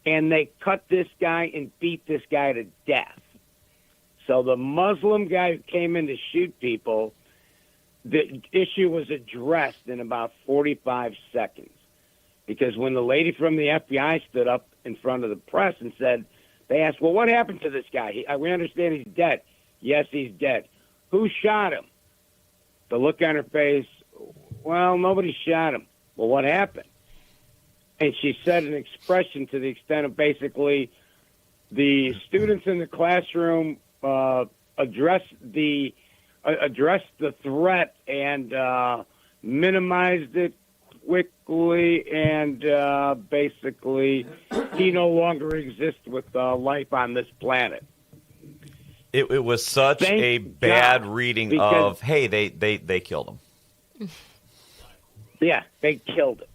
And they cut this guy and beat this guy to death. So the Muslim guy who came in to shoot people, the issue was addressed in about 45 seconds. Because when the lady from the FBI stood up in front of the press and said, they asked, well, what happened to this guy? We understand he's dead. Yes, he's dead. Who shot him? The look on her face, well, nobody shot him. Well, what happened? And she said an expression to the extent of basically the students in the classroom addressed the threat and minimized it quickly, and basically he no longer exists with life on this planet. It was such Thank a bad God, reading because- of, hey, they killed him. Yeah, they killed it.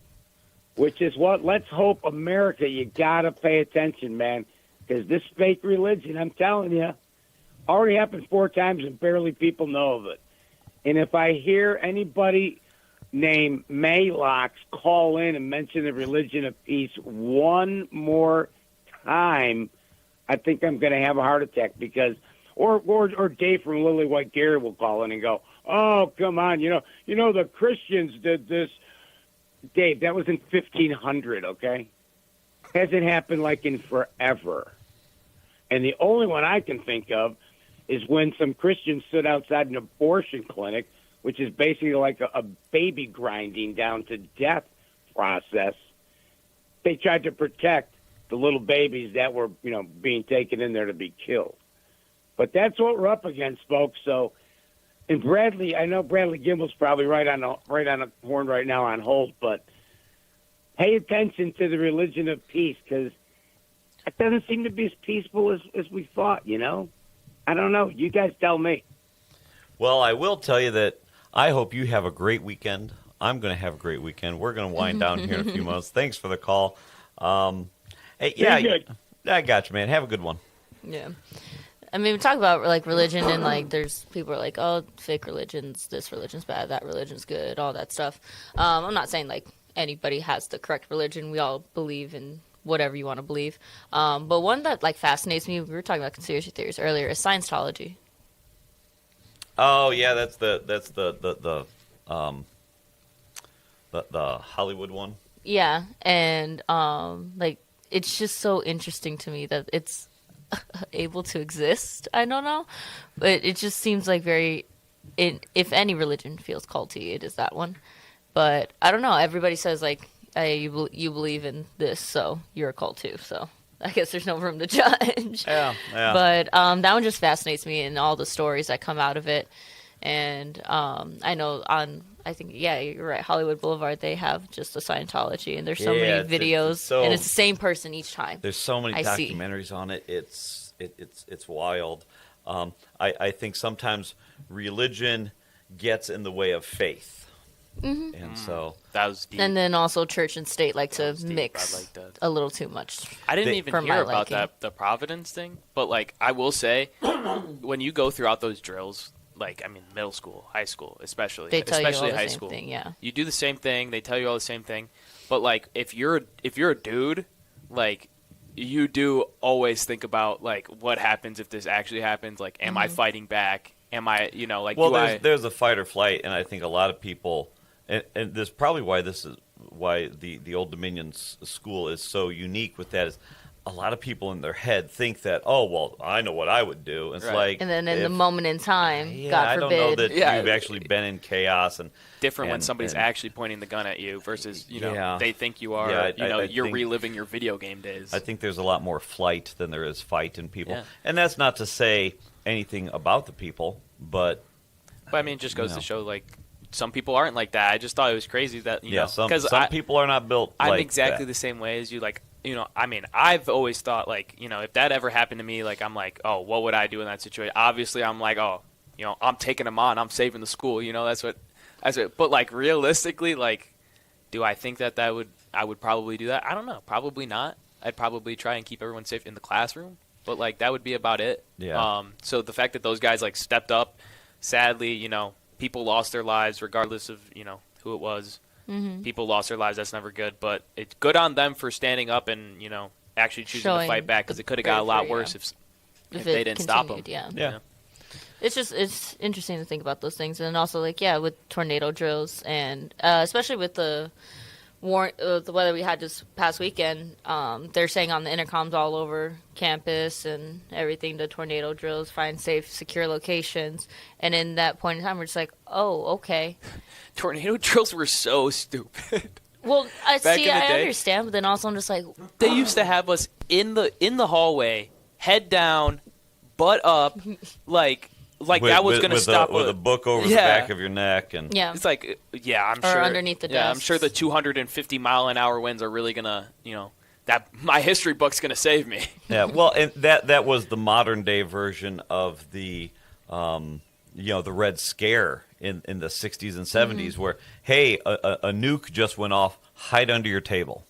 Which is what, let's hope America, you got to pay attention, man. Because this fake religion, I'm telling you, already happened 4 times and barely people know of it. And if I hear anybody named Maylocks call in and mention the religion of peace one more time, I think I'm going to have a heart attack because, or Dave from Lily White Gary will call in and go, oh, come on, you know the Christians did this. Dave, that was in 1500, okay? Hasn't happened like in forever. And the only one I can think of is when some Christians stood outside an abortion clinic, which is basically like a baby grinding down to death process. They tried to protect the little babies that were, being taken in there to be killed. But that's what we're up against, folks. So, and Bradley, I know Bradley Gimbel's probably right on the horn right now on hold, but pay attention to the religion of peace because it doesn't seem to be as peaceful as we thought, I don't know. You guys tell me. Well, I will tell you that I hope you have a great weekend. I'm going to have a great weekend. We're going to wind down here in a few months. Thanks for the call. Hey, yeah, I got you, man. Have a good one. Yeah. I mean, we talk about, religion, and, there's people are like, oh, fake religions, this religion's bad, that religion's good, all that stuff. I'm not saying, anybody has the correct religion. We all believe in whatever you want to believe. But one that, fascinates me, we were talking about conspiracy theories earlier, is Scientology. Oh, yeah, that's the Hollywood one. Yeah, and, it's just so interesting to me that it's able to exist. I don't know, but it just seems like if any religion feels culty, it is that one. But I don't know. Everybody says hey, you believe in this, so you're a cult too. So I guess there's no room to judge. Yeah. But that one just fascinates me and all the stories that come out of it. And I know I think, you're right, Hollywood Boulevard, they have just a Scientology, and there's so many videos, and it's the same person each time. There's so many documentaries on it. It's wild. I think sometimes religion gets in the way of faith. Mm-hmm. And so that was deep. And then also church and state like to mix a little too much. I didn't even hear about the Providence thing, but I will say, when you go throughout those drills, middle school, high school, especially high school, thing, yeah. You do the same thing. They tell you all the same thing. But if you're a dude, you do always think about what happens if this actually happens. Am I fighting back? Am I, well, there's a fight or flight, and I think a lot of people, and this is probably why the Old Dominion school is so unique with that is. A lot of people in their head think that, oh, well, I know what I would do. It's and then in the moment in time, God forbid. I don't know that you've actually been in chaos. And different when somebody's actually pointing the gun at you versus, they think you are, you're reliving your video game days. I think there's a lot more flight than there is fight in people. Yeah. And that's not to say anything about the people, but I mean, it just goes to show, some people aren't like that. I just thought it was crazy that, some people are not built I'm like exactly that. the same way as you, I mean, I've always thought, if that ever happened to me, I'm like, oh, what would I do in that situation? Obviously, I'm like, oh, I'm taking them on. I'm saving the school. That's what. But, realistically, do I think that I would probably do that? I don't know. Probably not. I'd probably try and keep everyone safe in the classroom. But, that would be about it. Yeah. So the fact that those guys, stepped up, sadly, people lost their lives regardless of, who it was. Mm-hmm. People lost their lives. That's never good. But it's good on them for standing up and, actually choosing to fight back because it could have got a lot worse if they didn't stop them. Yeah. It's interesting to think about those things. And also, with tornado drills and especially with the weather we had this past weekend, they're saying on the intercoms all over campus and everything, the tornado drills, find safe, secure locations. And in that point in time, we're just like, oh, okay. Tornado drills were so stupid. Well, I understand, but then also I'm just like, they used to have us in the hallway, head down, butt up, that was going to stop with a book over the back of your neck, and it's I'm sure underneath the desk. I'm sure the 250 mile an hour winds are really going to that my history book's going to save me. Yeah, well, and that was the modern day version of the the Red Scare in the 60s and 70s, where hey, a nuke just went off, hide under your table.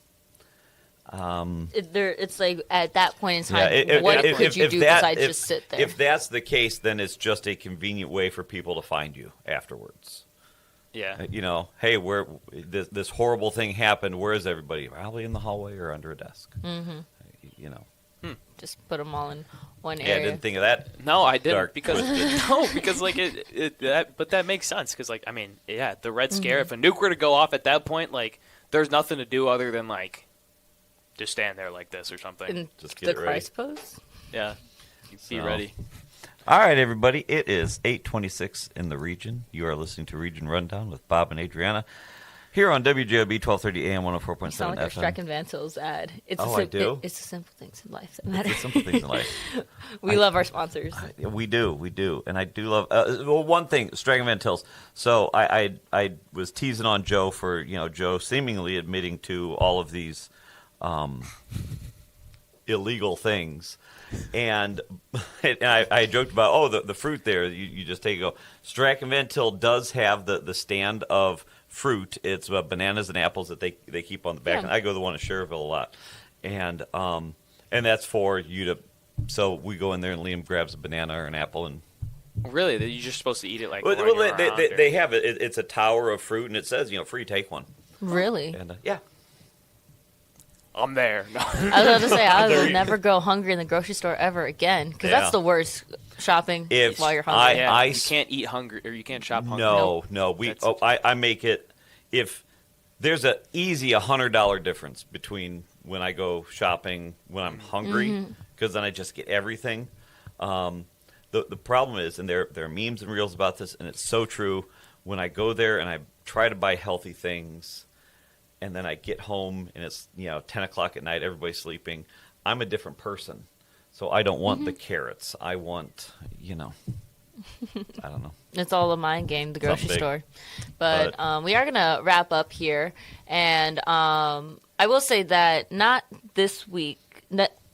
It's like at that point in time, what could you do besides just sit there? If that's the case, then it's just a convenient way for people to find you afterwards. Yeah. Hey, where this horrible thing happened, where is everybody? Probably in the hallway or under a desk. Mm-hmm. Just put them all in one Yeah, area. I didn't think of that. No, I didn't Dark because like but that makes sense because like I mean the Red Scare. If a nuke were to go off at that point, like there's nothing to do other than like just stand there like this or something. In just get the it ready. Christ pose. Yeah, be ready. All right, everybody. It is 8:26 in the region. You are listening to Region Rundown with Bob and Adrianna here on WJOB 1230 AM 104.7 You sound like our FM. Strack and Van Til's ad. It's I do. It's the simple things in life that matter. It's the simple things in life. We love our sponsors. We do, and I do love. One thing, Strack and Van Til's. So I was teasing on Joe for Joe seemingly admitting to all of these illegal things. And I joked about, the fruit there, you just take it, go. Strack and Van Til does have the stand of fruit. It's bananas and apples that they keep on the back. Yeah. And I go to the one in Cherville a lot. And that's for you to, so we go in there and Liam grabs a banana or an apple and. Really? You're just supposed to eat it like they have it. It's a tower of fruit and it says, free, take one. Really? And yeah. I'm there. No. I was about to say, I will never go hungry in the grocery store ever again because that's the worst shopping while you're hungry. You can't eat hungry or you can't shop hungry. No. I make it if there's an easy $100 difference between when I go shopping when I'm hungry because then I just get everything. The problem is, and there are memes and reels about this, and it's so true. When I go there and I try to buy healthy things. And then I get home and it's 10 o'clock at night, everybody's sleeping. I'm a different person, so I don't want the carrots. I want, I don't know. It's all a mind game, the grocery Something store. But we are gonna wrap up here, and I will say that not this week,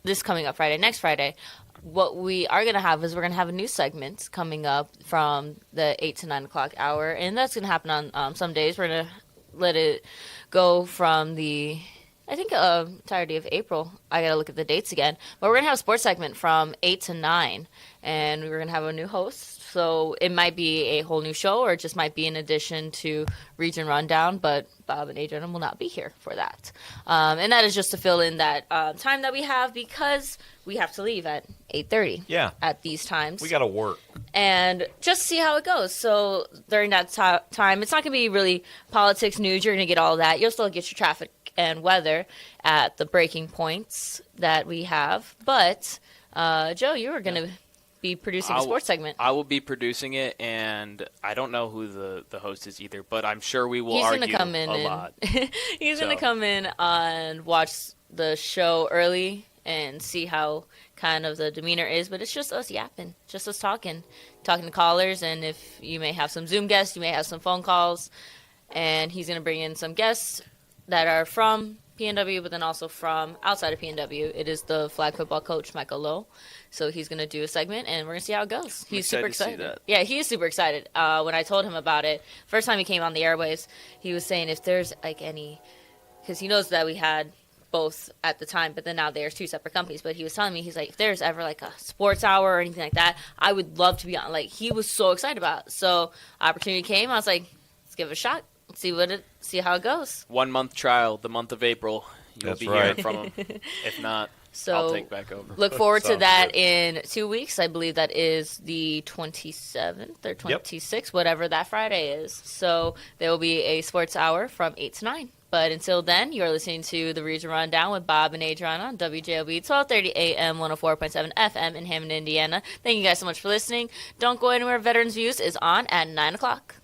this coming up Friday, next Friday. What we are going to have is we're going to have a new segment coming up from the 8 to 9 o'clock hour, and that's going to happen on some days. We're going to let it go from the, I think, entirety of April. I got to look at the dates again. But we're going to have a sports segment from 8 to 9, and we're going to have a new host. So it might be a whole new show, or it just might be in addition to Region Rundown, but Bob and Adrianna will not be here for that. And that is just to fill in that time that we have because we have to leave at 8:30 at these times. We got to work. And just see how it goes. So during that time, it's not going to be really politics, news. You're going to get all that. You'll still get your traffic and weather at the breaking points that we have. But, Joe, you were going to be producing a sports segment. I will be producing it, and I don't know who the host is either, but I'm sure we will argue a lot. He's going to come in and watch the show early and see how kind of the demeanor is, but it's just us yapping, just us talking to callers, and if you may have some Zoom guests, you may have some phone calls, and he's going to bring in some guests that are from PNW, but then also from outside of PNW. It is the flag football coach, Michael Lowe, so he's going to do a segment, and we're going to see how it goes. He's super excited. To see that. Yeah, he is super excited. When I told him about it, first time he came on the airways, he was saying if there's like any, because he knows that we had both at the time, but then now there's two separate companies. But he was telling me, he's like, if there's ever like a sports hour or anything like that, I would love to be on. Like, he was so excited about it. So opportunity came. I was like, let's give it a shot. Let's see how it goes. 1 month trial, the month of April. You'll be hearing from him. If not, so I'll take back over. Look forward to that in 2 weeks. I believe that is the 27th or 26th, whatever that Friday is. So there will be a sports hour from 8 to 9. But until then, you're listening to the Region Rundown with Bob and Adrianna on WJOB 1230 AM 104.7 FM in Hammond, Indiana. Thank you guys so much for listening. Don't go anywhere. Veterans Views is on at 9 o'clock.